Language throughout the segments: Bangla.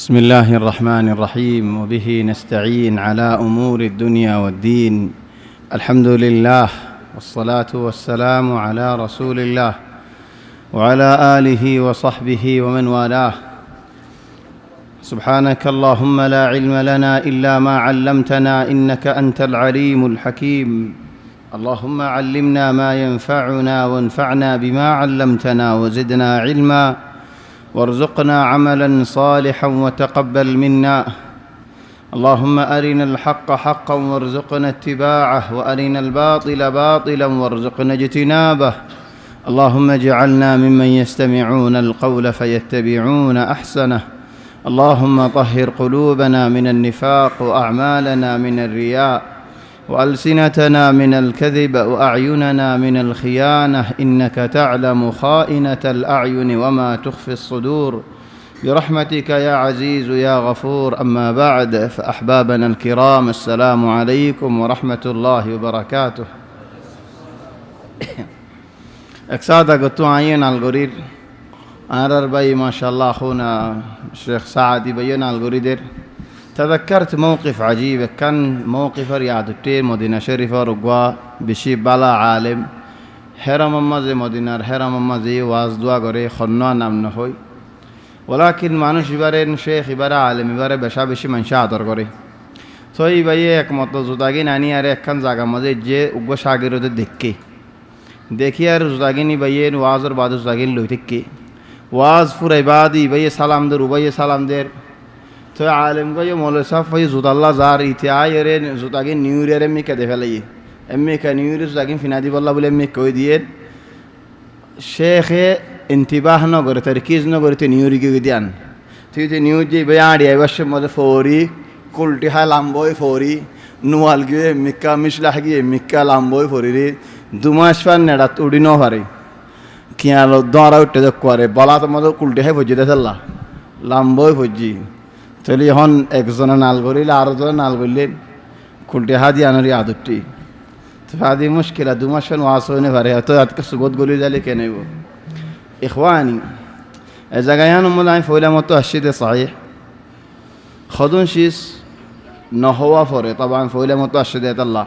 بسم الله الرحمن الرحيم وبه نستعين على أمور الدنيا والدين الحمد لله والصلاة والسلام على رسول الله وعلى آله وصحبه ومن والاه سبحانك اللهم لا علم لنا إلا ما علمتنا إنك أنت العليم الحكيم اللهم علمنا ما ينفعنا وانفعنا بما علمتنا وزدنا علما وارزقنا عملا صالحا وتقبل منا اللهم أرنا الحق حقا وارزقنا اتباعه وأرنا الباطل باطلا وارزقنا اجتنابه اللهم اجعلنا ممن يستمعون القول فيتبعون أحسنه اللهم طهر قلوبنا من النفاق وأعمالنا من الرياء وألسنتنا من الكذب وأعيننا من الخيانة إنك تعلم خائنة الأعين وما تخفي الصدور برحمتك يا عزيز يا غفور أما بعد فأحبابنا الكرام السلام عليكم ورحمة الله وبركاته أكسادة قلت عين الغرير أنا ربي ما شاء الله أخونا الشيخ سعد يبين الغريدر تذكرت موقف عجيب كان موقف رياضتين مدينة شريفة رقوة بشي بلا عالم حرم مزي مدينة حرم مزي وازدوا غري خنوا نام نهوي ولكن মানুষ ইবারেন শেখ ইবারে আলেম ইবারে বেশা বেশি মানুষ আদর করে তো এই ভাই একমত জুতাগি নানি আর একখান জায়গা মাঝে যে উগ্র সাগিরতে দেখি আর জুতাগিনি ভাইয়ের ওয়াজর বাদ জুতাগিন লই থেকে ওয়াজ ফুরাই বাদি ভাইয়ে সালাম দের উবাইয়ে সালাম দের তো আলেম গয়ে মৌলভী সাহেব ভাই জুতাল্লাহ যার ইতি আয়ের জুতাগিন নিউ ইয়ার এমনি কেঁদে ফেলাই এমনি কে নিউ ইয়ার জুতাগিন ফিনাদি বল্লা বলে এমনি কই দিয়ে শেখে ইন্তিবাহ নগরে তরকিজ নগরে নিউ ইয়ার গিয়ে দিয়ান তুই তো নিউ যে ভাই আড়ি আইবার মধ্যে ফৌরি কুলটি হা লাম্বই ফৌরি নুয়াল গিয়ে মিক্কা মিশলাহ গিয়ে মিক্কা লাম্বই ফৌরি রে দুমাস পার নেড়া উড়ি ন পারে কিয়ালো দরা উঠে যোগ করে বলা তো মতো কুলটি হাই ভজি দেখাল্লা লাম্বই ভজি তাহলে এখন একজনে নাল করিলে আরো জনে নাল করলেন কুলটি হাদি আনারি আদরটি তো হাদি মুশকিলা দুমাস ওয়াশ হইনে পারে হয়তো আজকে সুগত গলি যালে কে নেব ইখওয়ানি এ জায়গায় মধ্যে আমি ফইলা মতো আসছিতে সাহি খদুন শীষ নহওয়া পরে তবে আমি ফইলা মতো আসছে দেয় আল্লাহ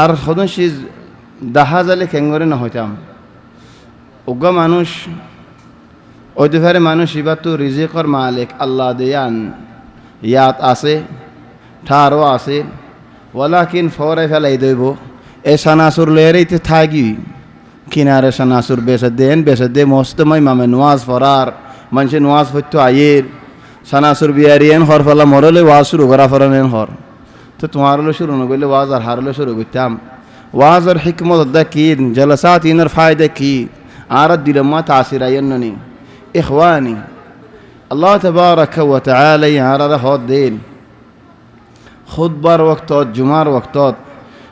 আর খদুন শীষ দেখা যালে খেঙ্গরে না হইতাম উগ্র মানুষ ওইদিকে মানুষ এবার তো রিজিকর মালিক আল্লাহ দেয়ান ইয়াত আছে ঠারও আছে ওয়ালাকিন ফরে ফেলাই দইব এ সানাসুর লেয়ারেইতে থাকি কিনারে সানাসুর বেসে দে মস্তময় মামে নোয়াজ ফরার মানুষের নোয়াজ হইতো আয়ের সানাসুর বিয়ারিয়েন হর ফেলা মরলে ওয়াজ শুরু করা ফরানেন হর তো তোমার হলো শুরু না করলে ওয়াজ আর হারলে শুরু করতাম ওয়াজ আর হিকমত কি জলসাত ইনার ফায়দা কি আর দিলমা তাসির আইননি إخواني الله تبارك وتعالى يعرض هذا الدين خطبر وقتات جمار وقتات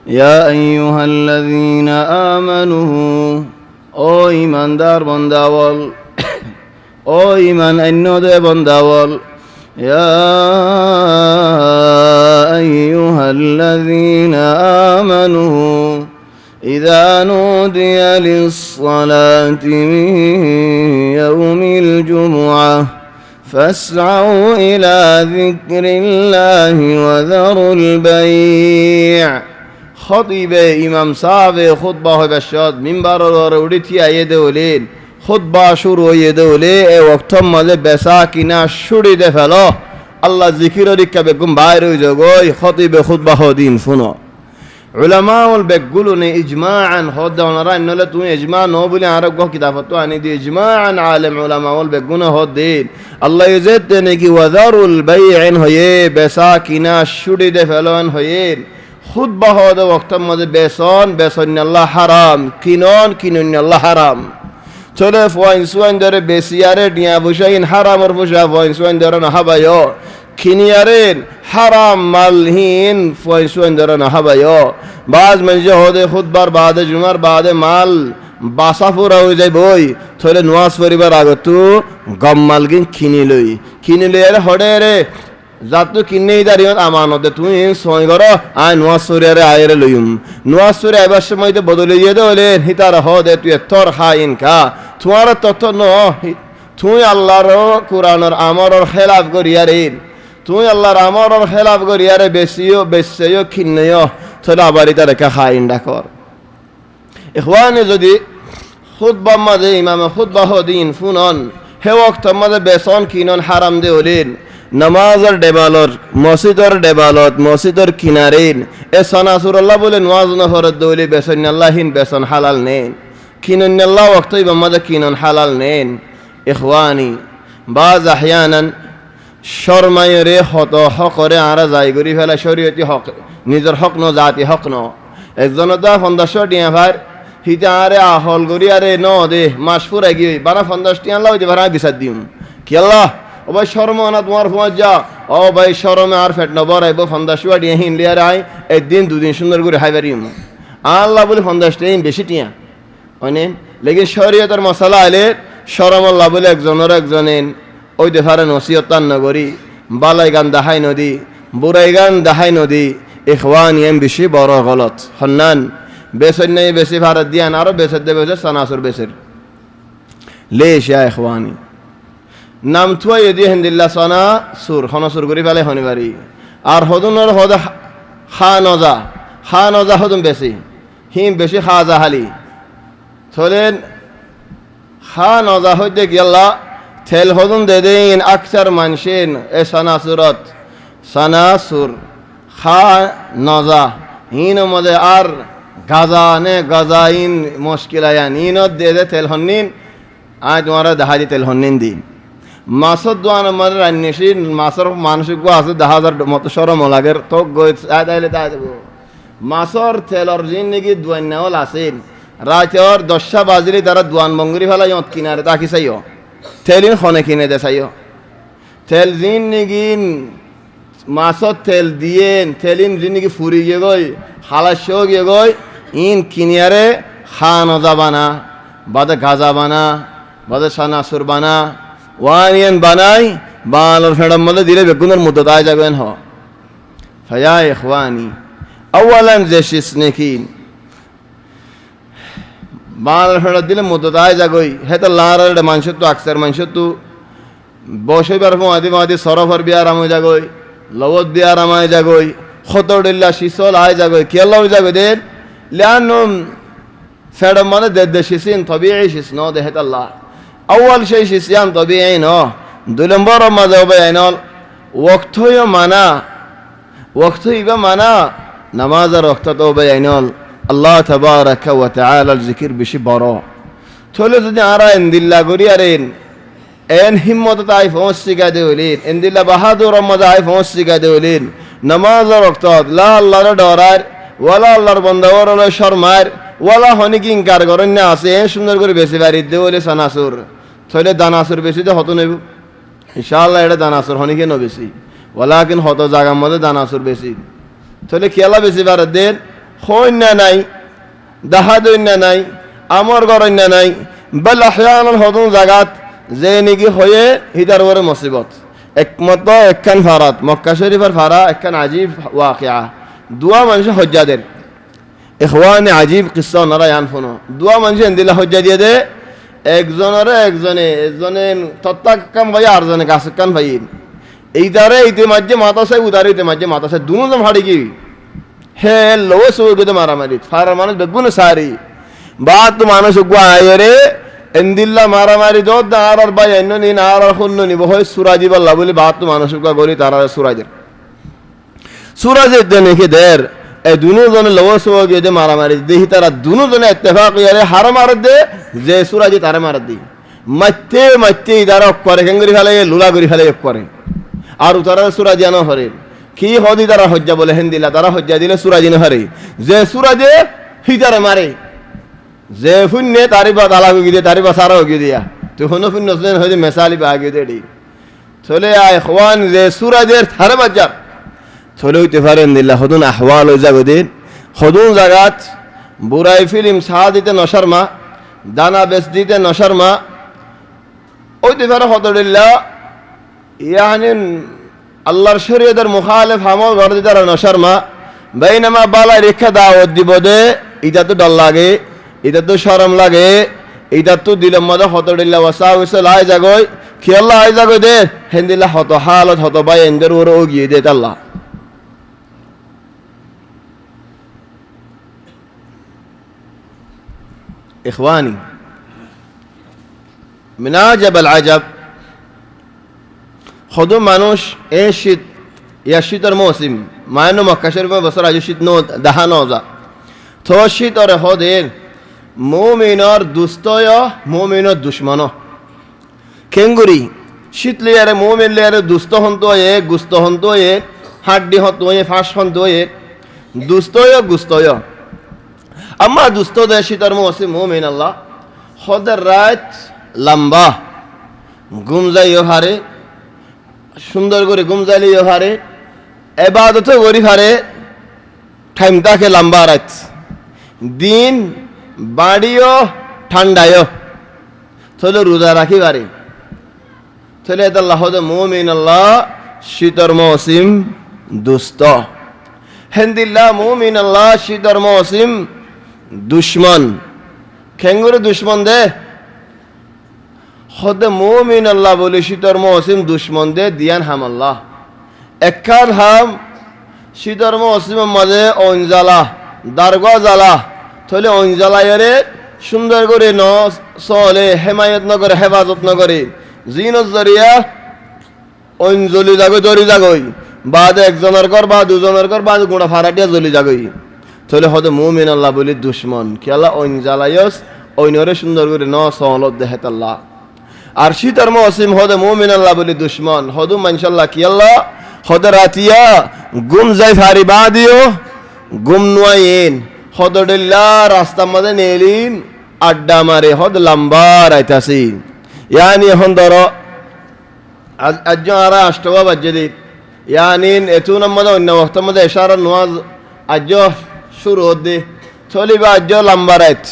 يا أيها الذين آمنوا أو إيمان دار بنداول أو إيمان إنه ده بنداول يا أيها الذين آمنوا إذا نودي للصلاة من يوم الجمعة فاسعوا إلى ذكر الله وذروا البيع خطيب إمام صاحب خطبة بشاد منبر ورودتي يدولين خطبة شروع يدولين وقت ما بساكنا شوري دفلا الله ذكر لك بكم بايرو جوي خطيب خطبة دين فنو علماء البقولون إجماعا هذا ونرى إنه لا تون إجماع نوبل عرب قه كتابته عن دي إجماعا عالم علماء البقولون هذين الله يزيد نيجي وذروا البيع هي بساكنا شديد فلان هي خطبة هذا وقت ما بيسان الله حرام كينون الله حرام تلف وين سوين داره بسیاره دنیا بوشین حرام اور بوشا وين سوين داره نه هبايو খিনিয়ারেন হারাম মালহীন ফয়সুন দরা না হাবায়ো বাজ মঞ্জে হদে খুদবার বাদে জুমার বাদে মাল বাসাফুরা হয়ে যায় বই থলে নোয়াজ পরিবার আগতু গম মালগিন কিনি লই আরে হডে রে যাতো কিনেই দাঁড়িয়ে আমানত তুই সই করো আয় নোয়াজ সরিয়ারে আয়েরে লইম নোয়াজ সরি আইবার সময় বদলে দিয়ে দে হলে হিতার হদে তুই তোর হাইন কা তোমার তত ন তুই আল্লাহর কোরআনের আমরর খেলাফ করিয়ারে তুই আল্লাহর আমরর খেলাফ করিয়ারে বেশিও কিনেও থলে আবার এটা রেখা হাইন ডাকর ইখওয়ানে যদি খুতবা মাঝে ইমামে খুতবা হদিন ফুনন হে ওয়াক্ত মাঝে বেসন কিনন হারাম দে হলেন নামাজের ডেবালর মসজিদর ডেবালত মসজিদর কিনারেন এ সনাসুরাল্লাহ বলে নওয়াজ নহরত দৌলি বেসন আল্লাহিন বেসন হালাল নেন কিনন আল্লাহ ওয়াক্ত ইমাম মাঝে কিনন হালাল নেন ইখওয়ানি বাজ আহয়ানান শর্মায়রে হত হকরে আরা যাই গরি ফেলা শরীয়তি হক নিজের হক ন জাতি হক ন একজনতা 1500 টিয়া ভাই হিতে আরে আহল গরি আরে ন দে মাস ফুরা গিয়ে বানা 50 টিয়া আল্লাহ হইতে ভাড়া বিচার দিম কি আল্লাহ ও ভাই শরম না তোমার ফোঁজ যা ও ভাই শরমে আর ফেট নবর আইব 50 টিয়া হিন লিয়ার আই একদিন দুদিন সুন্দর করে হাইবারিম আল্লাহ বলে 50 টিয়া বেশি টিয়া অনেন লেকিন শরীয়তের মশলা আইলে শরম আল্লাহ বলে একজনের ওই দেখারে নসিহত তান নগরী বালাই গান দাহাই নদী বুড়াই গান দাহাই নদী ইখওয়ান এম বেশি বড় গলত হন্নান বেসর নেই বেশি ভারত দিয়ান আরো বেসর দেবে সানাসুর বেসের লেশ ইয়া ইখওয়ানি নাম থুয়া ইদি হিন্দিল্লা সানা সুর হনসুর করি ফেলে হনিবারি আর হদুনের হদ খা নজা হদুন বেশি হিম বেশি খা জাহালি চলেন খা নজা হইতে গেল্লা থেল হদুন দে দিন আকসার মানসিন এ সানাসুরত সানাসুর খা নজা হিন মধ্যে আর গাজা নে গাজা ইন মুশকিল আয়ান ইনত দে দে তেল হন্নিন আজ তোমার দাহাজি তেল হন্নিন দিন মাছর দোয়ান আমার রান্নিসিন মাছর মানসিক আছে 10,000 মতো সরম লাগের তো গই আইলে তাই দেব মাছর তেলর জিন নাকি দোয়ান নেওয়াল আছেন রাতের 10টা বাজলে তারা দোয়ান বঙ্গরি ফেলা ইয়ত কিনারে তাকি চাইও তেলিন খনে কিনে দে চাইও তেল জিন নাকি মাছর তেল দিয়েন তেলিন জিন নাকি ফুরি গিয়ে গই খালাস গিয়ে গই ইন কিনিয়ারে খান যাবানা বাদে গাজা বানা বাদে সানাসুর বানা ওয়ানিয়ান বানাই বালর ফেডম মধ্যে দিলে বেগুনের মধ্যে তাই যাবেন হ ফায়া ইখওয়ানি আওয়ালান জেশিস নেকিন বালর ফেড দিলে মধ্যে তাই যাগই হেতা লারার মানুষ তো আকসার মানুষ তো বসইবার মাদি সরফর বিয়ার আমই যাগই লবত বিয়ার আমায় যাগই খতরডিল্লা শিসল আয় যাগই কেলাও যাগই দেন লিয়ানুম ফেডম মানে দে শিসিন তবিঈ শিস ন দেহত আল্লাহ أول شيء شيء طبيعي نو دولمبر ما ذا بينال وقته يمانا وقته يبقى مانا نماز وقت تو بينال الله تبارك وتعالى الذكر بشي برا تولي تدي أرى إن دللا غريارين إن همة تعيف ومسي قادولين إن دللا بهادر ما تعيف ومسي قادولين نماز وقت لا الله ردارار ولا الله بندور ولا شرمار ওয়ালা হনিকি ইনকার করেন না আছে সুন্দর করে বেশি বাড়ির দে বলে সানাসুর তাহলে দানাসুর বেশি তো হতো নেব ইনশাআল্লাহ এটা দানাসুর হনিকে ন বেশি ওয়ালাকিন হত জায়গার মধ্যে দানাসুর বেশি তাহলে খেলা বেশি বাড়ার দেন হইন না নাই দাহা দইন না নাই আমর করেন না নাই বল আহয়ানান হতুন জাগাত যে নিকি হয়ে হিতার ওরে মুসিবত একমত একখান ফারাত মক্কা শরীফের ফারা একখান আজীব ওয়াকিয়া দুয়া মানুষ হজ্জাদের ইখওয়ানি আজীব কিসসা ওনারা আনফোনো দুয়া মানুষ এন্দিলা হজ্জা দিয়ে দে একজনে তত্তা কাম ভাই আর জনে গাছ কান ভাই এইদারে ইতে মাঝে মাথা চাই উদারে ইতে মাঝে মাথা চাই দুনো ভাড়ি কি হে লো সৌগতে মারামারি ফারার মানুষ বেগুন সারি বা তো মানুষ আয়রে এন্দিল্লা মারামারি দোদ আর ভাই এন্ন নিন আর শূন্য নিব হয় সুরাজি বাল্লা বলে বা তো মানুষ গলি তারা সুরাজের সুরাজের দেখে দের এই দুজনে লওয়া সওয়া গিয়ে মারামারি দেখি তারা দুজনে ইত্তেফাক করে হার মার দে যে সুরাজি তারে মার দি মাইতে ইদারা করে কেঙ্গরি ফেলে লুলা করি ফেলে করে আর তারা সুরাজি আনো হরে কি হদি তারা হজ্জা বলে হিন্দিলা তারা হজ্জা দিলে সুরাজি না হরে যে সুরাজে হিতারে মারে যে ফুন্নে তারি বা তালা গিয়ে তারি বা সারা গিয়ে দিয়া তুই হনো ফুন্ন হইতে মেসালি বা গিয়ে দে চলে আয় খোয়ান যে সুরাজের থারে বাজার চলে হইতে পারেন দিল্লা হদুন আহওয়াল ওই জাগদিন হদুন জাগাত বুড়াই ফিল্ম সাহা দিতে নসার মা দানা বেচ দিতে নসার মা ওইতে পারে হদরিল্লা ইয়ানি আল্লাহর শরীয়তের মুখালেফ হামল ঘর দিতে নসার মা বাইনামা বালা রেখা দাওয়াত দিব দে এটা তো ডর লাগে এটা তো শরম লাগে এটা তো দিলের মধ্যে হতডিল্লা ওয়াসা হইছে লাই জাগই খেয়াল্লা আই জাগই দে হেন্দিল্লা হত হালত হত বাই এন্দের ওর ওগিয়ে দে আল্লাহ ইখওয়ানি من عجب العجب خدو মানুষ এই শীত ইয়া শীতের মৌসুম মায়ানো মক্কা শরীফে বছর আজ শীত নো দেখা নজা তো শীতর হদের মুমিনর দুস্তয় মুমিনর দুশ্মন কেঙ্গুরি শীত লিয়ারে মুমিন লিয়ারে দুস্ত হন্ত এ গুস্ত হন্ত এ হাড্ডি হন্ত এ ফাঁস হন্ত এ দুস্তয় গুস্তয় আম্মা দুস্ত দে শীতর মৌসুম মুমিন আল্লাহ হদের রাত লম্বা ঘুম যাইও হারে সুন্দর করে ঘুম যাইলেও হারে এবাদত করি হারে টাইম তাকে লম্বা রাত দিন বাড়িও ঠান্ডায়ও তাহলে রোজা রাখি পারে তাহলে এটা আল্লাহ মুমিন আল্লাহ শীতর মৌসুম দুস্ত হেন্দিল্লা মুমিন আল্লাহ শীতর মৌসুম দুশ্মন খেঙ্গুরে দুশ্মন দে হদে মুমিন আল্লাহ বলে শীতর মৌসুম দুশ্মন দে দিয়ান হাম আল্লাহ একার হাম শীতর মৌসুমের মাঝে অঞ্জালা দারগা জ্বালা তাহলে অঞ্জালাইরে সুন্দর করে ন চলে হেমায়ত নগরে হেফাজত নগরে জিনত জরিয়া অঞ্জলি যাগই দরি যাগই বাদ একজনের ঘর বা দুজনের ঘর বা গোড়া ফারাটিয়া জ্বলি যাগই তাহলে হদে মুমিন আল্লাহ বলি দুশ্মন খেলা অঞ্জালাইস অন্যরে সুন্দর করে ন সলত দেহেত আল্লাহ আর শীতর মৌসুম হদে মুমিন আল্লাহ বলি দুশ্মন হদু মানশাল্লাহ কি আল্লাহ হদে রাতিয়া গুম যাই ফারি বা দিও গুম নুয়াইন হদডিল্লা রাস্তার মধ্যে নেলিন আড্ডা মারে হদ লম্বা রাইতাছি ইয়ানি এখন ধরো আজ আর আষ্টবা বাজ্যে দিন ইয়ানিন এতুন মধ্যে অন্য বক্তর মধ্যে এশারা নোয়াজ আজ শুরু হদ্দি চলিবা আজ লম্বা রাইত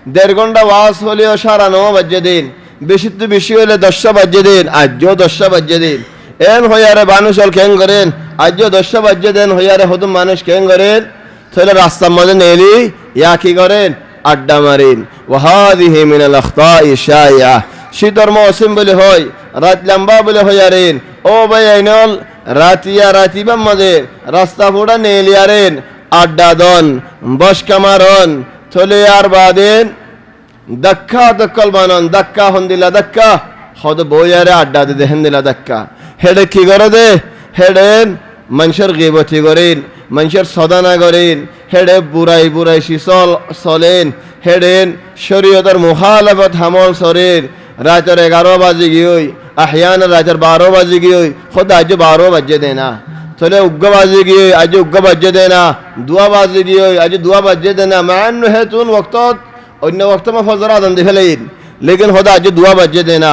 1.5 ঘন্টা ওয়াজ হলেও সারা 9 বাজ্যে দিন বেশি তো বেশি হলে 10 বাজ্যে দিন আজও 10 বাজ্যে দিন এন হইয়ারে মানুষ হল কেন করেন আজও 10 বাজ্যে দেন হইয়ারে হতুম মানুষ কেন করেন তাহলে রাস্তার মধ্যে নেলি ইয়া কি করেন আড্ডা মারেন ওয়াহাদিহি মিনাল আখতাই শাইয়া শীতর মৌসুম বলে হয় রাত লম্বা বলে হইয়ারেন ও ভাই আইনল রাতিয়া রাতিবার মাঝে রাস্তা ফোড়া নেলিয়ারেন আড্ডা দন বস কামারন চলে আর বাদেন দক্কা দক্কল বানন দক্কা হন্দিলা দক্কা হদ বইয়ারে আড্ডা দে হেন্দিলা দক্কা হেডে কি করে দে হেডেন মানুষের গিবতি করেন মানুষের সদানা করেন হেডে বুড়াই বুড়াই শিসল চলেন হেডেন শরীয়তের মুখালাফত হামল সরেন রাতের 11 বাজে গিয়ে আহিয়ান রাতের 12 বাজে গিয়ে খোদ আজ 12 বাজে দে না তাহলে উগ্গ বাজে গিয়ে আজ উগ্গ বাজে দে না 2 বাজে গিয়ে আজ 2 বাজে দে না মান হেতুন ওয়াক্তত অন্য ওয়াক্ত মা ফজর আদান দি ফেলেন লেকিন খোদ আজ 2 বাজে দে না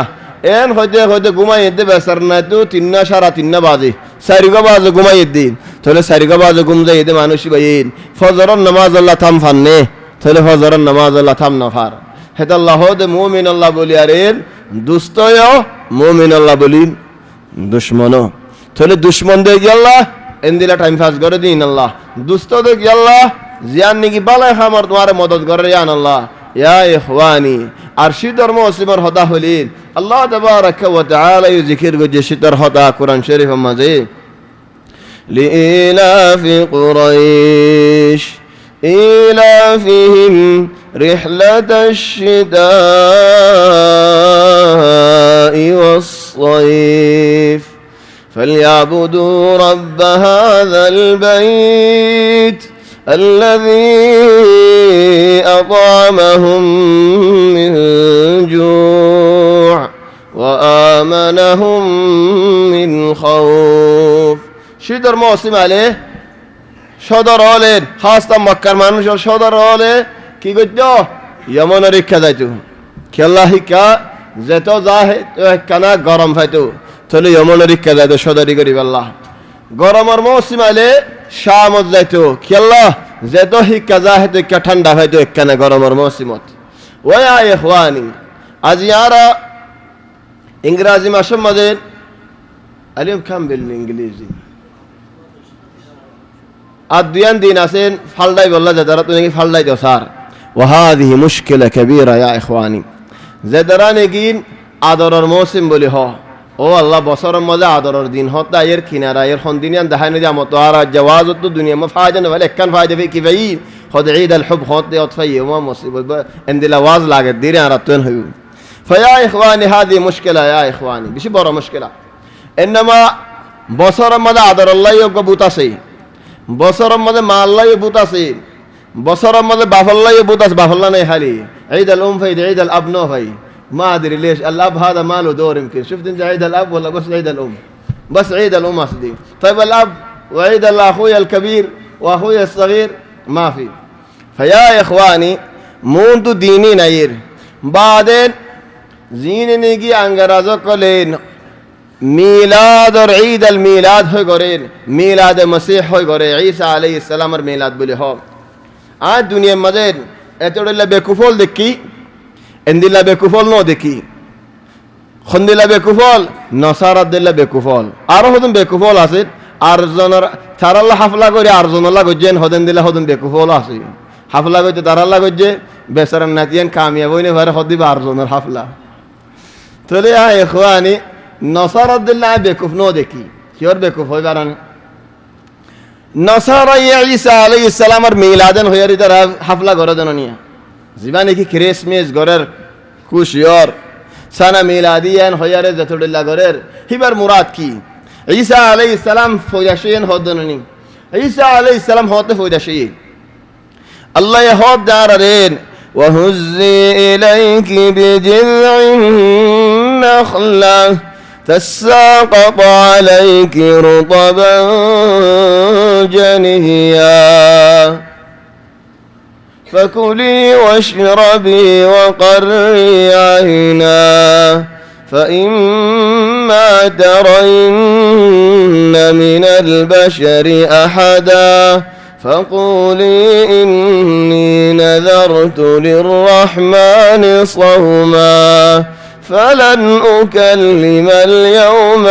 এন হইতে হইতে ঘুমাই দে বেসার না তো 3 সারা 3 বাজে 4 বাজে ঘুমাই দিন তাহলে 4 বাজে ঘুম যাই দে মানুষ বাইন ফজরের নামাজ আল্লাহ থাম ফাননে তাহলে ফজরের নামাজ আল্লাহ থাম না ফার হেতা আল্লাহ দে মুমিন আল্লাহ বলি আরেন দুস্তয় মুমিন আল্লাহ বলি দুশ্মন তাহলে দুশ্মন দে আল্লাহ এন্দিলা টাইম পাস করে দিন আল্লাহ দুস্ত দে আল্লাহ জিয়ান নিকি বালাই খামার তোমার মদদ করে জান আল্লাহ ইয়া ইখওয়ানি আর শীতর মৌসুমের হতা হলিন আল্লাহ তাবারাকা ওয়া তাআলা জিকির গজে শীতর হতা কোরআন শরীফের মাঝে লিইলাফি কুরাইশ ইলাফিহিম রিহলাতাশ শিতাই ওয়াস সাইফ فليعبدوا رب هذا البيت الذي أطعمهم من جوع وآمنهم من خوف শীতের মৌসুম আলে সদর হলে খাসতা মক্কার মানুষের সদর হলে কি করত ইয়মনের ইচ্ছা যাইতো খেলা শিক্ষা যেত যা কানা গরম পাইতো তাহলে ইয়মনের ইক্কা যাইতো সদারি করি আল্লাহ গরমের মৌসুম আইলে শামত যাইতো কি আল্লাহ যেত শিক্ষা যা হেতু ইক্কা ঠান্ডা হয়তো একখানে গরমের মৌসুমত ওয়া ইখওয়ানি আজ ইয়ারা ইংরাজি মাসের মধ্যে আলিম খাম বিল ইংরেজি আর দুয়ান দিন আছেন ফালদাই বললা যে তারা তুমি ফালদাই দাও স্যার ওয়াহাদিহি মুশকিলা কাবীরা ইয়া ইখওয়ানি যে তারা নাকি আদরের মৌসুম বলি হ ও আল্লাহ বছরের মধ্যে আদরের দিন হতা এর কিনারা এর হন্দিনিয়ান দেখায় না যে আমত আর জাওয়াজত দুনিয়া মা ফায়দা না বলে একখান ফায়দা কি ভাই হদ ঈদ আল হুব হতে অতফাই ওয়া মুসিবত এন্দিল আওয়াজ লাগে দিরে আর তুন হই فيا اخواني هذه مشكله يا اخواني বেশি বড় মুশকিলা انما বছরের মধ্যে আদর আল্লাহ বুত আছে বছরের মধ্যে মা আল্লাহ বুত আছে বছরের মধ্যে বাফাল্লাহ বুত আছে বাফাল্লাহ নাই খালি ঈদ আল في ঈদ আল ابن ভাই ما ادري ليش الاب هذا ما له دور يمكن شفت انت عيد الاب ولا بس عيد الام بس عيد الام اصلي طيب الاب وعيد اخويا الكبير واخويا الصغير ما في فيا اخواني منذ ديني نير بعدين زين نيجي انغرازو কলেন মিলাদ আর ঈদ আল মিলাদ হয় করেন মিলাদ মসিহ হয় করে ঈসা আলাইহিস সালামের মিলাদ বলে হ আজ দুনিয়ার মধ্যে এতডলা বেকুফল দেখি এন্দিলা বেকুফল ন দেখি খন্দিলা বেকুফল নসারাত দিলা বেকুফল আরো হদম বেকুফল আছে আর জনের তারাল্লা হাফলা করে আর জনলা গজেন হদেন দিলা হদম বেকুফল আছে হাফলা গজে তারাল্লা গজে বেসারান নাতিয়ান কামিয়াব হইনে ভারে হদিবা আর জনের হাফলা তাহলে আ ইখওয়ানি নসারাত দিলা বেকুফ ন দেখি কিওর বেকুফ হয় বারান নসারা ঈসা আলাইহিস সালামের মিলাদান হইয়ারি তারা হাফলা করে দেননিয়া জীবনে কি ক্রিসমাস গরের খুশিয়র সানা মিলাদিয়ান হয়ারে যতডল্লা গরের হিবার মুরাদ কি ঈসা আলাইহিস সালাম ফয়দাশিয়ান হদননি ঈসা আলাইহিস সালাম হতে ফয়দাশি আল্লাহ হদ দারেন وهزي إليك بجذع النخلة تساقط عليك رطبا جنيا فكلي واشربي وقري عينا فإما ترين من البشر أحدا فقولي إني نذرت للرحمن صوما فلن أكلم اليوم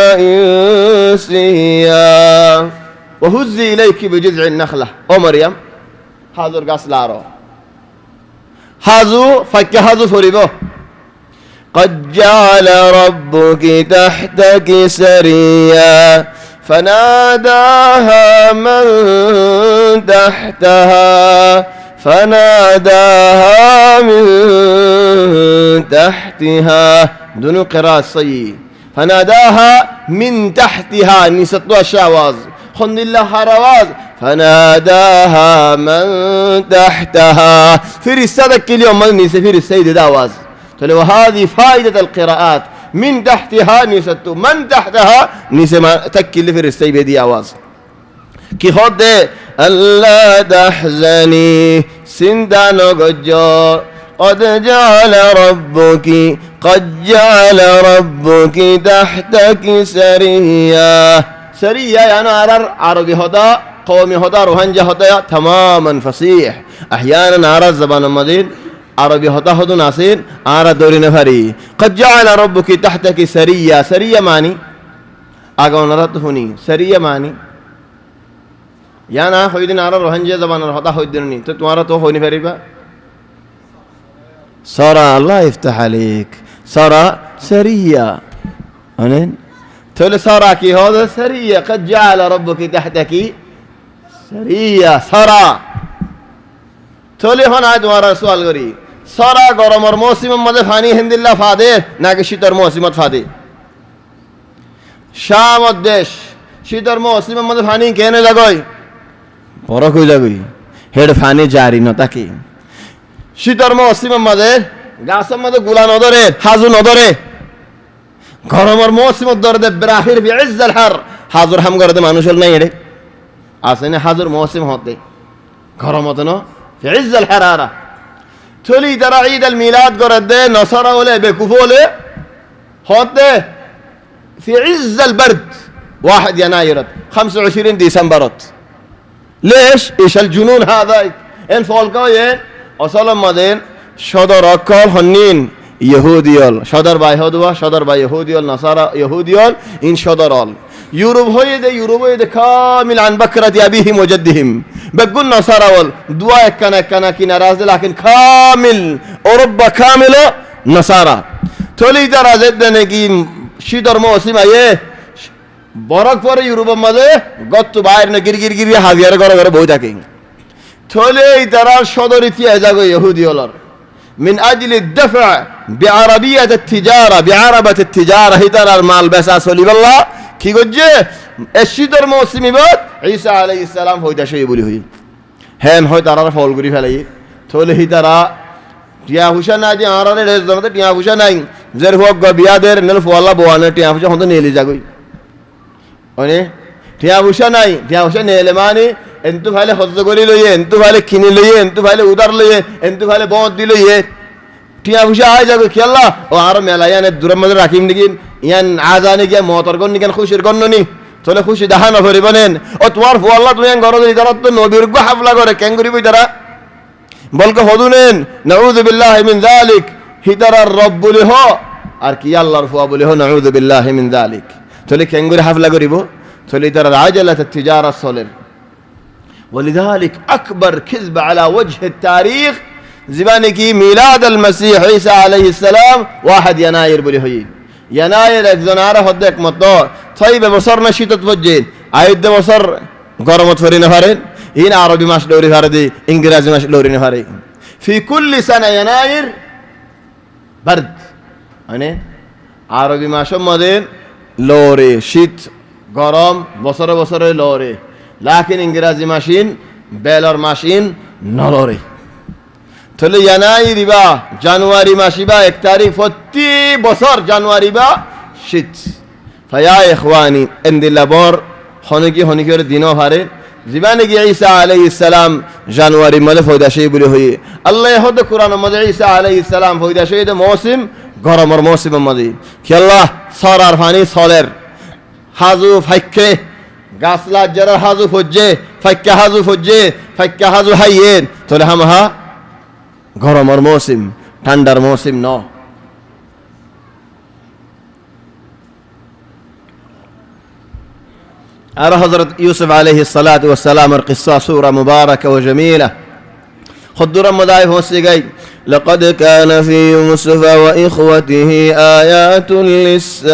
إنسيا وهزي إليك بجذع النخلة أو مريم حاضر قاس لارو হাজু ফাক্কা হাজু ফরিব قد جعل ربك تحتك سريا فناداها من تحتها من تحتها دون قراءة صي فناداها من تحتها نسطوا الشعواز خن الله رواز فناداها من تحتها في رسالة اليوم من في السيد داواز وهذه فائدة القراءات من تحتها نسيت من تحتها نسمع تكل في السيد دي آواز كي خد ألا تحزني سندان قجو قد جعل ربك تحتك سريا سريا يعني عربي هدا قومي هدا روهنجا هدا تماما فصيح احيانا عرب زبان المدين عربي هدا هدو ناسين عرب دوري نفري قد جعل ربك تحتك سريا سريا ماني اگو نرات هوني سريا ماني يعني خويدين عرب روهنجا زبان هدا خويدني تو تمہارا تو هوني فريبا صار الله يفتح عليك صار سريا هنين تقول سارة كي هذا سرية قد جعل ربك تحتك سرية سارة تقول هنا عاد ورا سؤال غري سارة غرامر موسم ماذا فاني هند الله فاده ناقش شتر موسم فاده شام الدش شتر موسم ماذا فاني كهنة لگوي پورا کوئی لگوي هيد فاني جاري نتاكي شتر موسم ماذا গাছের মধ্যে গুলা নদরে হাজু নদরে গরমের মৌসুম দরদে ব্রাহির বিইজ্জাল হার হাজুর হাম করে মানুষ নাই এড়ে আসেনে হাজুর মৌসুম হতে গরমত ন বিইজ্জাল হারারা চলি তারা ঈদ আল মিলাদ করে দে নসারা হলে বেকুফ হলে হতে في عز البرد 1 يناير 25 ديسمبر. ليش؟ ايش الجنون هذا؟ ان فولكاين اصلا مدين সদর অকল হন্নিন ইহুদিয়ল সদর বাই হদুয়া সদর বাই ইহুদিয়ল নাসারা ইহুদিয়ল ইন সদরল ইউরোপ হয়ে দে কামিল আন বাকরাতি আবিহিম ওয়াজদ্দিহিম বেগুন নাসারাওয়াল দুয়া একখানা কি নারাজ লাকিন কামিল ওরব্বা কামিল নাসারা তলি তারা যেদনে কি শীতর মৌসুম আয়ে বরফ পরে ইউরোপের মধ্যে গত বাইরে না গির হাবিয়ার ঘরে বই থাকে তলে তারা সদর ইতিহাস জাগো ইহুদিয়লর من أجل الدفع بعربية التجارة بعربة التجارة هي ترى المال بس أصلي بالله كي قجة الشدر موسمي بعد عيسى عليه السلام هو ده شيء يقوله هي هم هو ترى فول قريب عليه تقول هي ترى تيا خوشا ناجي عارضة ليش دمته تيا خوشا ناين زر هو قبيادر نل فوالله بوانا تيا خوشا هون نيلي جاكوي أني تيا خوشا ناين تيا خوشا نيل ماني انتو فعله خود گوری لویه انتو فعله کینی لویه انتو فعله ادار لویه انتو فعله بوند دی لویه টিয়া বুঝা আয় যাগো কি আল্লাহ ও আর মেলায়ান দূরের মধ্যে রাখিম নিকিন ইয়ান আজানে গিয়া মতর গন নিকেন খুশির গন নি তোলে খুশি দেখা না করিবনেন ও তোমার ফু আল্লাহ তুমি ঘর দি দারাত তো নবীর গো হাফলা করে কেন করিবই তারা বলকে হদুনেন নাউযু বিল্লাহি মিন যালিক হিতারা রব্বুল হ আর কি আল্লাহর ফুয়া বলে হ নাউযু বিল্লাহি মিন যালিক তোলে কেন করি হাফলা করিব তোলে তারা রাজালাত তিজারা সলের ولذلك أكبر كذب على وجه التاريخ زباني كي ميلاد المسيح عيسى عليه السلام 1 يناير بلي هي يناير اكزناره هدك مطو طيب بصر نشيطت وجين عيد بصر غرمت فرين هارين هنا عربي ماش دوري هاردي انجليزي ماش دوري هاري في كل سنة يناير برد يعني عربي ماش مدين لوري شيت غرام بصر لوري لكن انجليزي ماشين বেলর মাসিন নলরে তাহলে জানুয়ারি বা জানুয়ারি মাসি বা 1 তারিখ প্রতি বছর জানুয়ারি বা শীত ফায়া ইখওয়ানি এন্দিলাবর হনিকি দিনও হারে জীবানে গিয়ে ঈসা আলাইহিস সালাম জানুয়ারি মধ্যে ফয়দা সেই বলে হই আল্লাহ হদ কোরআন মধ্যে ঈসা আলাইহিস সালাম ফয়দা সেই মৌসুম গরমের মৌসুম মধ্যে কি আল্লাহ সরার ফানি সলের হাজু ফাইকে গাছলা যারা হাজু ফজ্জে ফাইক্কা হাজু হাইয়েন তোলে হামহা গরমের মৌসুম ঠান্ডার মৌসুম ন আর হযরত ইউসুফ আলাইহিস সালাতু ওয়াস সালামের কিসসা সূরা মুবারাকা ওয়া জামিলা خدرا مضايف وسيغاي لقد كان في يوسف وإخوته آيات للسائلين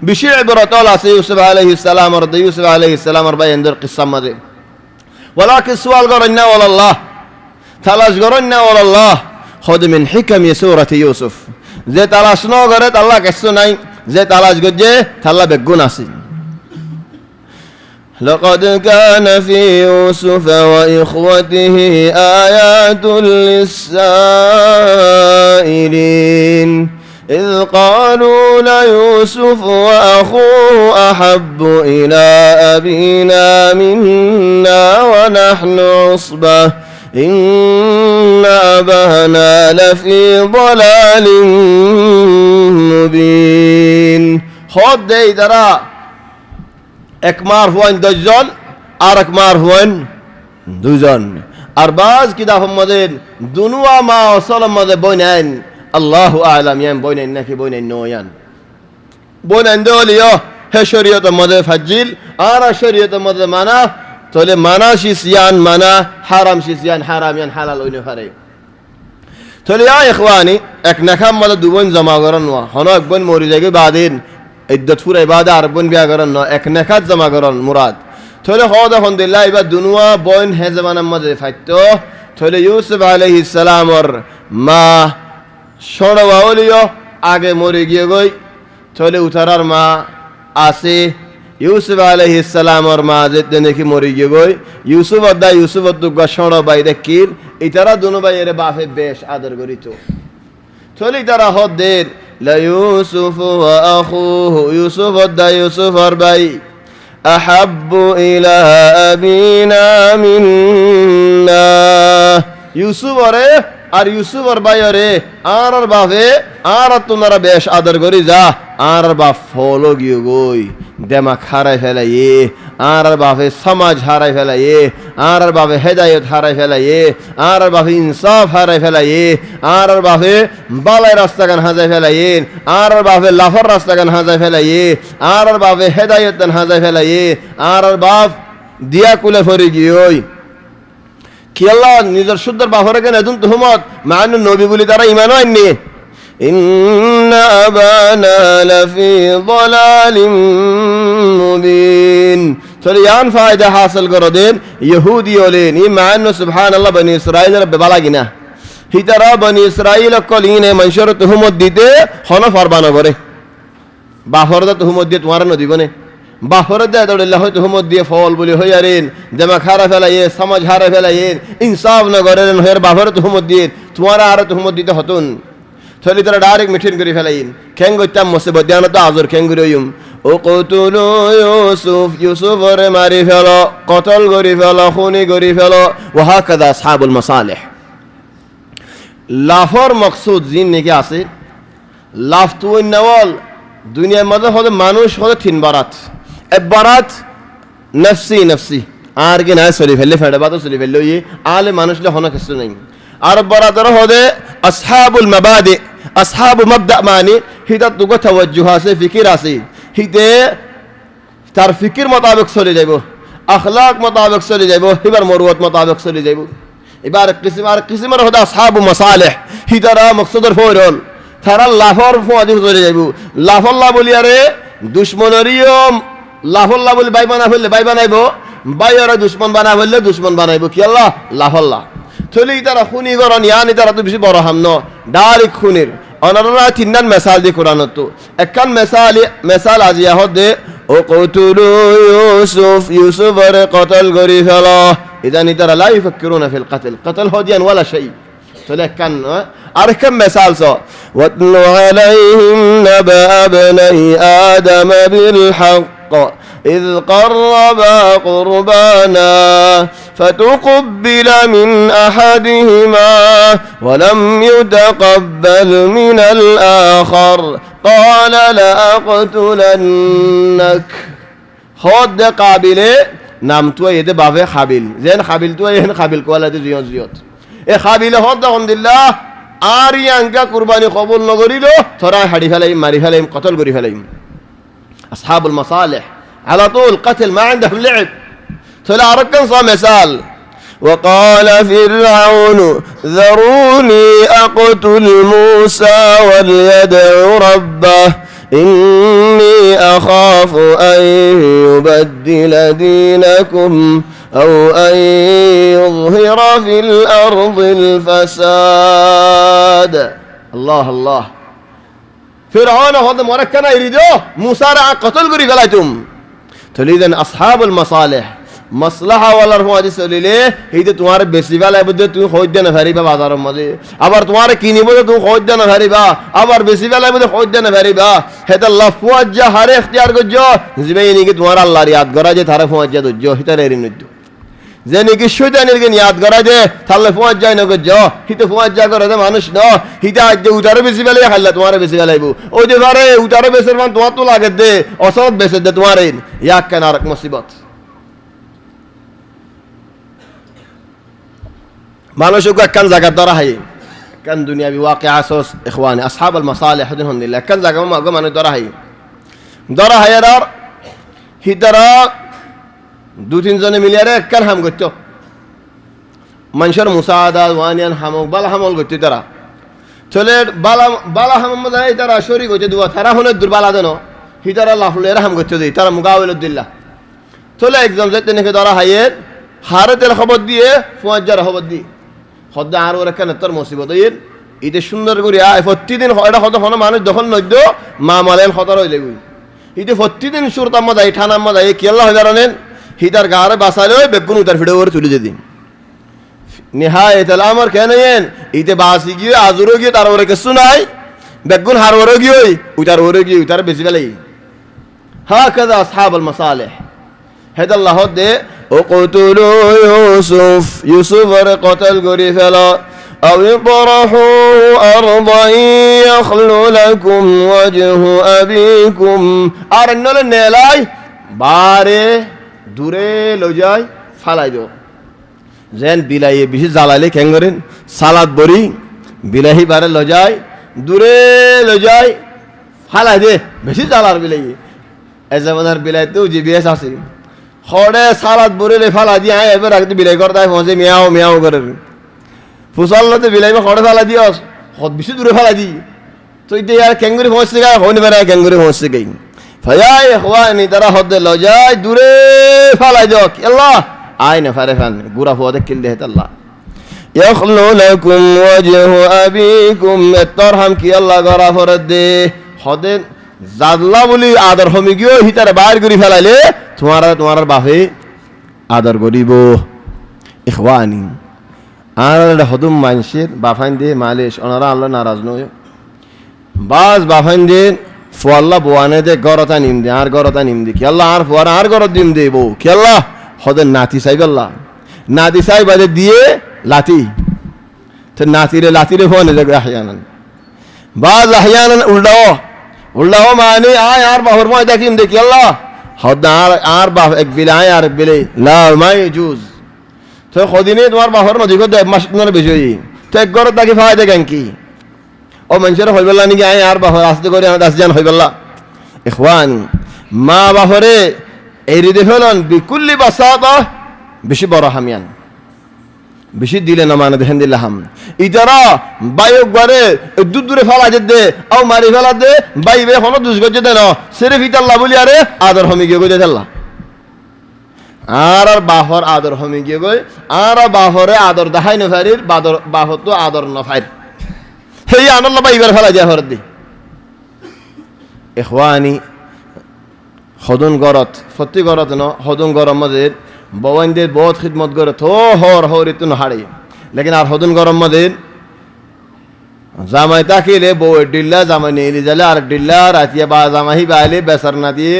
بشعبرة طالع يوسف عليه السلام رضي يوسف عليه السلام ربا يندر قصة مدين ولكن سؤال قرنا ولا الله تلاش قرنا ولا الله خذ من حكم سورة يوسف زي تلاش نو قرت الله كسناي زي تلاش قد جي تلا بقناسي لقد كان في يوسف وإخوته آيات للسائلين إذ قالوا ليوسف وأخوه أحب إلى أبينا منا ونحن عصبة إن أبانا لفي ضلال مبين خذ دي درا একমার হুয়াইন 10 জন আর একমার হুয়াইন 2 জন আর বাজ কিতাব মধ্যে দুনুয়া মা ওসল মধ্যে বইনেন আল্লাহু আ'লাম ইয়ান বইনেন নাকি বইনেন নয়ান বইনেন দলিও হে শরীয়ত মধ্যে ফাজিল আর শরীয়ত মধ্যে মানা তোলে মানা শিয়ান মানা হারাম শিয়ান হারাম ইয়ান হালাল হইনে পারে তোলে ইয়া ইখওয়ানি এক নাখাম মধ্যে দুবন জমা করেন ওয়া হন এক বন মরি যাবে বাদিন ইদ্দত পুরা ইবাদত আর বন বিয়া করেন না এক নেখাত জমা করেন মুরাদ তাহলে হদা আলহামদুলিল্লাহ এবার দুনুয়া বন হে জামানার মধ্যে ফাইতো তাহলে ইউসুফ আলাইহিস সালামর মা সরওয়ালিও আগে মরে গিয়ে গই তাহলে উতারার মা আছে ইউসুফ আলাইহিস সালামর মা যেতে নাকি মরে গিয়ে গই ইউসুফ দুগা সর বাই দেখির ইতারা দুনো ভাই এর বাপে বেশ আদর করিত তাহলে তারা হদের لا يوسف وأخوه يوسف يوسف أربعي أحب إلى أبينا منا يوسف أره আর ইউসুফর বাইরে আর বাপে আর তোমরা বেশ আদর করি যা আর বাপ ফলো গিয়ে গই দেমাক হারাই ফেলাই আর বাপে সমাজ হারাই ফেলাই আর বাপে হেদায়ত হারাই ফেলাই আর বাপে ইনসাফ হারাই ফেলাই আর বাপে বালাই রাস্তাগান হাজাই ফেলাই আর বাপে লাফর রাস্তাগান হাজাই ফেলাই আর বাপে হেদায়ত হাজাই ফেলাই আর বাপ দিয়া কুলে ফরি গিয়ে কি আল্লাহ নিজের শুদ্ধর বাপরে কেন এদুন তুহমত মানুষ নবী বলি তারা ইমানও আননি ইন্না আবানা লাফি যালালিম মুবিন চলে ইয়ান ফায়দা হাসিল করো দেন ইহুদি হলেন ইমান সুবহানাল্লাহ বনি ইসরাইলের বেবালা গিনা হিতারা বনি ইসরাইল কলিনে মানুষের তুহমত দিতে হন ফরবানো করে বাপরদা তুহমত দিয়ে তোমার নদীবনে বাপরে দেয় দৌড়িল্লা হয়তো হুমত দিয়ে ফল বলি হইয়ারেন দেমাক হারা ফেলাই সমাজ হারা ফেলাই ইনসাফ না করেন হইয়ার বাপরে তো হুমত দিয়ে তোমার আর তো হুমত দিতে হতুন থলি তারা ডাইরেক্ট মিঠিন করে ফেলাইন খেং করতাম মুসিবত দেওয়া তো আজর খেং করে ও কতুলু ইউসুফ ইউসুফরে মারি ফেল কতল করি ফেল খুনি করি ফেল ওহা কাদা আসহাবুল মাসালিহ লাফর মকসুদ জিন নাকি আছে লাফ তো নওয়াল দুনিয়ার মধ্যে হলে মানুষ হলে তিন বারাত এক বারাত নফসি নফসি আর কি না চলি ফেললে ফেড়ে বা তো চলি ফেললে ইয়ে আলে মানুষ হনা কিছু নেই আর বারাতের হলে আসহাবুল মাবাদি আসহাবু মাবদা মানে হিতার দুগো তাওয়াজ্জুহ আছে ফিকির আছে হিতে তার ফিকির মোতাবেক চলে যাইব আখলাক মোতাবেক চলে যাইব এবার মরুয়াত মোতাবেক চলে যাইব এবার কিসিমের হলে আসহাবু মাসালিহ হিতারা মকসুদের ফয়রল তারা লাফর ফোয়াদি চলে যাইব লাফল্লা বলি আরে দুশ্মনেরও লাফল্লা বলি বাই বানা ফেললে বাই বানাইব বাইরে দুশ্মন বানা ফেললে দুশ্মন বানাইব কি আল্লাহ লাফল্লা থলি তারা খুনি করন ইয়ানি তারা তো বেশি বড় হামন ডাইরেক্ট খুনির অনারা তিনটান মেসাল দিয়ে কোরআন তো একখান মেসাল আজিয়া হদে ও কতুলু ইউসুফ ইউসুফরে কতল করি ফেল ইদানি তারা লা ইফাক্কিরুনা ফিল কতল কতল হদিয়ান ওয়ালা শাই তাহলে একখান আরেকখান মেসাল ছ ওয়াতলু আলাইহিম নাবা বনি আদম বিল হক إذ قربا قربانا فتقبل من أحدهما ولم يتقبل من الآخر قال لأقتلنك خود قابله নাম তো এতে বাবে খাবিল যেন খাবিল তো এন খাবিল কোয়ালাতে জিয়ত জিয়ত এ খাবিলে হদ আলহামদুলিল্লাহ আর ইয়াঙ্কা কুরবানি কবুল নগরিল থরা হাড়ি ফেলাইম মারি ফেলাইম কতল করি ফেলাইম আসহাবুল মাসালিহ على طول قتل ما عندهم لعب طلع ركن صار مثال وقال فرعون ذروني أقتل موسى وليدع ربه إني أخاف أن يبدل دينكم أو أن يظهر في الأرض الفساد الله الله فرعون هذا مركنا يريده موسى قتل قري فلايتم تريدن أصحاب المصالح مصلحة ولا رفع هذه سليلة هيدا تمہارے بیسیوال ہے بدے تو خود دینا فریبا بازاروں مزے ابر تمہارے کینی بدے تو خود دینا فریبا ابر بیسیوال ہے بدے خود دینا فریبا هذا الله فوج جا ہر اختیار کو جو زمین کی تمہارا اللہ یاد کرا جے تھارے فوج جا تو جو ہتا رہی نجو زنی کی شوجانیر کے یاد کرا جے تھالے فوج جا نہ کو جو ہتے فوج جا کرا دے مانوش نہ ہتا جو اتارے بیسیوال ہے خلا تمہارے بیسیوال ہے او جو سارے اتارے بیسرمان تو تو لاگت دے اوسط بیس دے تمہارے یا کنارک مصیبت মানুষকে একখান জায়গা ধরা হয় কান দুনিয়াবি ওয়াকিআ আসস ইখওয়ানি আসহাবুল মাসালিহ আলহামদুলিল্লাহ একখান জায়গা মাগো মানে ধরা হয় আর হিতারা দু তিনজনে মিলিয়ে একখান হাম করতো মানুষের মুসাআদা ওয়ানিয়ান হামক বালা হামল করতো তারা চলে বালা হাম মধ্যে তারা শরীক হইতে দুয়া তারা হলে দুর্বালা দেন হিতারা লাফলে হাম করতো দেই তারা মুকাবিলুদ্দিল্লাহ চলে একজন যাইতে নাকি ধরা হয় হারেতের খবর দিয়ে ফুয়াজ্জার খবর দিয়ে হদ্দা আর ওর একখান তোর মুসিবত ইন ইতে সুন্দর করে আয় প্রতিদিন এটা হতো হন মানুষ যখন নদ্য মা মালেন হতার হইলে গুই ইতে প্রতিদিন সুরতাম মজাই ঠানাম মজাই কি আল্লাহ জানেন হিতার গারে বাসালে ওই বেগুন উতার ফিডে ওর তুলে যেদিন নিহায়ত আমার কেন ইতে বাসি গিয়ে আজুরও গিয়ে তার ওরে কিছু নাই বেগুন হার ওরে গিয়ে উতার ওরে গিয়ে উতার বেশি বেলাই হাকাযা আসহাবুল মাসালিহ হেদা আল্লাহ দে اقتلوا يوسف يوسف قتل قري فلا أو اطرحوه أرضا يخل لكم وجه أبيكم আর নলে নেলাই বারে দূরে লজাই ফালাই দাও যেন বিলাহি বেশি জ্বালাইলে কেন করেন সালাদ বড়ি বিলাহি বারে লজাই দূরে লজাই ফালাই দে বেশি জ্বালার বিলাহি এই জামানার বিলাইতেও জিবিএস আছে খড়ে সালাদ বড়িলে ফালা দিয়ে এবার রাখতে বিলাই করে তাই পৌঁছে মিয়াও মিয়াও করে ফুসাল্লাতে বিলাইবে খড়ে ফালা দিয়স হদ বেশি দূরে ফালা দি তো এটা আর ক্যাঙ্গুরি পৌঁছতে গায় হইনি বেড়া ক্যাঙ্গুরি পৌঁছতে গাই ফায়াই হওয়ানি তারা হদে লজাই দূরে ফালাই দিও আল্লাহ আয় না ফারে ফান গুরা ফুয়াতে কিল দেহে আল্লাহ ইয়াখলু লাকুম ওয়াজহু আবিকুম এতরহাম কি আল্লাহ গরা ফরদ দে হদে জাদলা বলি আদর হমি গিয়ে হিতারে বাইর করি ফেলাইলে তোমার বাপে আদর করিব ইখওয়ানি আর হদুম মানুষের বাফাইন দিয়ে মালিশ ওনারা আল্লাহ নারাজ নয় বাস বাফাইন দিয়ে ফুয়াল্লা বোয়ানে দে গরতা নিম দে আর গরতা নিম দে কি আল্লাহ আর ফুয়ার আর গরত দিম দে বউ কি আল্লাহ হদের নাতি সাইব আল্লাহ নাতি সাইব বাদে দিয়ে লাতি তো লাতিরে ফোনে দেখ আহিয়ানান বাস আহিয়ানান উল্লাহ মানে আয় আর বাহর ময় দেখিম দেখি আল্লাহ হদ আর বাহ এক বিলে আয় আর এক বিলে লা মাই জুজ তো কদিনে তোমার বাহর নদী কো দেব মাস তোমার বেশি তো এক গরত দেখি ফায়দা কেন কি ও মানুষের হইবেলা নাকি আয় আর বাহর আস্তে করে দাস জান হইবেলা ইখওয়ান মা বাহরে এই হৃদয় ফেলন বিকুল্লি বাসাতা বেশি বড় হামিয়ান বেশি দিলে না মানে দেখেন দিলাম ইতারা বায়ক বারে দূরে ফেলা দে আও মারি ফেলা দে বাইবে কোনো দুষ গজে দে না সিরিফ ইতাল্লাহ বলি আরে আদর হমি গিয়ে গজে আল্লাহ আর বাহর আদর হমি গিয়ে গই আর বাহরে আদর দেখাই না ফারির বাহর তো আদর না ফাইর সেই আনন্দ বাইবার ফেলা যায় হর দি ইখওয়ানি হদুন গরত সত্যি গরত ন হদুন গরম মধ্যে বওয়াইনদের বহুত খিদমত করে তো হর ইতু হাড়ে লেকিন আর হদুন গরম মধ্যে জামাই তাকিলে বউ ডিল্লা জামাই নেইলি জালে আর ডিল্লা রাতিয়া বা জামাহি বাইলে বেসার না দিয়ে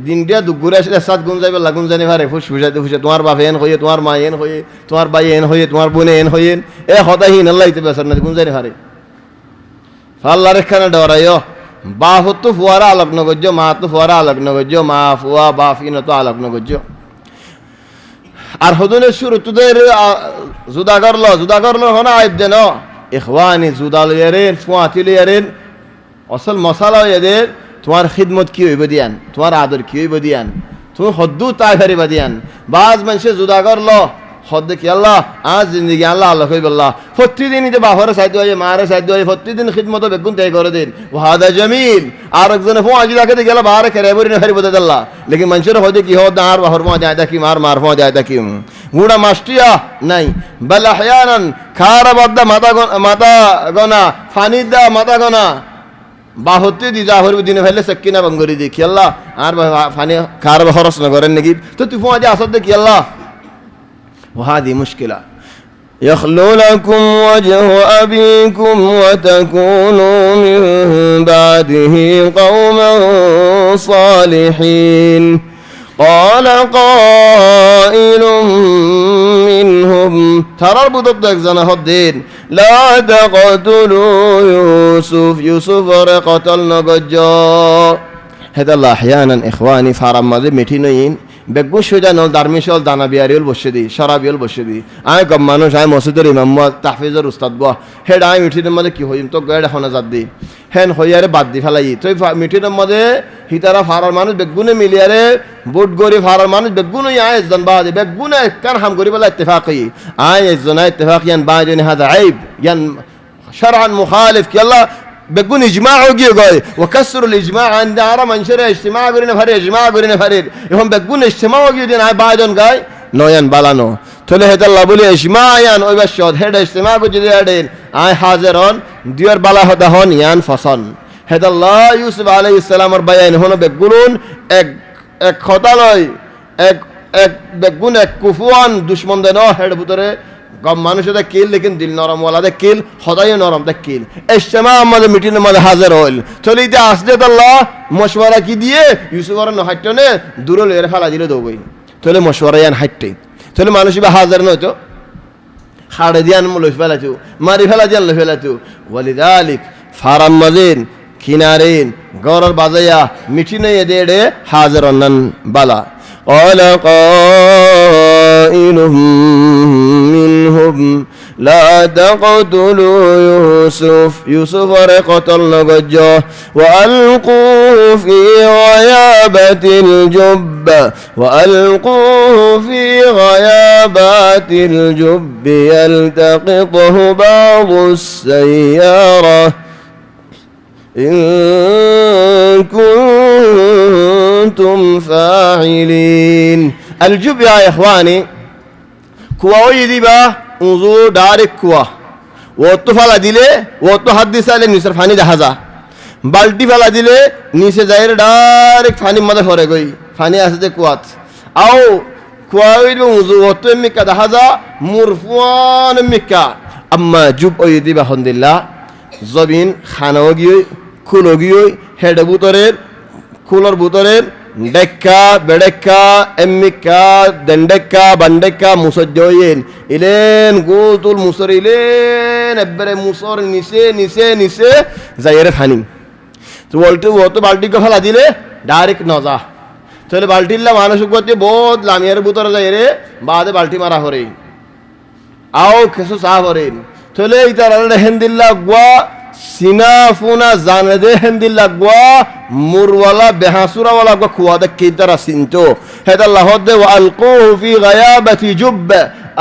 দিনটা দুপুরে আসলে সাত গুণ যাইবে লাগুন জানি ভারে ফুসফুসাইতে ফুসে তোমার বাপ এন হয়ে তোমার মা এন হয়ে তোমার ভাই এন হয়ে তোমার বোনে এন হয়ে এ হতাহীন আল্লাহ ইতে বেসার না গুণ জানি ভারে ফাল্লার এখানে ডরাইও বাপ তো ফুয়ারা আলোক নগজ্য মা তো ফুয়ারা আলোক নগজ্য মা ফুয়া বাপ ইন তো আলোক নগজ্য আর হদনের শুরু তোদের জুদা করলো হনা আইব দেন ইখওয়ানি জুদা লইয়ারেন ফুয়াতি লইয়ারেন অসল মশালা এদের তোমার খিদমত কি হইব দিয়ান তোমার আদর কি হইব দিয়ান তুমি হদ্দু তাই ফারিবা দিয়ান বাজ মানুষে জুদা করলো হদ্দে কি আল্লাহ আজ জিন্দগি আল্লাহ আল্লাহ কইব আল্লাহ প্রতিদিন যে বাহরে সাইতে হয় মারে সাইতে হয় প্রতিদিন খিদমত বেগুন তাই করে দিন ওয়াদা জামিল আর একজনে ফো আজি রাখতে গেল বাহরে করে বরি না ফারিব আল্লাহ লেকিন মানুষের হদে কি হদ আর বাহর মা যায় কি মার ফো যায় কি গুড়া মাস্টিয়া নাই বল আহয়ানান খারা বাদা মাতা গনা ফানিদা মাতা গনা বাহতে দি যা হরিব দিনে ফেলে সকিনা বঙ্গরি দেখি আল্লাহ আর ফানি খার খরচ না করেন নাকি তো তুই ফো আজি আসদ দেখি আল্লাহ وهذه مشكلة يخلو لكم وجه أبيكم وتكونوا من بعده قوما صالحين قال قائل منهم ترى البطق زنا الدين لا تقتلوا يوسف قتلنا قجا هذا الله أحيانا إخواني فارم ماذا متينين বেগুন সোজা নল দারমিশল দানা বিয়ারিল বসে দি সরাবিয়ল বসে দি আয় গম মানুষ আয় মসজিদের ইমাম তাহফিজের উস্তাদ গো হেড আয় মিঠিনের মধ্যে কি হইম তো গেড় এখন জাত দি হেন হইয়ারে বাদ দি ফেলাই তো মিঠিনের মধ্যে হিতারা ফারার মানুষ বেগুনে মিলিয়ারে বুট গরি ফারার মানুষ বেগুনে আয় জন বাদ বেগুনে কার হাম গরি বলা ইত্তেফাকি আয় জন ইত্তেফাক ইয়ান বাজনি হাদা আইব ইয়ান شرعا مخالف কি আল্লাহ বেগুন ইজমা গিয়ে গয় ওয়াকাসর ইজমা আন্দা আর মানুষের ইজমা করিনে ফারে ইজমা করিনে ফারে এখন বেগুন ইজমা গিয়ে দিন আয় বাজন গায় নয়ন বালানো তলে হেদাল্লাহ বলি ইজমা ইয়ান ওই বাসদ হেড ইজমা গো যদি আডেন আয় হাজিরন দিয়ার বালা হদা হন ইয়ান ফসন হেদাল্লাহ ইউসুফ আলাইহিস সালামের বায়ান হলো বেগুন এক খতালয় এক বেগুন এক কুফওয়ান দুশমন দেন হেড ভিতরে গম মানুষের কিল লেকিন দিল নরম ওয়ালা কিল হদাই নরম কিল ইজমা আমাদের মিটিনের মধ্যে হাজির হইল চলে ইতে আসলে আল্লাহ মশওয়ারা কি দিয়ে ইউসুফের নহটনে দূরে লইরে ফেলা দিলে দৌবই চলে মশওয়ারা ইয়ান হাইটে চলে মানুষ বা হাজির নয় তো খাড়ে দিয়ান লই ফেলাইতো মারি ফেলা দিয়ান লই ফেলাইতো ওয়ালিদালিক ফারাম মাজিন কিনারেন গরর বাজাইয়া মিঠি নই এদে হাজার অন্নান বালা قال قائل منهم لا تقتلوا يوسف قتل نجا وألقوه في غيابة الجب يلتقطه بعض السيارة إن كنتم فاعلين الجب يا إخواني كواوي دي با انظر دارك كوا وطو فلا দিলে وطو হাত দিছালে নিচের পানি দেখা যা বালতি ফেলা দিলে নিচে যাইরে ডাইরেক্ট পানির মধ্যে পড়ে গই পানি আছে যে কুয়াত আও কুয়াওই দে উজু ওতো মিকা দেখা যা মুরফুয়ান মিকা আম্মা জুব ওই দিবা আলহামদুলিল্লাহ জবিন খানাওগি খুলগি হেড বুতরের খুলর বুতরের ডেক্কা বেডেক্কা এমিকা দন্ডেক্কা বান্ডেক্কা মুসজ্জয়িন ইলেন গোতুল মুসর ইলেন এবারে মুসর নিচে নিচে নিচে যাইরে ফানি তো বলতে ও তো বালতি কে ফেলা দিলে ডাইরেক্ট নজা তাহলে বালতিল্লা মানুষ করতে বহুত লামিয়ার বুতরে যাইরে বাদে বালতি মারা হরে আও খেসু সাহ হরেন তাহলে ইতার হেন্দিল্লা গুয়া সিনা ফুনা জানে দে হেন্দিল্লা গুয়া মুরওয়ালা বেহাসুরাওয়ালা গুয়া খুয়া দে কিতারা সিনতো হেদা লাহদ দে ওয়ালকুহু ফি গায়াবাতি জুব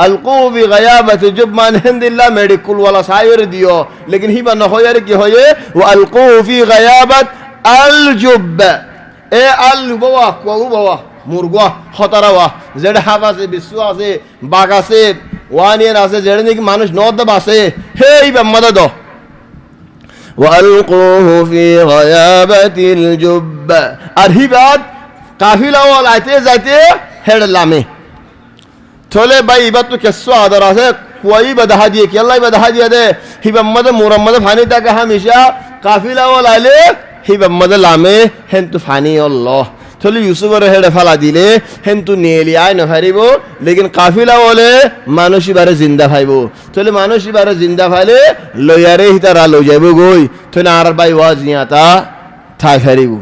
अलकू भी गयाबत जब मान हिंदिल्ला मेडिकल वाला सायर दियो लेकिन ही बन हो यार की होये वो अलकू फी गयाबत अल जुब ए अल बवा को बवा मुर्गा खतरावा जेड हावा से बिस्वा से बागा से वानियन আছে जेड ने की मानुष नोद बासे हे इबा मदद والقوه في غيابة الجب अरहिबात काफिला वाला आते जाते हेड लामे थोले भाई इबात तो किस्सा आदर है कोई बदहा दिए कि अल्लाह बदहा दिया दे ही बम्मद मुरम्मद फानी तक हमेशा काफिला वाला ले ही बम्मद लामे हेन तो फानी अल्लाह थोले यूसुफ रे हेड फला दिले हेन तो नेली आय न हरिबो लेकिन काफिला वाले मानुषी बारे जिंदा भाईबो थोले मानुषी बारे जिंदा भाले लोयारे ही तारा लो जाबो गोई थोले आर भाई वाजिया ता था हरिबो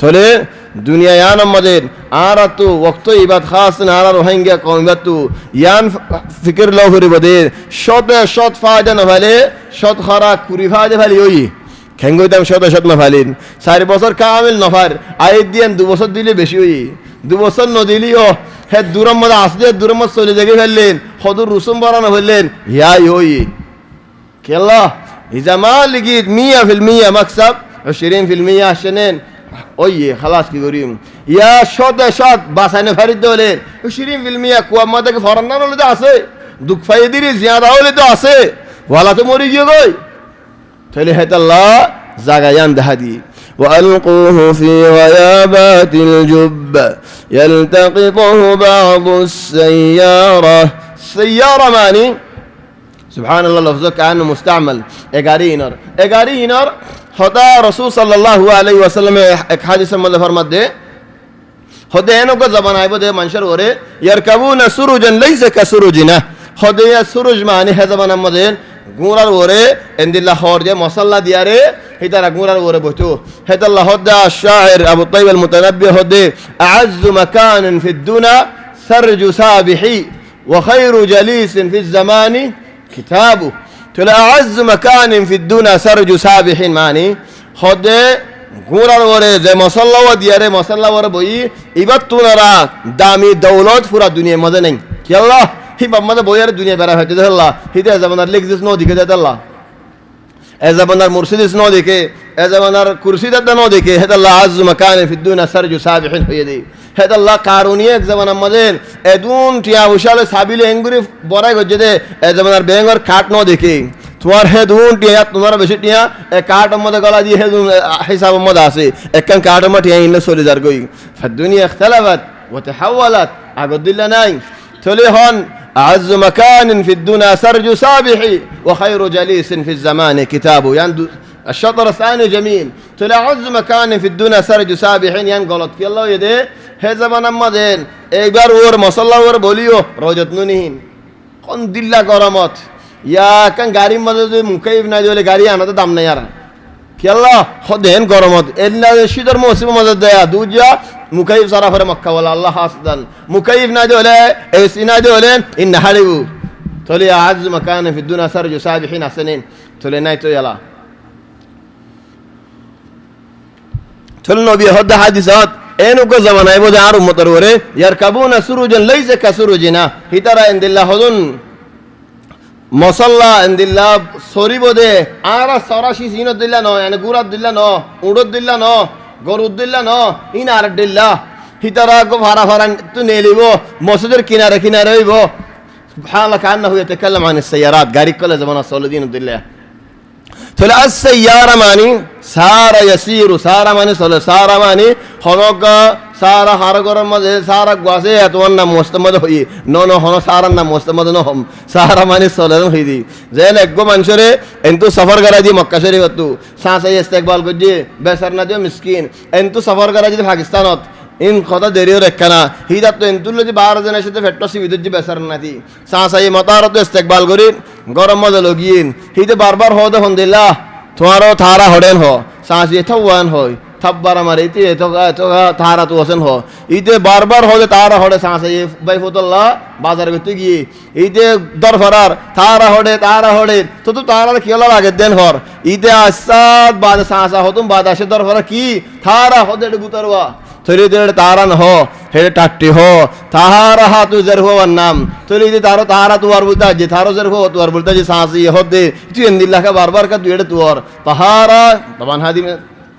थोले दुनिया यान मदेन आरतु वक्त इबाद खास नारा रोहिंग्या कौमतु यान फिक्र लो हरि बदे शत फायदा न भाले शत खरा कुरी फायदा भाले होई খেঙ্গইতাম শত শত মাফালিন 4 বছর কামিল নফার আইদ দিয়েন 2 বছর দিলে বেশি হই 2 বছর ন দিলিও হে দূরম মধ্যে আসলে দূরম চলে জায়গা ফেললেন হদুর রুসুম বাড়ানো ফেললেন ইয়াই হই কেলা ইজামা লিগি 100% মাকসাব 20% আসেন ওই খালাস কি করিম ইয়া শত শত বাসানে ফারিদ দলে 20% কুয়া মধ্যে ফরান না হলে তো আছে দুঃখ ফাইদিরি জিয়াদা হলে তো আছে ওয়ালা তো মরি গিয়ে গই تلي هت الله زاغيان دهدي وألقوه في غيابات الجب يلتقطه بعض السيارة سيارة ماني سبحان الله لفظك كأنه مستعمل إيجارينر هذا رسول صلى الله عليه وسلم حديث ماذا فرمت ده هذا هنا قد زمان عيبه ده منشر وره يركبون سروجا ليس كسروجنا هذا سروج ماني هذا زمان ماذا গুরার ওরে এন্দিল্লা হরজে মশাল্লা দিয়ারে হিতারা গুরার ওরে বইতো হেদাল্লাহ হদ্দা শায়ের আবু তাইব আল মুতানাব্বি হদে আ'আজ্জু মাকানান ফিদ দুনা সারজু সাবিহি ওয়া খায়রু জালিসিন ফিজ জামানি কিতাবু তলা আ'আজ্জু মাকানান ফিদ দুনা সারজু সাবিহিন মানে হদে গুরার ওরে যে মশাল্লা দিয়ারে মশাল্লা ওরে বই ইবাত তুনারা দামি দৌলত পুরা দুনিয়া মজা নেই কি আল্লাহ হি বাম্মাদা বইয়ার দুনিয়া বেড়া হইতে দেল্লা হিতে জামানার লেগজিস নো দিকে দেল্লা এ জামানার মুরসিদিস নো দিকে এ জামানার কুরসিদাত নো দিকে হেদাল্লাহ আযু মাকানে ফি দুনিয়া সারজু সাবিহিন হইয়ে দেই হেদাল্লাহ কারুনিয়ে এক জামানার মধ্যে এদুন টিয়া উশালে সাবিলে এঙ্গুরি বড়াই গজে দে এ জামানার বেঙ্গর কাট নো দেখে তোমার হেদুন টিয়া তোমার বেশি টিয়া এ কাট মধ্যে গলা দিয়ে হেদুন হিসাব মধ্যে আছে একখান কাট মধ্যে টিয়া ইনলে চলে যার গই ফাদুনিয়া ইখতালাফাত ওয়া তাহাওয়ালাত আগদিল্লা নাই চলে হন أعز مكان في الدنيا سرج سابحي وخير جليس في الزمان كتابه يعني الشطر الثاني جميل طلع أعز مكان في الدنيا سرج سابحين يعني غلط في الله يده هذا زمان مدين إيجار ور مصلى ور بوليو روجت نونهين কোন দিল্লা গরমত ইয়া কান গাড়ির মধ্যে যদি মুখাইফ নাই দিলে গাড়ি আনাতে দাম নাই আর কেলা হদেন গরমত এল্লা শীতর মৌসুমের মধ্যে দেয়া দুজা মুখাইফ সারা ফরে মক্কা বলা আল্লাহ হাসদান মুখাইফ নাই দিলে এসি নাই দিলে ইন হারিবু তলে আজ মাকানে ফি দুনিয়া সারজু সাবিহিন হাসানিন তলে নাই তো ইয়ালা তলে নবী হদ হাদিসত এনুকো জামানায় বোঝা আর উম্মতের ওরে ইয়ারকাবুনা সুরুজান লাইসা কাসুরুজিনা হিতারা ইনদিল্লাহ হদুন মসল্লা ইনদিল্লাহ সরিবদে আর সরাসি সিনত দিল্লা ন মানে গুরাত দিল্লা ন উড়ত দিল্লা ন গরুত দিল্লা ন ইন আর দিল্লা হিতারা গো ভাড়া ভাড়া তো নেলিব মসজিদের কিনারে কিনারে হইব সুবহানাল্লাহ কান্না হয়ে তাকাল্লাম আন সাইয়ারাত গাড়ি কলে জামানা সলদিন দিল্লা তলে আস-সাইয়ারা মানি সারা ইয়াসিরু সারা মানি সলে সারা মানি হনগা সারা হারগরম মধ্যে সারা গাছে এতওয়ান নাম মুস্তামদ হই ন হন সারা নাম মুস্তামদ ন হম সারা মানি সলে হই দি যেন একগো মানুষরে এন্তু সফর করা দি মক্কা শরীফ তু সাসাই ইস্তেকবাল গজি বেসার না দিও মিসকিন এন্তু সফর করা দি পাকিস্তানত ইন কথা দেরিও রেখানা হিদাত তো এন্তুল যদি 12 জনের সাথে ফেট্টসি বিদ্যুৎ বেসার নাতি সাসাই মতারত ইস্তেকবাল করি গরম মধ্যে লগিন হিতে বারবার হদে হন্দিল্লাহ তোমারও থারা হডেন হ সাসি থাওয়ান হয় থাব্বার আমার ইতে তো থারা তো হোসেন হ ইতে বারবার হদে তারা হডে সাসাই বাইফুতুল্লাহ বাজার করতে গিয়ে ইতে দরফরার তারা হডে তো তারা কিলা লাগে দেন হর ইতে আসাদ বাদ সাসা হতুম বাদ আসে দরফরা কি থারা হদে গুতারওয়া থরি দেড় তারান হো হেড়ে টাট্টি হো তাহারা হা তু জর হো নাম থরি দে তারো তাহারা তু আর বলতা যে থারো জর হো তু আর বলতা যে সাসি হদে তুই ইন্দিল্লাহ কা বারবার কা তু এড়ে তু আর তাহারা তবান হাদি মে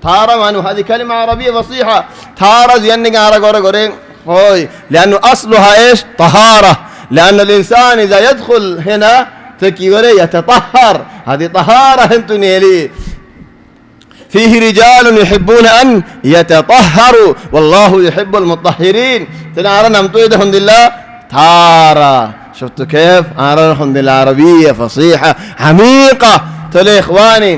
থারা মানু হাদি কালিমা আরবিয়া ফসিহা থারা জিয়ান্নি কা আরা করে করে হয় লানু আসলুহা ইশ তাহারা লান আল ইনসান ইজা ইয়াদখুল হিনা তো কি করে ইয়াতাতাহহার হাদি তাহারা হেনতু নেলি فيه رجال يحبون أن يتطهروا والله يحب المطهرين تنعرى نمتو يده الحمد لله تارا شفتوا كيف أرى الحمد لله عربية فصيحة عميقة تولي إخواني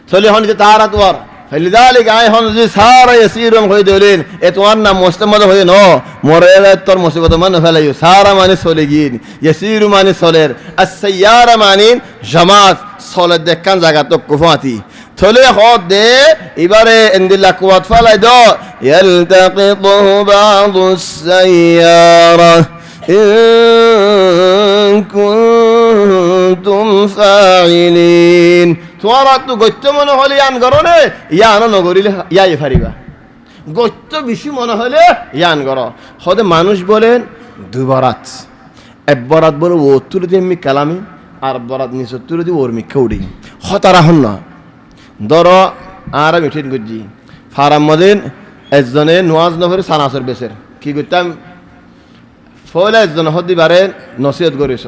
تولي هون تارا توار فلذلك آي هون سارا يسيرهم خيدولين اتوانا مستمد هو نو مريلا تر مصيبة من فلايو سارا ماني سوليجين يسير ماني سولير السيارة ماني جماعت سولد دكان زاغاتو كفاتي থলে হদ দে এবারে ইনদিল্লাহ কুয়াত ফালাই দ ইয়ালতাকিতুহু বা'দুস সাইয়ারা ইন কুনতুম ফাইলিন তোরা তো গত্য মনে হলে ইয়ান গরনে ইয়ান নগরিলে ইয়াই ফারিবা গত্য বেশি মনে হলে ইয়ান গর হদে মানুষ বলেন দুই বরাত এক বরাত বলে ও তুলে দিমি কালামি আর বরাত নিচে তুলে দি ওর মিক্ষা উড়ি হতারা হন না ধরো আর মিঠিন গুজি ফারাম মদিন একজনে নোয়াজ নফরে সানাসর বেসের কি করতাম ফলে একজন হদি বারে নসিহত করিস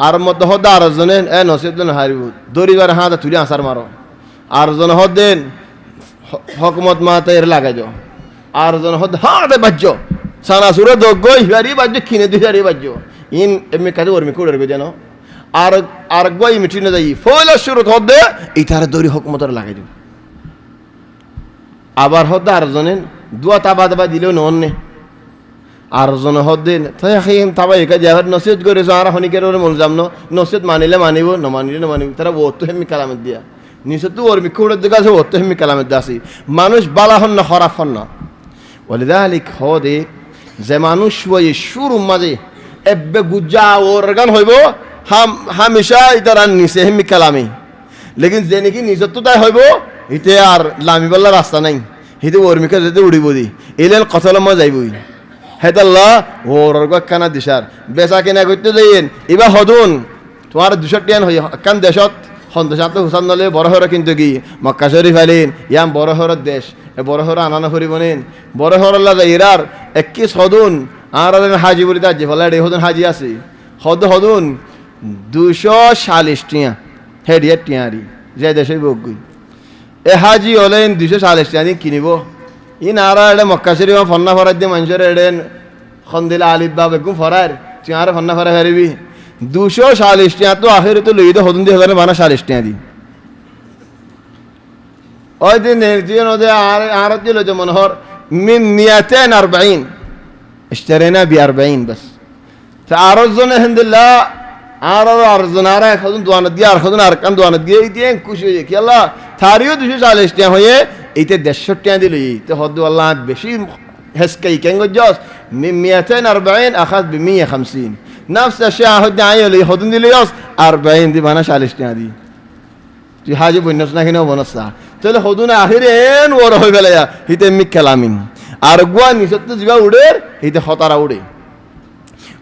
আর মধ্যে হদ আর একজনে নসিহত হারিব দরিবার হাত তুলি আসার মারো আর জন হদেন হকমত মাতে এর লাগাই যাও আর জন হদ হাতে বাজ্য সানাসুরে দগই হারি বাজ্য কিনে দুই হারি বাজ্য ইন এমনি কাজে ওরমি করে রেখে জানো আর আর গই মিটি না যাই ফলে শুরু হদে ইতারে দরি হকমতর লাগাই দিন আবার হদে আর জনেন দুয়া তাবা তাবা দিলেও নন্নে আর জন হদেন তাই খাইম তাবা একা যাহার নসিহত করেছ আর হনিকের ওরে মন যাম নসিহত মানিলে মানিব ন মানিলে না মানিব তারা ও তো হেমি কালামত দিয়া নিশ্চয় তো ওর মিকুড়ের দিকে আছে ও তো হেমি কালামত দিয়া আসি মানুষ বালা হন না খরাপ হন না ওলিদালিক হদে যে মানুষ ওই শুরু মাঝে এব্বে গুজ্জা ওর গান হইব হামেশা ইতারা নিচে হেমি কালামি লেকিন যে নাকি নিজত তো তাই হইব ইতে আর লামি বল্লা রাস্তা নাই হিতে ওরমিকা যেতে উড়িব দি এলেন কথলমা যাইবই হেতাল্লাহ ওর কানা দিশার বেচা কিনা করতে যাইয়েন এবার হদুন তোমার 200 টিয়ান হই কান দেশত সন্তোষাত হুসান নলে বড় হর কিন্তু কি মক্কা শরীফ আইলেন ইয়াম বড় হরর দেশ এ বড় হর আনানা ফুরিবনেন বড় হরল্লা যাইরার 21 হদুন আর হাজি বলি তা যে ফলা রে হদুন হাজি আছে হদুন 240 টিয়া হেডিয়া টিয়ারি যে দেশে বগুই এ হাজি হলেন 240 টিয়া কিনিব ই নারা এডে মক্কা শরীফ ফন্না ফরাই দিয়ে মানুষের এডেন খন্দিলা আলিফ বা বেগুম ফরার তুই আর ফন্না ফরাই হারিবি 240 টিয়া তো আখেরে তো লইতে হদুন দিয়ে হলে বানা 40 টিয়া দি ওই দিন নির্জিয়ন ওদের আর দিল যে মনোহর মিন 240 اشترينا ب 40 بس আরো জন আলহামদুলিল্লাহ আর জন আর এখন দোয়ানত গিয়ে আর এখন আর কান দোয়ানত গিয়ে এই দিয়ে খুশি হয়ে কি আল্লাহ তারিও 240 টাকা হয়ে এইতে 150 টাকা দিল তো হদ্দু আল্লাহ বেশি হেসকাই কেন গজস 240 আখাজ ব 150 نفس الشيء هدي عيالي هدون دي ليوس 40 دي بانا 40 টাকা দি তুই হাজি বইনস না কিনা বনস না তাহলে হদুন আখিরেন ওর হই বেলায়া হিতে মিক কালামিন আর গুয়া নিসত জিবা উড়ে হিতে খতারা উড়ে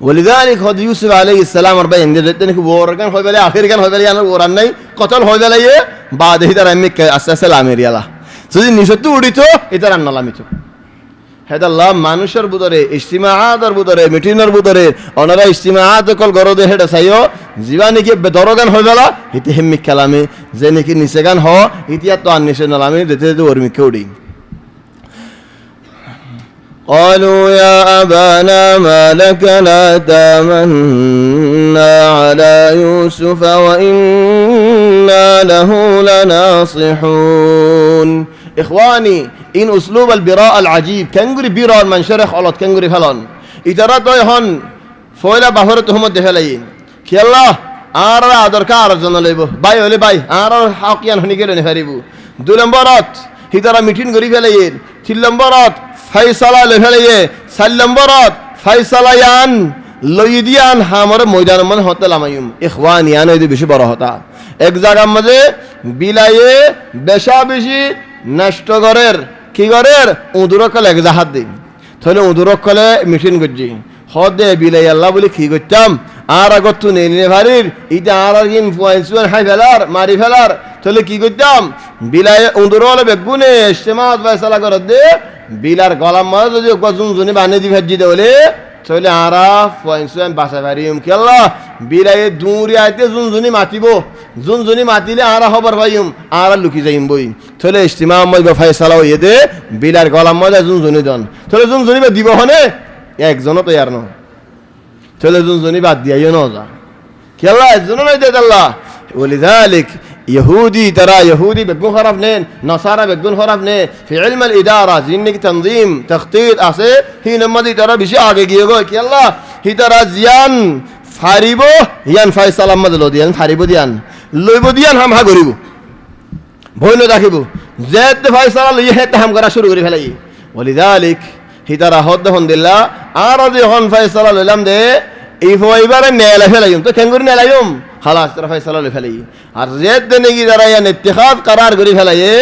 ولذلك هد يوسف عليه السلام 40 دي যেতে নাকি ওর গান হই বেলা আখির গান হই বেলা আর ওরান নাই কতল হই বেলায়ে বাদ হিতার মিক আসাসে লামেরিয়ালা যদি নিসত উড়িতো এটা রান্না লামিতো হেদাল্লাহ মানুষের বুদরে ইজতিমাআতের বুদরে মিটিনের বুদরে অনারা ইজতিমাআত কল গরদে হেডা চাইও জীবানি কি বেদরগান হই গেল ইতি হেমিক কালামে যে নাকি নিচে গান হ ইতিয়া তো আর নিচে নালামে যেতে যেতে ওরমি কেউডি قالوا يا أبانا ما لك لا تامنا على يوسف وإنا له لناصحون إخواني إن أسلوب البراء العجيب كنغري براء من شرخ على كنغري فلان إترى تويهن فويلا بحرتهم الدهلين كي الله آرى أدر كار جنا ليبو باي ولي باي آرى حقيان هني كيلو نفريبو دولمبرات إترى ميتين غري فلين تلمبرات فيصلا لفليه سلمبرات فيصلا يان লইদিয়ান হামর ময়দান মন হতে লামায়ুম ইখওয়ানি আনে দি বেশি বড় হতা এক জায়গার মধ্যে বিলায়ে বেশা বেশি নষ্ট করের কি করের উদুরকল এক জাহাজ দিন তাহলে উদুরকলে মিটিং করছি হদে বিলাই আল্লাহ বলি কি করতাম আর আগত তু নেই ভারির ইটা আর ইনফ্লুয়েন্স হাই ফেলার মারি ফেলার তাহলে কি করতাম বিলাই উদুরলে বেগুনে ইস্তেমাত ফয়সালা করে দে বিলার গলাম মাঝে যদি গজুন জুনি বানিয়ে দি ভাজি দে বলে তাহলে আরা ফয়েন্সুয়ান বাসা পারিম কি আল্লাহ বিলাই দূরে আইতে জুনজুনি মাতিব জুনজুনি মাতিলে আরা খবর পাইম আরা লুকি যাইম বই তাহলে ইস্তিমা মজবা ফয়সালা হইয়ে দে বিলার গলাম মজা জুনজুনি দন তাহলে জুনজুনি বা দিব হনে একজনও তো ইয়ার ন তাহলে জুনজুনি বাদ দিয়াইও ন যা কি আল্লাহ একজনও নাই দে আল্লাহ ولذلك يهودي ترى يهودي بيكون خرف نين نصارى بيكون خرف نين في علم الإدارة زينك تنظيم تخطيط أسي هي نمدي ترى بشيء آگے گيگو كي الله هي ترى زيان فاريبو يان فايسال أمد لو ديان فاريبو ديان لويبو ديان هم ها غريبو بوينو داخبو زيت فايسال يهت هم غرا شروع غري فلاي ولذلك هي ترى هود هند الله أرضي هون فايسال للم ده إيفو إبارة نيلا فلايوم تو كنغور نيلايوم خلاص طرف فیصله لفعلی আর জেদ নেগি দ্বারা ইয়ান ইত্তেখাদ করার করি ফেলায়ে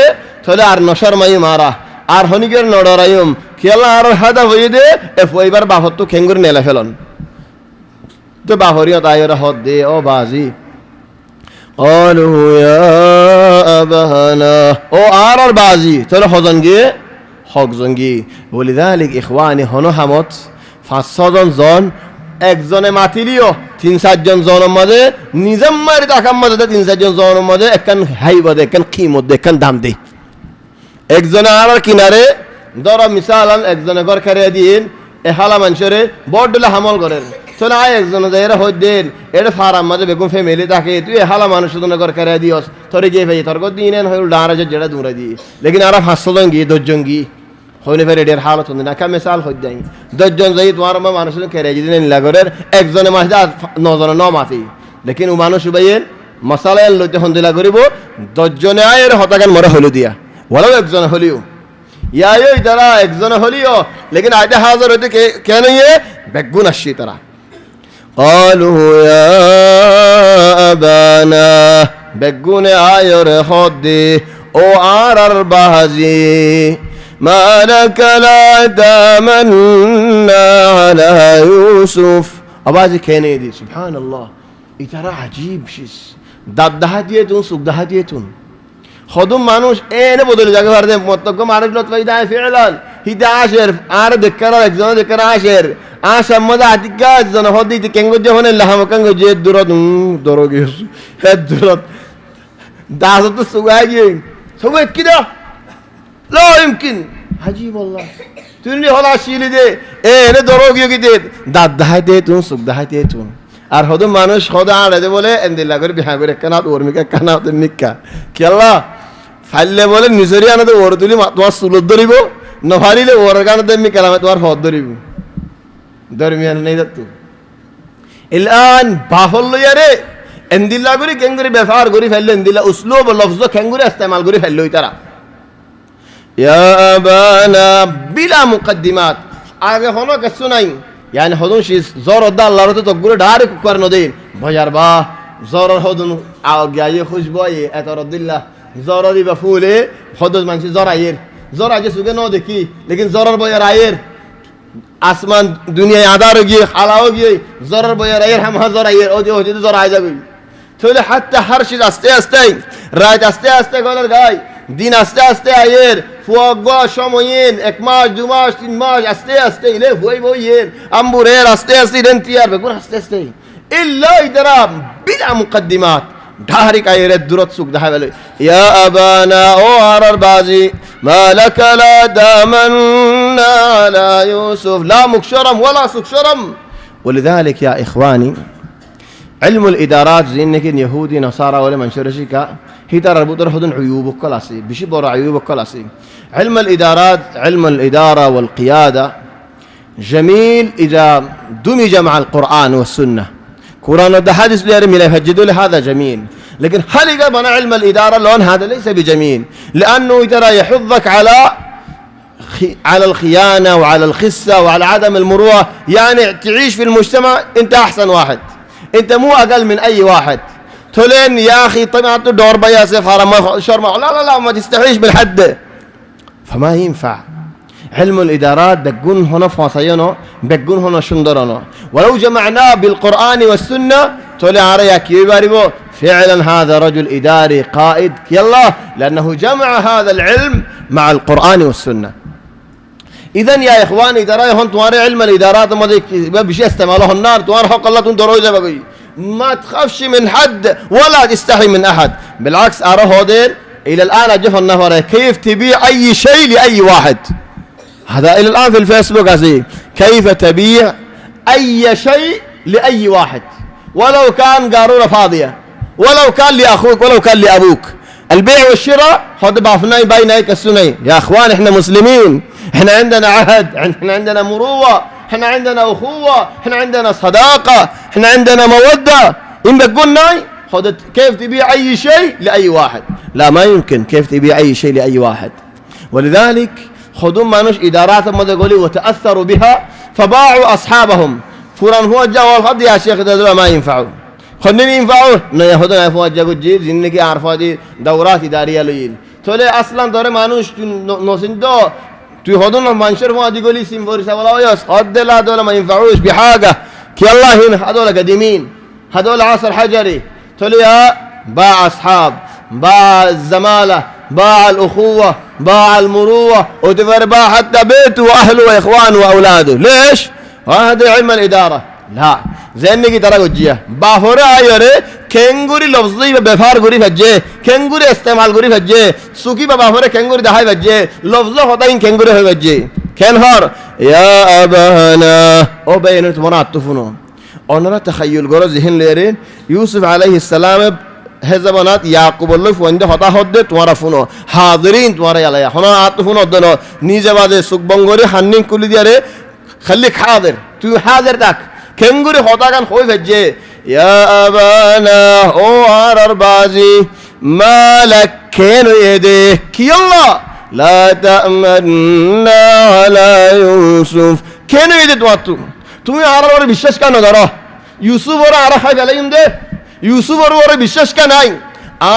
তাহলে আর নশর মাই মারা আর হনিকের নডরায়ুম খেলা আর হাদা হয়ে দে এ ফইবার বাহত তো খেঙ্গুর নেলা ফেলন তো বাহরিয়া তাইরা হদ দে ও বাজি قالوا يا أبانا ও আর বাজি তাহলে হজনগি হকজনগি ولذلك إخواني হনো হামত 5-6 জন একজনে মাতিলিও 3-4 জন জনের মধ্যে নিজাম মারি টাকার মধ্যে 3-4 জন জনের মধ্যে একখান হাইবদে একখান কিমত একখান দাম দেই একজনে আর কিনারে ধরো মিসালান একজনে ঘর খারিয়া দিন এ হালা মানুষরে বড়ডলা হামল করেন চলে আয় একজনে যাইরা হই দেন এর ফারাম মধ্যে বেগুন ফ্যামিলি থাকে তুই হালা মানুষের জন্য ঘর খারিয়া দিওস তোরে গিয়ে ভাই তোর দিনেন হই ডারা যেটা দূরে দি লেকিন আর 500 জন গিয়ে 10 জন গিয়ে হইলে ফের এর হালত হন না কা মিসাল হই যাই 10 জন যাই তোমার মানুষের খারিয়া দিন লাগরের একজনে মাস 9 জন 9 মাসি লেকিন ও মানুষ ভাইয়ের মশালা লইতে হন্দিলা করিব 10 জনে আয়ের হতাগান মরে হইল দিয়া ওলাও একজন হলিও ইয়ায়ো তারা একজন হলিও লেকিন আইতে হাজার হইতে কেন ইয়ে বেগুন আসছি তারা قالوا يا أبانا বেগুনে আয়র হদে ও আর বাহাজি ما لك لا تمنى على يوسف আবাজি কেনে দি সুবহানাল্লাহ ইতারা আজীব শিস দাদদাহা দিয়ে তুন সুগদাহা দিয়ে তুন খদম মানুষ এনে বদলে জায়গা ভার দে মতক মারজ লত ফাইদা ফিলান হিদা আশের আর দেখার একজন দেখার আশের আশা মজা আতিকা জন হদি তে কেঙ্গো যখন লাহাম কেঙ্গো যে দূরত দরগে হে দূরত দাস তো সুগাই গিয়ে সুগাই কিদা لا يمكن عجيب والله তুই হলা শিলি দে এনে দরগে গিয়ে দাদদাহা দে তুন সুগদাহা দে তুন আর হদম মানুষ খোদা আড়ে বলে এন্দিল্লা করে বিহা করে কানা ওরমিকা কানা তে মিক্কা কি আল্লাহ ফাইলে বলে নিজরি আনাতে ওর তুলি তোমার সুলত ধরিব নভারিলে ওর গানাতে মিকালামে তোমার হদ ধরিব দরমিয়ান নেই যাত ইলান বাহল লয়ারে এন্দিল্লা করি কেঙ্গুরি ব্যবহার করি ফেললো এন্দিল্লা উসলুব লফজ কেঙ্গুরি ইস্তেমাল করি ফেললো তারা ইয়া আবানা বিলা মুকদ্দিমাত আগে হনো কিছু নাই ইয়ানি হদুন শিস জরদ আল্লাহর তো তকগুরে ডাইরেক্ট কুকার নদিন ভয়ার বা জরর হদুন আগে খুশবয়ে এতরদিল্লাহ জররি বা ফুলে হদুন মানসি জরাইয়ের জরা যে সুগে ন দেখি লেকিন জরর বয়ার আয়ের আসমান দুনিয়ায় আদার গিয়ে খালাও গিয়ে জরর বয়ার আয়ের হাম হাজার আয়ের ও যে হচ্ছে জরা আয় যাবে তাহলে হাতটা হারশিদ আস্তে আস্তে রাত আস্তে আস্তে গলার গায় দিন আস্তে আস্তে আয়ের ফুয়াগা সময়েন 1 মাস 2 মাস 3 মাস আস্তে আস্তে ইলে হই বইয়ের আম্বুরের আস্তে আস্তে রেন্তিয়ার বেগুন আস্তে আস্তে ইল্লা ইদরা বিলা মুকদ্দিমাত ধারিক আয়ের দূরত সুখ দেখা গেল ইয়া আবানা ও আরার বাজি মালাকা লা দামান্না আলা ইউসুফ লা মুকশরম ওয়ালা সুকশরম ولذلك يا اخواني علم الادارات زينك يهودي نصارى ولا منشرشي كا هي ترى بودر هدن عيوب كلاسي بشي بور عيوب كلاسي علم الادارات علم الاداره والقياده جميل اذا دمج مع القران والسنه قران والحديث اللي ملا يهجدوا هذا جميل لكن هل يقبل علم الاداره لون هذا ليس بجميل لانه ترى يحضك على الخيانه وعلى الخسه وعلى عدم المروءه يعني تعيش في المجتمع انت احسن واحد انت مو اقل من اي واحد تولين يا اخي طبعا دور بيا سفاره ما شرمه لا لا لا ما تستحيش بالحد فما ينفع علم الادارات بقون هنا فاصينه بقون هنا شندرنا ولو جمعناه بالقران والسنه تولي عريك يباربو فعلا هذا رجل اداري قائد يلا لانه جمع هذا العلم مع القران والسنه اذا يا اخواني ترى هون تواري علم الادارات ما بشي استعمالوه النار توار حق الله تندروا بقي ما تخافش من حد ولا تستحي من احد بالعكس ارى هودين الى الان اجف النفر كيف تبيع اي شيء لاي واحد هذا الى الان في الفيسبوك عزيز كيف تبيع اي شيء لاي واحد ولو كان قارورة فاضية ولو كان لاخوك ولو كان لابوك البيع والشراء خد بعفناي بايناي كالسني يا اخوان احنا مسلمين احنا عندنا عهد احنا عندنا مروة احنا عندنا اخوة احنا عندنا صداقة احنا عندنا مودة ان بقولنا خد كيف تبيع اي شيء لاي واحد لا ما يمكن كيف تبيع اي شيء لاي واحد ولذلك خذوا مانوش ادارات ما تقولي وتاثروا بها فباعوا اصحابهم فلان هو جا والخد يا شيخ ده ما ينفعوا خلني ينفعوا نا ياخذوا فوق جا جيل زندگی عارفه دي دورات اداريه ليل تولي اصلا دور مانوش نوسندو তুই হদন মানুষের মাদি গলি সিম্বরি সাবলা ওয়াস قد لا دول ما ينفعوش بحاجه كي الله هنا هذول قديمين هذول عصر حجري تولي باع اصحاب باع الزماله باع الاخوه باع المروه ودفر باع حتى بيته واهله واخوانه واولاده ليش هذا علم الاداره لا زينك ترى وجيه باهوره ايره কেঙ্গুরি লফজি ব্যবহার করি ভাজে কেঙ্গুরি ইস্তেমাল করি ভাজে সুকি বাবা হরে কেঙ্গুরি দেখাই ভাজে লফজ হতাইন কেঙ্গুরি হই ভাজে কেন হর ইয়া আবানা ও বেন তোমরা আত্মফুনো অনরা তাখায়ুল গরো যিহন লেরে ইউসুফ আলাইহিস সালাম হেজাবানাত ইয়াকুব লই ফন্দে হতা হদে তোমরা ফুনো হাজিরিন তোমরা আলাইয়া হনা আত্মফুনো দনো নিজে বাজে সুকবঙ্গরি হান্নিন কুলি দিয়ারে খালি হাজির তুই হাজির থাক কেঙ্গুরি হতা গান হই ভাজে يا أبانا أو عرر بازي ما لك كانوا يديك يلا لا تأمنا على يوسف كانوا يدي تواتو তুমি আর ওরে বিশ্বাস কেন ধরো ইউসুফ ওরে আর খাই ফেলাইম দে ইউসুফ ওরে বিশ্বাস কেন নাই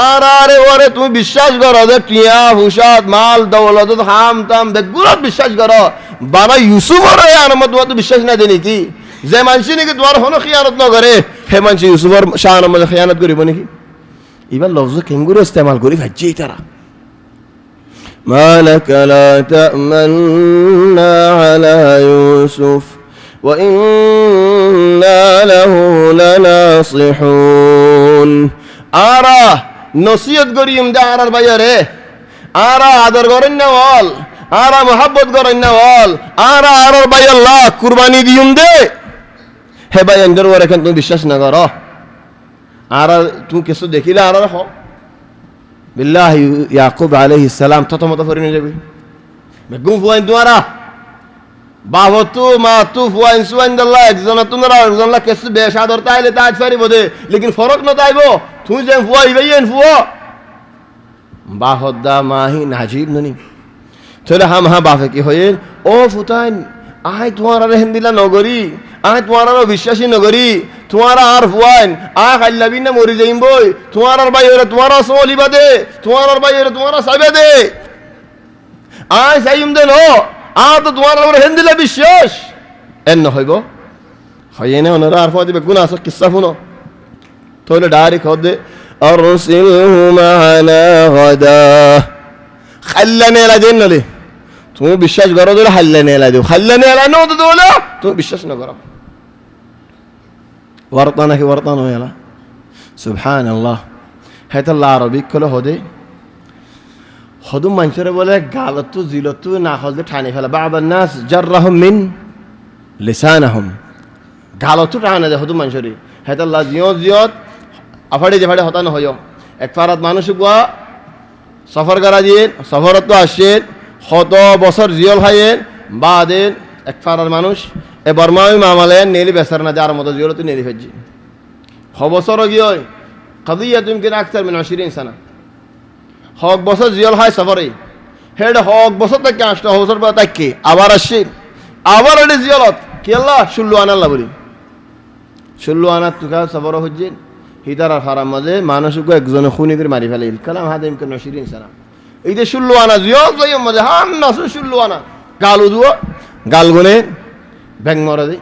আর ওরে তুমি বিশ্বাস করো যে টিয়া হুসাদ মাল দৌলত হাম তাম বেগুরত বিশ্বাস করো বাবা ইউসুফ ওরে আনমত তো বিশ্বাস না দেনি কি যে মানসি নাকি তোমার হনো খিয়ানত ন করে হে মানসি ইউসুফর শান মধ্যে খিয়ানত করিব নাকি এবার লফজ কেঙ্গুরি ইস্তেমাল করি ভাজ্যেই তারা মালাক লা তা'মান্না আলা ইউসুফ ওয়া ইন্না লাহু লানাসিহুন আরা নসিহত করিম দা আরার বাইরে আরা আদর করেন না বল আরা মোহাব্বত করেন না বল আরা আরার বাই আল্লাহ কুরবানি দিউম দে হে ভাই এন্ডর ওরে কেন তুমি বিশ্বাস না করো আর তুমি কিছু দেখিলে আর রাখো বিল্লাহি ইয়াকুব আলাইহিস সালাম ততমত করে নিয়ে যাবে বেগুম ফুয়াইন তোমারা বাবতু মাতু ফুয়াইন সুয়াইন দাল্লা একজন তোমরা একজনলা কেস বেশাদর তাইলে তাজ পারিব দে লেকিন ফরক ন তাইব তুই যে ফুয়াই বাইন ফুয়া বাহদ্দা মাহি নাজিব ননি তাহলে হাম হা বাফে কি হয়ে ও ফুতাইন আই তোমার আর হিন্দিলা নগরী আই তোমার আর বিশ্বাসী নগরী তোমার আর ফুয়াইন আ খাইলাবি না মরি যাইম বই তোমার আর ভাই হইরা তোমার সলিবা দে তোমার আর ভাই হইরা তোমার সাইবা দে আই সাইম দে নো আ তো তোমার আর হিন্দিলা বিশ্বাস এন হইব হইনে ওনারা আর ফাদিবে গুনাহ আছে কিসসা শুনো তাহলে ডাইরেক্ট হদে আরসিলহু মা'না গাদা খাল্লানে লাজেন নলে তুমি বিশ্বাস করো দিলে খাল্লানে লাজো খাল্লানে লানো তো দোলা তুমি বিশ্বাস না করো ওয়ারতানা কি ওয়ারতানা হইলা সুবহানাল্লাহ হাইতাল্লাহ আরবি কল হদে হদু মানুষের বলে গালতু জিলতু না হলে ঠানি ফেলা বা'দান নাস জাররাহুম মিন লিসানাহুম গালতু টানে দে হদু মানুষের হাইতাল্লাহ জিয়ত আফাড়ে যে ফাড়ে হতানো হইও এক ফারাত মানুষ গুয়া সফর করা দিয়ে সফরত তো আসছে শত বছর জিয়ল খাইয়েন বাদেন এক ফারার মানুষ এ বর্মাই মামালেন নেলি বেসার না যার মতো জিয়ল তুই নেলি ফেলছি হ বছর গিয়ে কাদিয়া তুমি কিনা আকসার মিন 20 সানা হক বছর জিয়ল খাই সফরে হেড হক বছর থেকে আসতে বছর পর তাকে আবার আসছে আবার এটি জিয়লত কি আল্লাহ 16 আনা আল্লাহ বলি 16 আনা তুকা সফর হচ্ছে হিতার আর ফারাম মাঝে মানুষকে একজনে খুনি করে মারি ফেলে কালাম হাদিম কেন 20 সানা এই যে 16 আনা জিয়ল যাই মাঝে হান না 16 আনা গাল উদুয়া গাল গুনে ব্যাং মরা দেই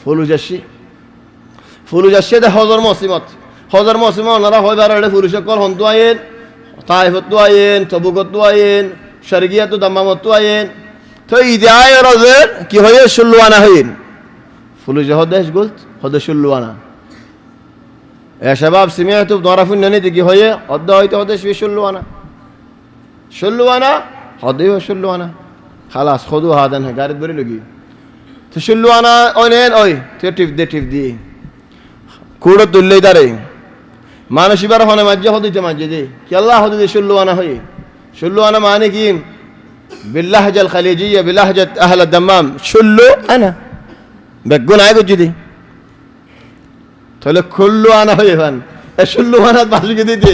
ফুলু যাচ্ছে দে হজর মসিমত ওনারা হয় বারে ফুরুষ কল হন্তু আইন তাইফত তো আইন তবুকত তো আইন শরগিয়া তো দাম্মামত তো আইন তো ঈদে আয় রজের কি হয়ে 16 আনা হইন ফুলু জহদেশ গুলত হদে 16 আনা এ শাবাব সিমিয়াতু দরাফুন ননি কি হয়ে অদ্দ হইতে হদে 16 আনা 16 আনা হদে 16 আনা খালাস খদু হাদান গারিত বরি লগি তো 16 আনা ওনেন ওই টিপ দি কুড়ো তুললেই দারে মানুষ এবার হনে মাঝে হদিতে মাঝে দে কি আল্লাহ হদিতে 16 আনা হয়ে 16 আনা মানে কি বিল্লাহজাল খালিজিয়া বিল্লাহজাত আহলা দাম্মাম 16 আনা বেগুন আয় গজি দে তাহলে 16 আনা হয়ে ভান 16 আনা বাসুকে দিতে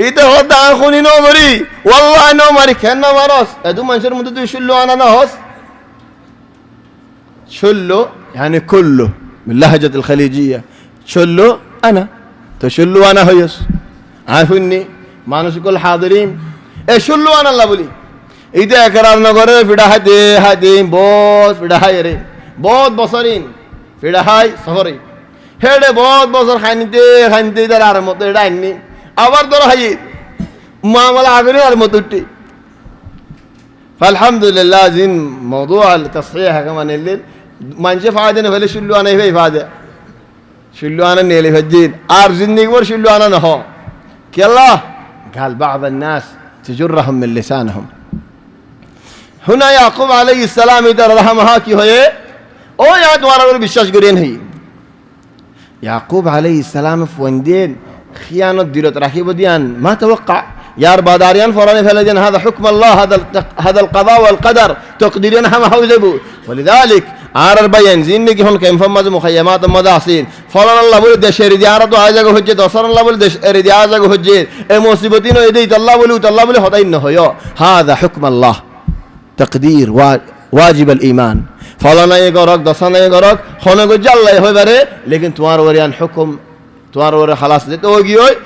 এইটা হদা খুনি নো মরি ওয়াল্লাহি নো মারি কেন না মারস এদু মানুষের মধ্যে তুই 16 আনা না হস 16 يعني كله باللهجة الخليجية 16 أنا তো 16 আনা হইস আফুন্নি মানুষ কল হাজিরিন এ 16 আনা আল্লাহ বলি এইটা একরার নগরে ফিডা হাতে বহুত ফিডা হাই রে বহুত বছরিন ফিডা হাই শহরে হেডে বহুত বছর খাইতে তার আর মতো এটা আইনি আবার ধর হাই মামলা আগরে আর মতো উঠি ফালহামদুলিল্লাহ জিন موضوع التصحيح كمان اللي মানুষে ফায়দা না হলে 16 আনাই ভাই ফায়দা 16 আনা নেলে ফজিদ আর জিন্দেগি ভর 16 আনা না হ কি আল্লাহ قال بعض الناس تجرهم من لسانهم هنا يعقوب عليه السلام ইদার রহমাহা কি হয়ে ও ইয়া তোমার উপর বিশ্বাস করেন হই ইয়াকুব আলাইহিস সালাম ফন্দিন খিয়ানত দিলত রাখিব দিয়ান মা তাওক্কা यार बादारियान फौरन फैले जन هذا حكم الله هذا القضاء والقدر تقديرين هم حوزبو ولذلك আর বায়ান জিন্দেগি হন কেম ফমাজ মুখায়ামাত মাদাসিন ফলান আল্লাহ বলে দেশের জিয়ারত আজাগ হচ্ছে দসর আল্লাহ বলে দেশের আজাগ হচ্ছে এ মুসিবতি নয় দেই আল্লাহ বলে হদাই ন হয় هذا حكم الله تقدير واجب الايمان ফলান এ গরক দসন এ গরক হন গো আল্লাহ হইবারে লেকিন তোমার ওরিয়ান হুকুম তোমার ওরে খালাস দিতে ওগি হয়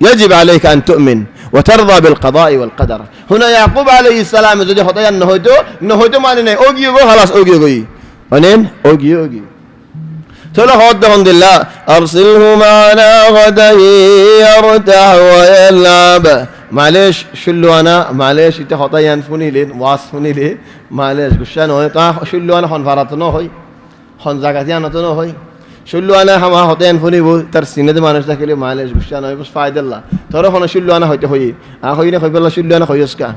يجب عليك ان تؤمن وترضى بالقضاء والقدر هنا يعقوب عليه السلام যদি হতায় ন হইতো মানে নাই ওগি গো খালাস ওগি গই অনেন ওগি চলো হদ আলহামদুলিল্লাহ আরসিলহু মা'না গাদান ইয়ারতা ওয়া ইয়ালআব মালেশ 16 আনা মালেশ এটা হতায়ান শুনিলেন ওয়াজ শুনিলে মালেশ গুশান হয় তা 16 আনা হন ভারাত ন হয় হন জাগাতিয়া নত ন হয় 16 আনা হামা হতায়ান শুনিব তার সিনেতে মানুষ থাকিলে মালেশ গুশান হয় বস ফায়দাল্লাহ তোর হন 16 আনা হইতে হই আ হইনে কইবলা 16 আনা হইসকা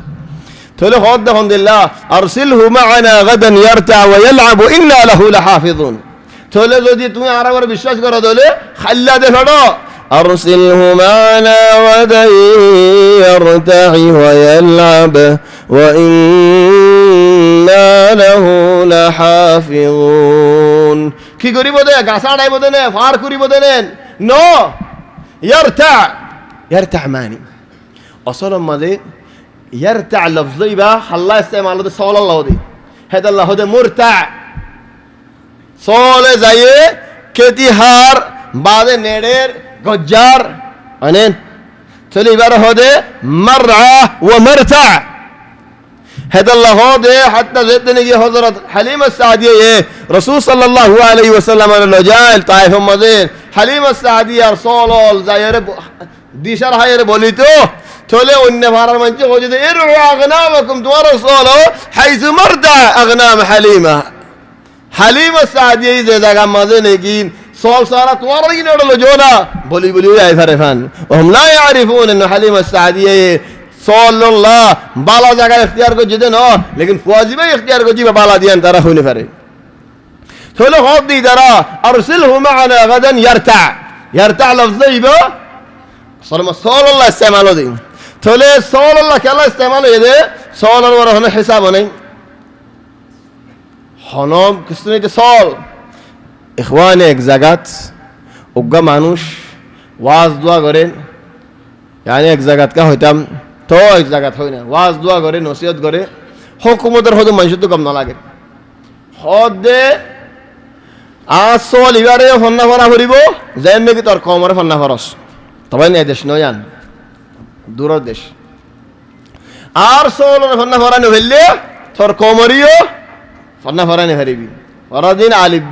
তাহলে হদ আলহামদুলিল্লাহ আরসিলহু মা'না গাদান ইয়ারতা ওয়া ইয়ালআব ইন্না লাহু লাহাফিজুন তাহলে যদি তুমি আরেকবার বিশ্বাস করো তাহলে খাল্লা দে ফড়ো আরসিলহু মা'না গাদান ইয়ারতা ওয়া ইয়ালআব وإنا له لحافظون কি করিব দে গাছা ডাইব দেনে ফার করিব দেনেন নো ইয়ারতা ইয়ারতা মানি অসল মাঝে ইয়ারতা লফজই বা আল্লাহ ইস্তেমাল দে সাল্লাল্লাহু দি হেদাল্লাহু দে মুরতা সলে যাইয়ে কেতি হার বাদে নেড়ের গজ্জার আনেন চলে এবার হদে মারআ ওয়া মারতা হেদাল্লাহু দে হাত্তা যেতে গিয়ে হযরত হালিমা সাদিয়া রাসূল সাল্লাল্লাহু আলাইহি ওয়াসাল্লাম লজাইল তাইফ মাঝে হালিমা সাদিয়ার সলল যাইরে দিশার হায়রে বলিতো চলে অন্য ভাড়ার মঞ্চে ও যদি এর আগনামকুম তোমার সলো হাইসু মারদা আগনাম হালিমা হালিমা সাদিয়া যে জায়গা মাঝে নাকি সল সারা তোমার লাগি নড়লো জোনা বলি বলি আই ফারে ফান ওহম লা ইয়ারিফুন আন হালিমা সাদিয়া সাল্লাল্লাহ বালা জায়গা ইখতিয়ার কর যেতে না লেকিন ওয়াজিবে ইখতিয়ার কর জিবা বালা দিয়ান তারা হইনে পারে চলে হদ দি তারা আরসিলহু মা'ানা গাদান ইয়ারতা ইয়ারতা লফজাইবা সাল্লাল্লাহ ইস্তেমাল দি চলে সাল্লাল্লাহ কেলা ইস্তেমাল এদে সাল্লাল্লাহ ওর হনে হিসাব নাই হনম কিছু নেই সল ইখওয়ানে এক জায়গাত উগ্গা মানুষ ওয়াজ দোয়া করেন yani এক জায়গাত কা হইতাম তো এক জায়গাত হয় না ওয়াজ দোয়া করে নসিহত করে হুকুমতের হদে মানুষ তো কম না লাগে হদে আসল ইবারে ফন্না ফরা করিব যেন নাকি তোর কমরে ফন্না ফরস তবে না দেশ নয়ান দূরের দেশ আর সল ফন্না ফরা নে হইলে তোর কমরিও ফন্না ফরা নে হারিবি পরদিন আলিফ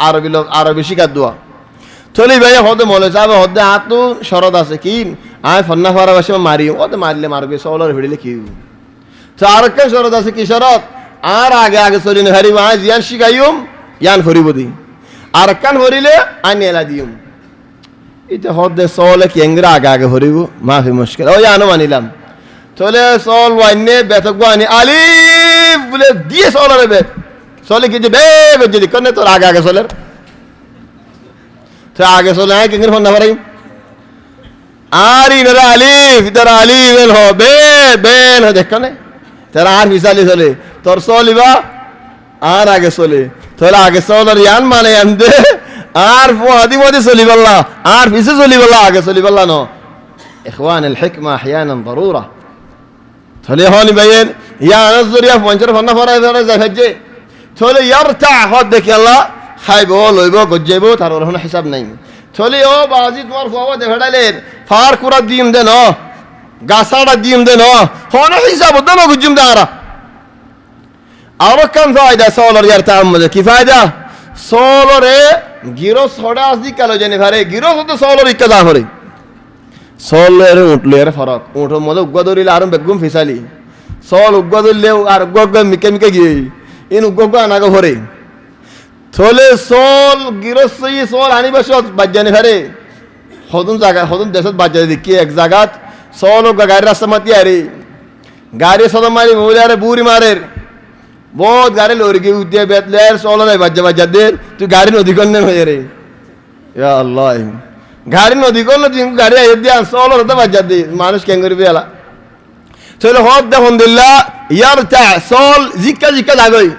আরবি লোক আরবি শিকার দোয়া চলি ভাই হদে মলে যাবে হদে আতো শরত আছে কি আয় ফন্না ফরা বসে মারিও হদে মারলে মারবে সলর ভিড়লে কি তো আর কে শরত আছে কি শরত আর আগে আগে চলি নে হারিব আজ ইয়ান শিখাইম ইয়ান ফরিব দি আর কান হরিলে আনি এলা দিম এটা হদে সলে কি এঙ্গরা আগে আগে হরিব মাফি মুশকিল ও জানো মানিলাম চলে সল ওয়াইনে বেতক আনি আলিফ বলে দিয়ে সলরে বে সলে কি যে বে যদি কোনে তোর আগে আগে সলের তো আগে চলে আয় কেঙ্গের ফোন না পারাই আর ইনারা আলিফ ইতারা আলিফ এল হো বে বেন হো দেখ কানে তারা আর মিসালি চলে তোর চলিবা আর আগে চলে তোরা আগে চলার ইয়ান মানে আনতে আর ফুয়াদি মদি চলিবাল্লা আর পিছে চলিবাল্লা আগে চলিবাল্লা ন ইখওয়ান আল হিকমা আহয়ানান দারুরা চলে হনি বাইন ইয়ান জরিয়া পঞ্চর ফন্না ফরাই ফরাই যাইছে চলে ইয়ারতা হদ দেখি আল্লাহ খাইব লইব গজ্জাইব তার ওর কোনো হিসাব নাই চলে ও বাজি তোমার ফুয়াবা দেখাইলেন ফার কুরা দিম দে ন গাছাটা দিম দে ন হন হিসাব দন গুজুম দারা আর কাম ফায়দা সলর ইয়ারতা আমলে কি ফায়দা সলরে গিরো ছড়া আসি কালো জানি ভারে গিরো তো সলর ইকা দা হরে সলরে উঠলো এর ফরক উঠো মদ উগ্গা দরিলে আর বেগুম ফিসালি সল উগ্গা দরিলে আর উগ্গা মিকে মিকে গিয়ে ইন উগ্গা আনাগো হরে চলে সল গিরসই সল আনি বসত বাজ্জানি ভারে হদুন জায়গা হদুন দেশত বাজ্জানি দেখি এক জায়গাত সল গাড়ি রাস্তা মাতি আরে গাড়ি সদম মারি মহিলারে বুড়ি মারের বহুত গাড়ি লড়ি গিয়ে উঠে বেতলে সল নাই বাজ্জা দে তুই গাড়ি নদী কন্যা হয়ে রে ইয়া আল্লাহ গাড়ি নদী কন্যা তুই গাড়ি আইয়ে দিয়া সল হতে বাজ্জা দে মানুষ কেন করবি এলা চলে হদ দেখুন দিল্লা ইয়ার তা সল জিক্কা জিক্কা যাগই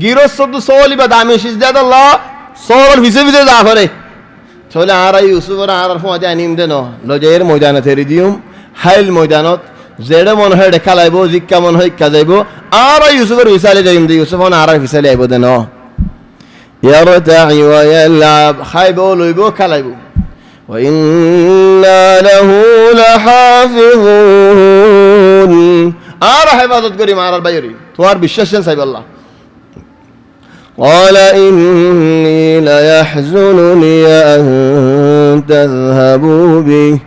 গিরস্ত তো সলি বা দামি সিজদাত আল্লাহ সল ভিসে ভিসে যা করে চলে আর ইউসুফ আর ফোঁজা আনিম দে ন লজের ময়দানে থেরি দিউম হাইল ময়দানত যেড়ে মন হয় খেলাইব জিক্কা মন হয় ইক্কা যাইব আর ইউসুফের ভিসালে যাইম দে ইউসুফ আর ভিসালে আইব দে ন ইয়ারতাই ওয়া ইয়ালাব খাইব লইব খেলাইব ওয়া ইন্না লাহু লাহাফিজুন আর হেফাজত করি মারার বাইরে তোমার বিশ্বাস চাইব আল্লাহ قال إني ليحزنني أن تذهبوا به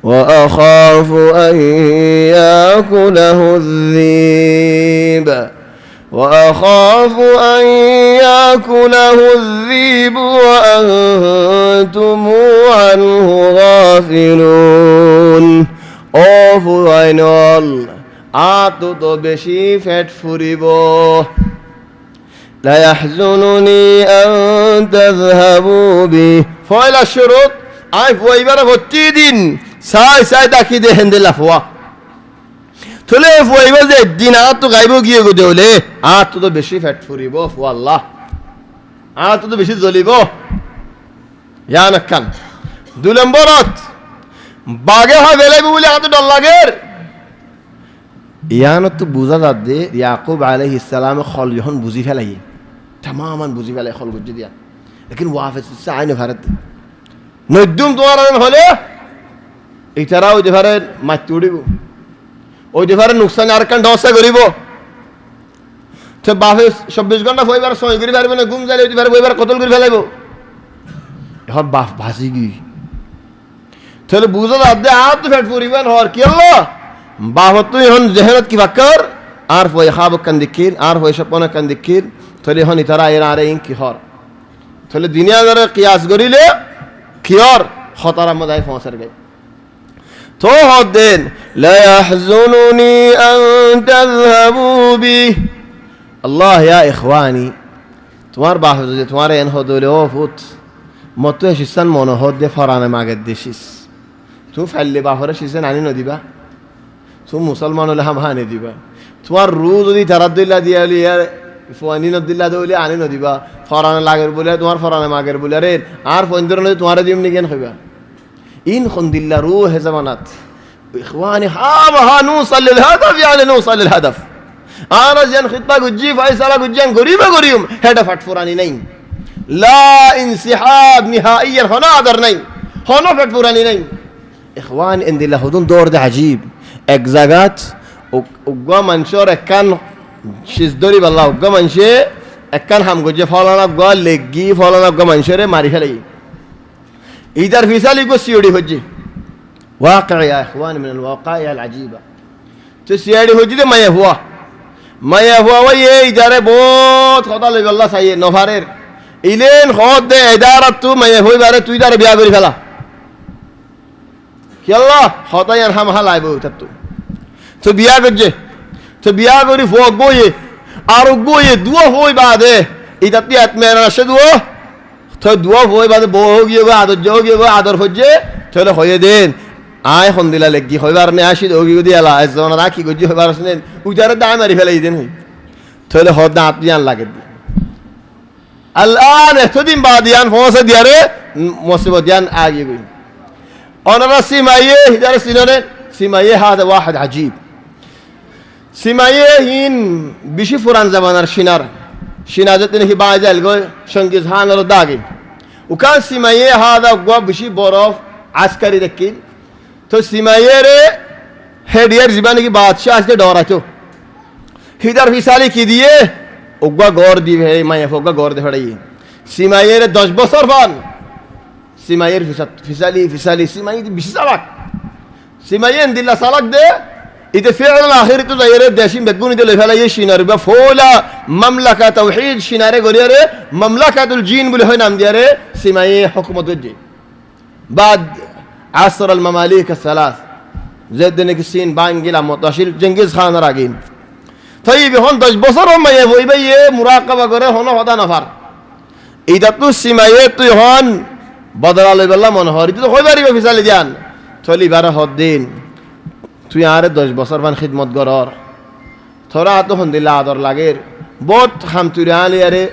وأخاف أن يأكله الذئب وأنتم عنه غافلون أوف عينول آتو تو بشي فت فريبو لا يحزنني أن تذهبوا به فإلى الشروط أي فوائبرة فتيدين ساي داكي دي هند الأفوا থলে ফুয়াইব যে দিন আর তো গাইব গিয়ে গো হলে আর তো বেশি ফ্যাট ফুরিব ফু আল্লাহ আর তো বেশি জ্বলিব ইয়ান খান 2 নম্বরত বাগে হয় বেলাইব বলে এত ডর লাগের ইয়ান তো বুঝা যাত যে ইয়াকুব আলাইহিস সালাম খল যখন বুঝি ফেলাই তামামান বুঝি ফেলাই খল গুজি দিয়া লেকিন ওয়াফেস আইনে ভারত নদ্যুম তোমার হলে এইটারা ওই দেভারে মাটি উড়িব ওই দেভারে নুকসান আর কান ডসা করিব তো বাপে 24 ঘন্টা বইবার সময় করি পারবে না ঘুম যাইলে ওই দেভারে বইবার কতল করে ফেলাইব এখন বাপ ভাসি কি তাহলে বুঝো দে আর তো ফেট পরিবার হর কি আল্লাহ বাপ তো এখন জেহেরত কি বাক্কর আর বই খাব কান দিকির আর বই স্বপ্ন কান দিকির তাহলে এখন ইতারা এর আরে কি হর তাহলে দুনিয়া ধরে কিয়াস করিলে কি হর খতারা মদায় পৌঁছার গে তো হদেন লা ইয়াহজুনুনি আন তাযহাবু বি আল্লাহ ইয়া ইখওয়ানি তোমার বাপ যে তোমার এন হদলে ও ফুত মতো শিসান মনোহদ দে ফরানে মাগের দেশিস তুমি ফাইলে বাহরে শিসেন আনি নদিবা তুমি মুসলমান হলে হাম হানি দিবা তোমার রু যদি তারাদ্দুল্লাহ দিয়া লিয়া ফুয়ানি নদিল্লা দৌলি আনি নদিবা ফরানে লাগের বলে তোমার ফরানে মাগের বলে রে আর ফন্দর নদী তোমার দিম নি কেন হইবা ইন খন্দিল্লা রু হে জামানাত ইখওয়ানি হা নুসাল্লিল হাদাফ ইয়ানি নুসাল্লিল হাদাফ আর যেন খিতবা গুজি ফাইসালা গুজিয়ান গরিবে গরিম হেডা ফাট ফুরানি নাই লা ইনসিহাব নিহাইয়ান হনা আদর নাই হনা ফাট ফুরানি নাই ইখওয়ান ইনদিল্লাহ হুদুন দৌর দে আজীব এক জায়গাত উগ্গা মানুষের একখান সিজদরি বাল্লাহ উগ্গা মানুষে একখান হাম গজে ফলানা গা লেগি ফলানা উগ্গা মানুষের মারি ফেলাই ইদার ফিসালি গো সিওড়ি হজ্জি واقع يا اخوان من الواقع العجيبه تسيادي হজ্জি মায়া হুয়া ওই ইদারে বহুত কথা লইব আল্লাহ চাই নভারের ইলেন খদ দে ইদারাত তু মায়া হইবারে তুই দারে বিয়া করি ফেলা কি আল্লাহ হতাই আর হাম হালাইব তাতু তো বিয়া করছে তো বিয়া করি ফোক বইয়ে আর বইয়ে দুয়া হই বাদে ইদাতি আত্মের আসে দুয়া তো দুয়া হই বাদে বউ গিয়ে গো আদর যোগ গিয়ে গো আদর হজ্জে তাহলে হয়ে দেন আয় খন্দিলা লেগি হইবার নে আসি ওগি গদি আলা এজনা রাখি গজি হইবার শুনেন উজারে দাম মারি ফেলাই দেন হই তাহলে হদ না আপনি আন লাগে الان اهتدين بعديان فوسه দিয়ারে মুসিবত দিয়ান আগে গই অনরা সিমায়ে হিদার সিননে সিমায়ে هذا واحد عجيب সিমায়ে হিন বিশি ফুরান জামানার সিনাজত নেহি বাজাল গো সঙ্গীত হানার দাগে উকান সিমায়ে هذا গো বিশি বরফ আজকারি দেখিন তো সিমাইয়েরে হেডিয়ার জীবনে কি বাদশাহ আজকে ডরাছো হিদার ফিসালি কি দিয়ে ওগা গড় দিবে মায়া ওগা গড় দে ফড়াই সিমাইয়েরে 10 বছর পান সিমাইয়ের ফিসালি সিমাই বিশ সালাক সিমাইয়েন দিল্লা সালাক দে ইতে ফিল আখির তো যাইরে দেশি বেগুনি দে ফেলাই শিনার বা ফোলা মামলাকা তাওহীদ শিনারে গরিয়ারে মামলাকাতুল জিন বলে হয় নাম দিয়ারে সিমাইয়ে হুকুমত দে বাদ عصر المماليك الثلاث زيد بن كسين بانجيلا متاشيل جنگيز خان راگين طيب هون 10 বছর هم يبوي بي مراقبه করে হন হদা নফার ইদা তো সিমায়ে তুই হন বদলালে বললা মন হরি তো হইবারি অফিসালে যান চলি বারে হদিন তুই আরে 10 বছর বান খিদমত গরর থরা তো হন দিলা আদর লাগের বহুত হাম তুই আলে আরে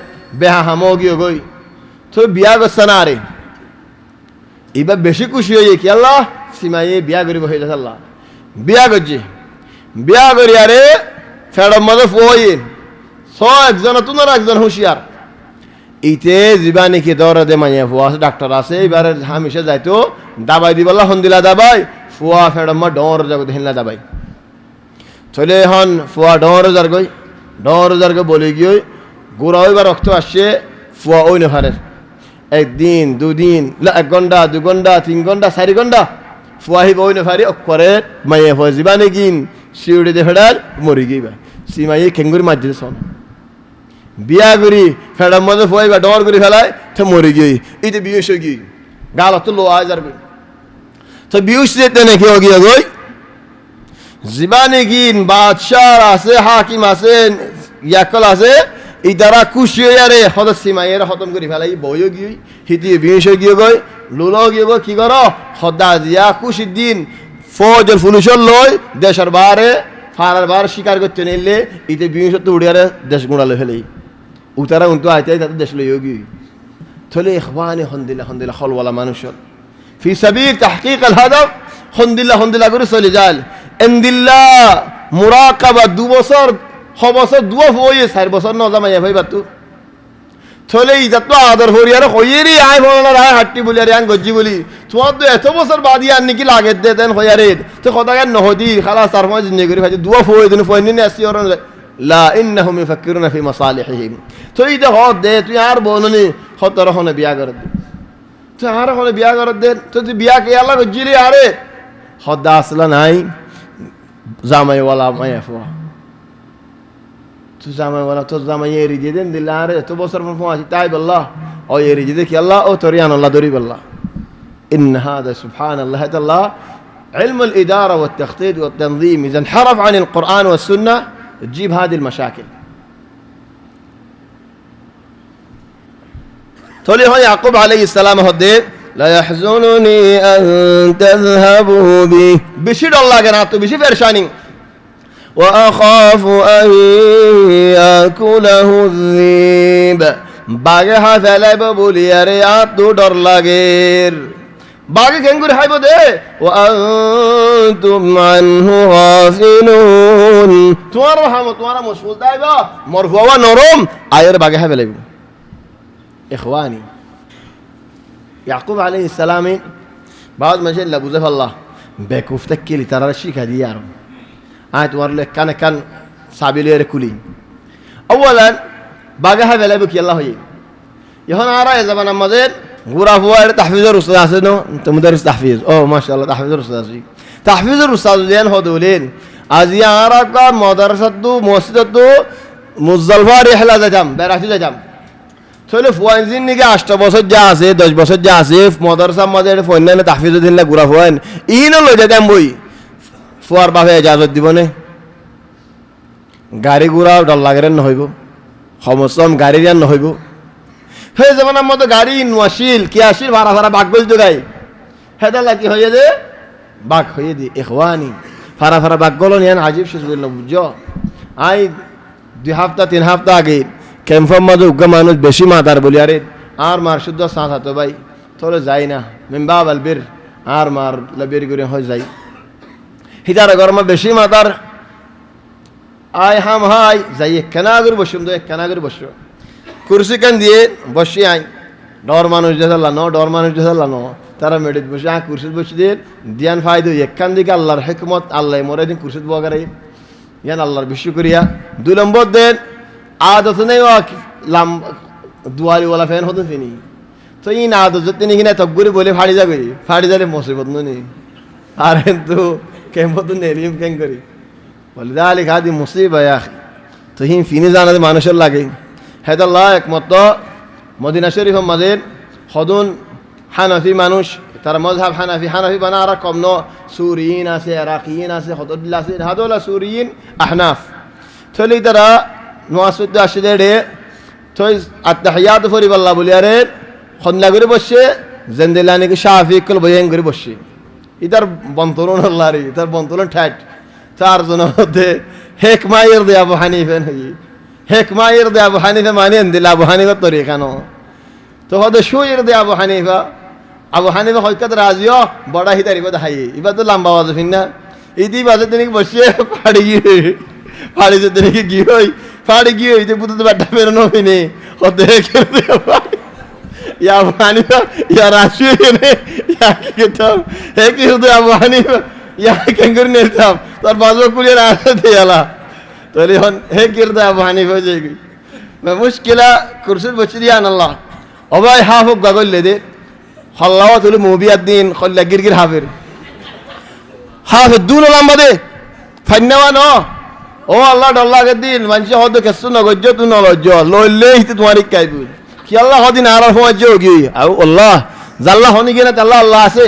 বেহা হামগি গই তো বিয়া গছনা আরে এবার বেশি খুশি হয়ে কি আল্লাহ সিমাইয়ে বিয়া করিব হয়ে যাচ্ছে আল্লাহ বিয়া করছি বিয়া করি আরে ফেরম মধ্যে ফোয়ে একজন তোমার একজন হুঁশিয়ার ইতে জীবানি কি দৌড়া দে মাইয়া ফুয়া আছে ডাক্তার আছে এবারে হামেশা যাইতো দাবাই দিবাল্লা হন্দিলা দাবাই ফুয়া ফেরম ডর যাগো হিনলা দাবাই চলে হন ফুয়া ডর যার গই বলে গিয়ে গোড়া এবার রক্ত আসছে ফুয়া ওই নেফারের একদিন দুদিন এক ঘন্টা 2 ঘন্টা 3 ঘন্টা 4 ঘন্টা ফুয়াহি বই নেফারি অক্ষরে মাইয়া ফুয়া জীবানে গিন শিউড়ি দে ফেডার মরি গইবা সিমাইয়ে খেঙ্গুরি মাঝে সন বিয়া করি ফেডার মধ্যে ফুয়াইবা ডর করে ফেলায় তো মরি গই ইতে বিয়েশ গই গাল তো লো আজার গই তো বিয়েশ যেতে নাকি গিয়া গই জীবানে গিন বাদশাহ আছে হাকিম আছে ইয়াকল আছে এই দ্বারা খুশি হয়ে আরে হদ সিমাইয়ের খতম করে ফেলাই বইও গিয়ে হিতি বিষ গিয়ে গই লুলো গিয়ে গো কি কর হদা জিয়া খুশির দিন ফৌজের পুলিশের লই দেশের বাহারে হারার বার শিকার করতে নিলে ইতে বিংশত্ব উড়িয়ারে দেশ গুঁড়ালে ফেলেই উতারা উন্তু আইতে তাদের দেশ লইও গিয়ে থলে ইখওয়ানি হন্দিল্লা হন্দিল্লা হলওয়ালা মানুষের ফি সাবিল তাহকিক আল হাদাফ হন্দিল্লা করে চলে যায় এন্দিল্লা মুরাকাবা 2 বছর 6 বছর 2 হয়ে 4 বছর ন জামাই ভাইবা তো থলে ইজাত তো আদর হরিয়ার হইয়েরি আয় বলনা রায় হাট্টি বলি আর আন গজ্জি বলি তোমার তো এত বছর বাদি আর নাকি লাগে দেন হইয়ারে তো কথা কেন নহদি খালাস তার মধ্যে জিন্দগি করে ভাই দুয়া ফই দিন ফই নিনে আসি আর লা ইন্নাহুম ইফাক্কিরুনা ফি মাসালিহিহিম তো ইদা হদ দে তুই আর বলনি হতর হনে বিয়া করে দে তুই আর হনে বিয়া করে দে তো তুই বিয়া কে আল্লাহ গজ্জিলি আরে হদ আসলা নাই জামাই ওয়ালা মাইফা tu zaman wala to zaman yeri jeden dilare to bosar fon fon tay billah o yeri jede ki allah o toriyan allah dori billah in hada subhanallah allah علم الإدارة والتخطيط والتنظيم إذا انحرف عن القرآن والسنة تجيب هذه المشاكل تولي هو يعقوب عليه السلام هدين لا يحزنني أن تذهبوا به بشير الله قناته بشي فرشاني وأخاف أن يأكله الذئب বাঘে হাত ফেলাইব বলি আরে আর তো ডর লাগের বাঘে কেঙ্গুর হাইব দে ও আনতুম আনহু গাফিলুন তোমার রহমত তোমার মশগুল দাইব মরফুয়া নরম আয়ের বাঘে হাই ফেলাইব ইখওয়ানি ইয়াকুব আলাইহিস সালাম বাদ মাসে লাবুজে আল্লাহ বেকুফ তাকিলি তারা শিখা দিয়ে আর আয় তোমার লে কানে কান সাবিলের কুলি আওয়ালান বাঘে হাই ফেলাইব কি আল্লাহ হই এখন আর এই জামান আমাদের ঘুরা ফুয়ার তাহফিজের উস্তাদ আছে না তোমাদের তাহফিজ ও মাশাআল্লাহ তাহফিজের উস্তাদ আছে তাহফিজের উস্তাদ দেন হদুলেন আজি আর কা মাদ্রাসাতু মসজিদতু মুজলফা রিহলা যাম বেরাতি যাম চলে ফুয়াইজিন নিকে 8 বছর যা আছে 10 বছর যা আছে মাদ্রাসা মাঝে ফয়নানে তাহফিজ দিন না ঘুরা ফুয়ান ইনো লই যাম বই ফুয়ার বাপে ইজাজত দিবনে গাড়ি ঘুরা ডর লাগেন নহইব সমস্তম গাড়ি যান নহইব হয়ে যাবেন মতো গাড়ি নোয়াশিল কিয়াশিল ভাড়া ভাড়া বাঘ বলতে গাই হেদালা কি হয়ে দে বাঘ হয়ে দি ইখওয়ানি ভাড়া ভাড়া বাঘ গলো নিয়ান আজিব শেষ করল বুঝছো আই 2 হপ্তাহ 3 হপ্তাহ আগে ক্যাম্পের মধ্যে উগ্র মানুষ বেশি মাতার বলি আরে আর মার শুদ্ধ সাথ হাতো ভাই তোরে যাই না মেম্বা বালবির আর মার লবির করে হয়ে যাই হিতার গরমে বেশি মাতার আই হাম হাই যাই একখানা করে বসুম তো একখানা করে বসো কুরসি কান দিয়ে বসি আই ডর মানুষ দেখাল্লা ন ডর মানুষ দেখাল্লা ন তারা মেডিত বসে আ কুরসিত বসে দিয়ে দিয়ান ফায়দো একখান দিকে আল্লাহর হেকমত আল্লাহ মরে দিন কুরসিত বগারে ইয়ান আল্লাহর বিশ্ব করিয়া 2 নম্বর দেন আদত নেই লাম দুয়ারিওয়ালা ফ্যান হতো তিনি তো ইন আদত তিনি কিনা তকগুরি বলে ফাড়ি যাবে ফাড়ি যালে মুসিবত নেই আর কিন্তু কেমন তো নেরিম কেন করি বলে দালি খাদি মুসিবা ইয়া তো হিন ফিনি জানা মানুষের লাগে হেদাল্লাহ একমত মদিনা শরীফ মাঝে হদুন হানাফি মানুষ তারা মজহাব হানাফি হানাফি বানা আর কম ন সুরিয়িন আছে ইরাকিয়িন আছে হদুল্লাহ আছে হাদুল্লাহ সুরিয়িন আহনাফ থলি তারা নোয়াসুদ্দ আসলে রে থই আত্তাহিয়াত ফরিবাল্লাহ বলি আরে খন্না করে বসে জেন্দেলানিকে শাফি কল বয়ান করে বসে ইতার বন্তরণ আল্লাহ রে ইতার বন্তরণ ঠাট চার জন মধ্যে হেকমায়ের দে আবু হানিফা হই হেকমায়ের দে আবু হানিফা মানেন দিল আবু হানিফা তরিকানো তো হদে শুয়ের দে আবু হানিফা হয়তো রাজিও বড় হিতারি বদা হাই এবার তো লম্বা বাজে ফিন্না ইতি বাজে তিনি বসে ফাড়ি গিয়ে ফাড়ি যে তিনি গিয়ে হই ফাড়ি গিয়ে হইতে পুতো তো বাড্ডা বেরোনো হইনি হদে ইয়া আবু হানিফা ইয়া রাশি নে ইয়া কি কইতাম হে কি হদে আবু হানিফা ইয়া কেন করে নিতাম তার বাজু কুলিয়ে রাখতে দিয়ালা তাহলে হন হে কিরদা আবু হানিফা হয়ে যাই মুশকিলা কুরসিত বসে দিয়ান আল্লাহ অবাই হাফক গাগলে দে হল্লাওয়া তুলে মুবিয়াদ দিন খল্লা গিরগির হাফের দুন লম্বা দে ফান্নাওয়া ন ও আল্লাহ ডল্লাকে দিন মানুষ হদ কেসু নগজ্য তুই নলজ্জ লইলে হিতে তোমার কাইব কি আল্লাহ হদিন আর ফোঁয়াজ্য গি আউ আল্লাহ জাল্লা হনি গিয়ে না তাল্লাহ আল্লাহ আছে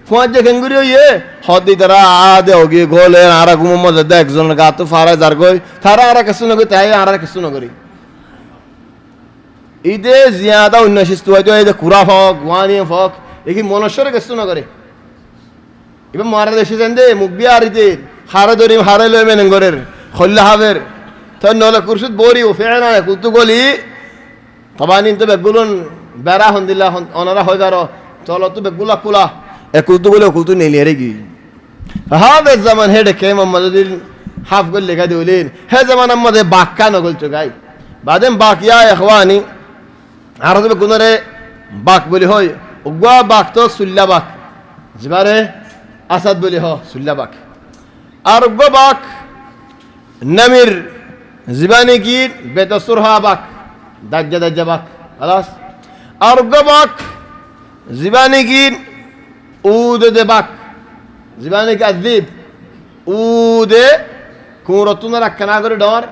ফোঁয়াজ্য কেঙ্গুরি হইয়ে হদি তারা আদে ওগি গোলে আর গুম মজা দে একজনের গা তো ফারা যার গই তারা আর কেসু নগই তাই আর কেসু নগরি ইদে জিয়াদা উন্নয়সিত হয়তো এই যে কুরা ফক গুয়ানি ফক এই মনুষ্যরে কেসু নগরে এবার মারা দেশে যান দে মুখ বিয়া আর ইতে হারে ধরিম হারে লই মেনেঙ্গরের খল্লা হাবের তো নলে কুরসুত বরি ও ফেরে না কুতু গলি তবানিন তো বেগুলন বেড়া হন দিলা অনারা হয়ে যারো চলো তো বেগুলা কুলা এ কুতু গুলো কুতু নেলি রে কি হাবে জামান হেডে কে মোহাম্মদুদ্দিন হাফ গল লেখা দিলেন হে জামান আমাদের বাক্কা নগল চগাই বাদেম বাকিয়া ইখওয়ানি আর তো বেগুনরে বাক বলি হয় উগা বাক তো সুল্লা বাক জিবারে আসাদ বলি হ সুল্লা বাক আর উগা বাক নামির জিবানি কি বেতসুর হা বাক দাজ্জা দাজ্জা বাক خلاص আর উগা বাক জিবানি কি উদ দে বাক জিবানি কি আযীব উদে কুরতুনা রাখনা করে ডর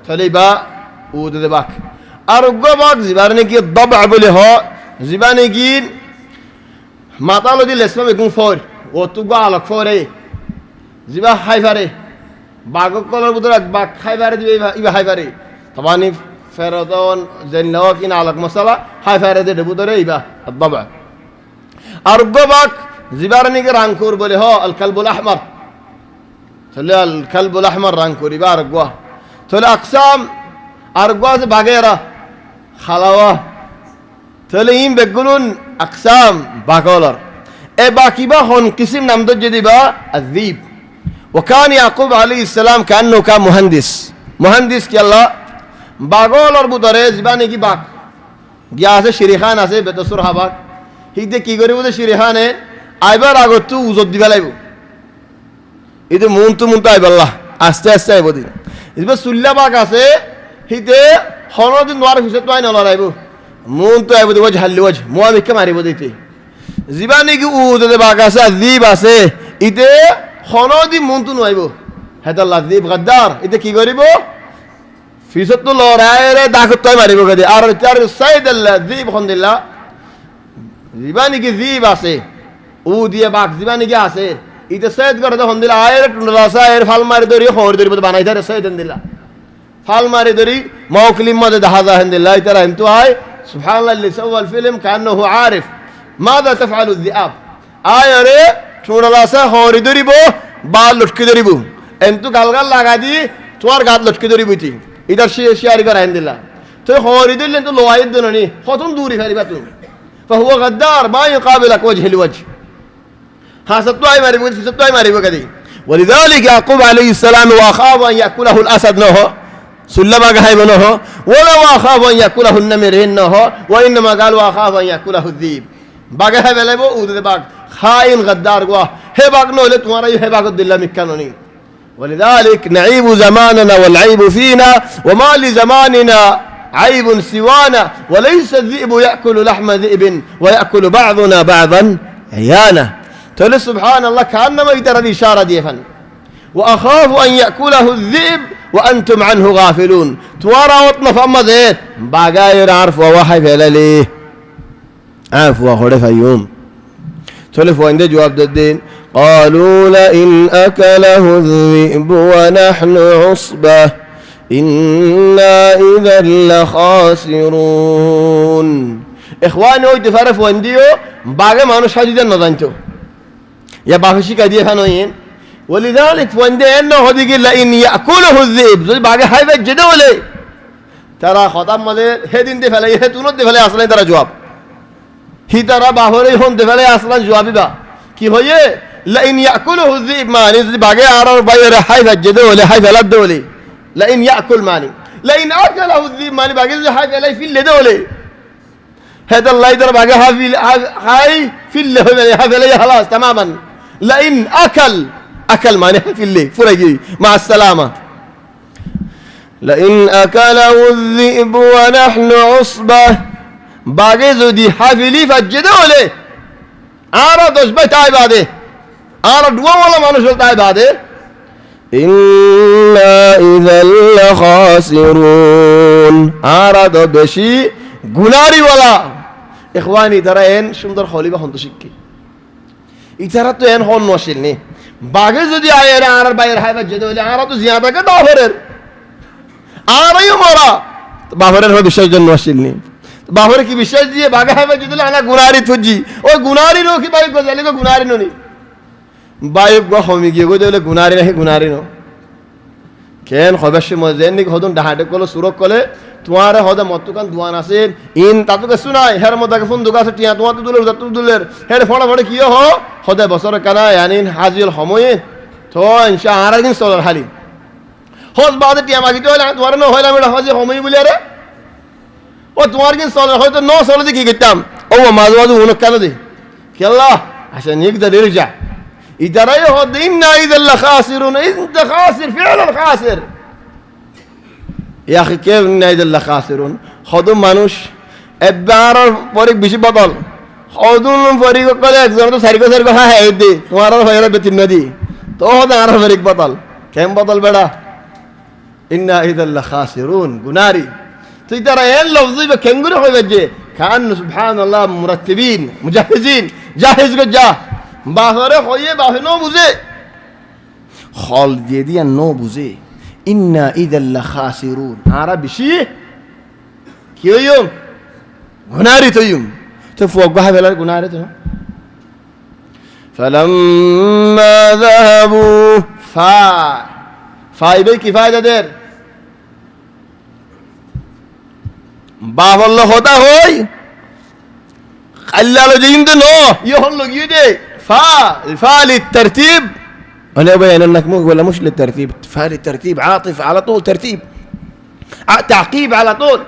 চলে বা উদ দে বাক আর উগা বাক জিবানি কি দবআ বলি হ জিবানি কি মাতালো দি লেসমা বেগুন ফর ও তুগা আলোক ফরে জিবা হাইফারে বাঘ কলর বুদর বাঘ হাইফারে দিবে ইবা হাইফারে তবানি ফেরদন জেনলাও কিনা আলোক মশলা হাইফারে দে বুদরে ইবা বাবা আর গবাক জিবারনি কে রাংকুর বলে হ আল কালবুল আহমর চলে আল কালবুল আহমর রাংকুর ইবা আর গয়া চলে আকসাম আর গয়া যে বাগেরা খালাওয়া তাহলে ইম বেগুলুন আকসাম বাগলর এ বাকিবা হন কিসিম নাম তো যদি বা আযীব وكان يعقوب عليه السلام كانه كان مهندس কি আল্লাহ বাগলর বুদরে জিবানি কি বাক গিয়া আছে শিরিখান আছে বেতসুর হাবাক হিতে কি করিব যে শিরিখানে আইবার আগত তু উজত দিবা লাইব ইতে মন তো আইবাল্লাহ আস্তে আস্তে আইব দিন ইবে সুল্লা বাক আছে হিতে হনদিন নোয়ার হিসে তো আই নলাইব মন তো আইব দিব ঝাল্লি ওজ মোয়া বিকে মারিব দিতে জিবানি কি উজতে বাক আছে আযীব আছে ইতে হনদি মন তো নইব হেতা লাযীব গদ্দার ইতে কি করিব ফিসত তো লড়াইরে দাখত তো মারিব গদি আর চার সাইদ লাযীব খন্দিল্লা জিবানি কি জীব আছে উ দিয়ে বাক জিবানি কি আছে ইতে সাইদ করে তো খন্দিলা আয়ের টুন্ডলা সায়ের ফাল মারি ধরি খর ধরি বানাই ধরে সাইদ দিলা ফাল মারি ধরি মাওকলিম মদে দাহাজা হন্দিল্লা ইতারা ইনতু আয় সুবহানাল্লাহ اللي سوى الفيلم كانه عارف ماذا تفعل الذئاب আয়রে টুন্ডলা সা খর ধরিব বা লটকি ধরিব এনতু গালগাল লাগা দি তোর গাত লটকি ধরিবতি ইদার শিয়ারি করে হন্দিল্লা তো খর দিলেন তো লোয়াইদ দননি কতন দূরি ফেরিবা তুমি فهو غدار ما يقابلك وجه لوجه حسبت اي ماري حسبت اي ماري وكذي ولذلك يعقوب عليه السلام واخاف ان ياكله الاسد نه سلما غايب نه ولا واخاف ان ياكله النمر نه وانما قال واخاف ان ياكله الذئب باغ ہے بلبو اود باغ خائن غدار گوا ہے باغ نو لے تمہارا یہ باغ دل مكانوني ولذلك نعيب زماننا والعيب فينا وما لزماننا عيب سوانا وليس الذئب يأكل لحم ذئب ويأكل بعضنا بعضا عيانا تقول سبحان الله كأنما يدر الإشارة ديفا وأخاف أن يأكله الذئب وأنتم عنه غافلون توارى وطن فأما ذات باقاير عرف ووحي فلالي عفو وخلف يوم تقول فوين دي جواب الدين قالوا لئن أكله الذئب ونحن عصبة إنا إذا لخاسرون إخواني ويد فارف ونديو باقي ما نش حديدا نضانتو يا بافشي كديه فانوين ولذلك وندي إنه هدي قل إن يأكله الذئب زي باقي هاي بجده ولا ترى خطاب ماذا هدين دي فلا يهتونود دي فلا أصلا ترى جواب هي ترى باهوري هون دي فلا أصلا جوابي با كي هو يه لئن يأكله الذئب ما نزل باقي عرر باير هاي بجده ولا هاي فلا دولي لئن يأكل ماني لئن أكله الذئب ماني باقي زي حاجة لا في اللي دولي هذا الله يدر باقي هاي في اللي هذا لي خلاص تماما لئن أكل ماني في اللي فرقي مع السلامة لئن أكله الذئب ونحن عصبة باقي زودي حافلي فجدولي عرض أشبت عباده عرض ولا ما نشرت عباده إنا إذا لخاسرون عرض بشي গুনারি ওয়ালা ইখওয়ানি তারা এন সুন্দর খলিবা হন্তশিকি ইতারা তো এন হন নশিল নি বাগে যদি আয়ের আর বাইর হাইবা যদি হলে আর তো জিয়াদা কে দাফরের আরইও মরা বাফরের হবে বিশ্বাস জন্য নশিল নি বাফরে কি বিশ্বাস দিয়ে বাগে হাইবা যদি আনা গুনারি তুজি ওই গুনারি নো কি বাই গজালি গো গুনারি ননি বায়ুক গো হমি গিয়ে গো দিলে গুনারি নাহি গুনারি ন কেন হবেশে মজেন নি হদন ডাহাটে কলে সুরক কলে তোমারে হদে মতুকান দুয়ান আছে ইন তাতুকে শুনাই হের মতাকে ফোন দুকা আছে টিয়া তোমার তো দুলের যত দুলের হের ফড়া ফড়ে কি হ হদে বছর কানা ইয়ানিন হাজিল সময়ে তো ইনশা আর একদিন চলার হালি হজ বাদে টিয়া মাগিতে হইলে তোমার ন হইলাম এটা হজে সময় বলি আরে ও তোমার কি চলার হয়তো ন চলে কি করতাম ও মাঝে মাঝে উনক কেন দে কেল্লা আচ্ছা নিক দা রেজা ইদারাই হদ ইন্না ইদাল্লা খাসিরুন ইনতা খাসির ফিআলান খাসির ইয়া কেব ইন্না ইদাল্লা খাসিরুন হদম মানুষ একবার পরে বেশি বদল হদম পরিক করে একজন তো সারিকো সারিকো হ্যাঁ হ্যাঁ দে তোমার হয়ে বেতিন নদী তো হদ আর পরিক বদল কেম বদল বেড়া ইন্না ইদাল্লা খাসিরুন গুনারি তো ইদারা এল লফজি বে কেঙ্গুরে হয়ে যে খান সুবহানাল্লাহ মুরাত্তিবিন মুজাহিজিন জাহিজ গো যা বাহরে হইয়ে বাহে নো বুঝে হল দিয়ে দিয়া নো বুঝে ইন্না ইদাল্লা খাসিরুন আরা বেশি কি হইম গুনারি তৈম তো ফোক বাহা বেলার গুনারি তো فلما ذهبوا ফাইবে কি ফায়দা দের বাবল্ল হতা হই আল্লাহ জিন তো নো ইয়ে হল গিয়ে দে فا للترتيب أنا بين أنك مو ولا مش للترتيب فا للترتيب عاطف على طول ترتيب تعقيب على طول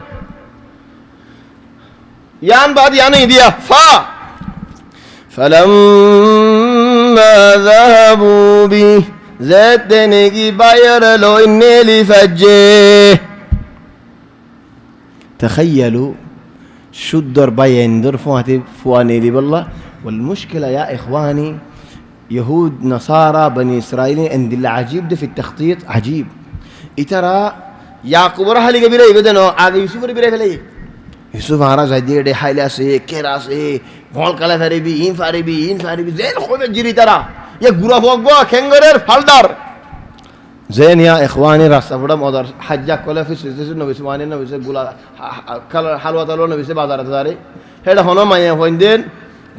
يان بعد يعني ديا فلما ذهبوا به زدني باير لو إني لفجه تخيلوا شدر بايندر فواني لي بالله والمشكلة يا إخواني يهود نصارى بني إسرائيل عند الله عجيب ده في التخطيط عجيب ترى يعقوب راح لي قبيله يبدأ آगे يوسف ربي رفلي يوسف هارا زادي ده حيلا سه كيرا سه قال كلا فريبي إن فاربي زين خود جري ترى يا غورا فوقوا كينغرر فالدار زين يا إخواني راسا بڑا مودر حجة كلا في سيسس نبي سمانين نبي سبلا كلا حلوة تلو نبي سبازار تزاري هذا هنا ما يفوندين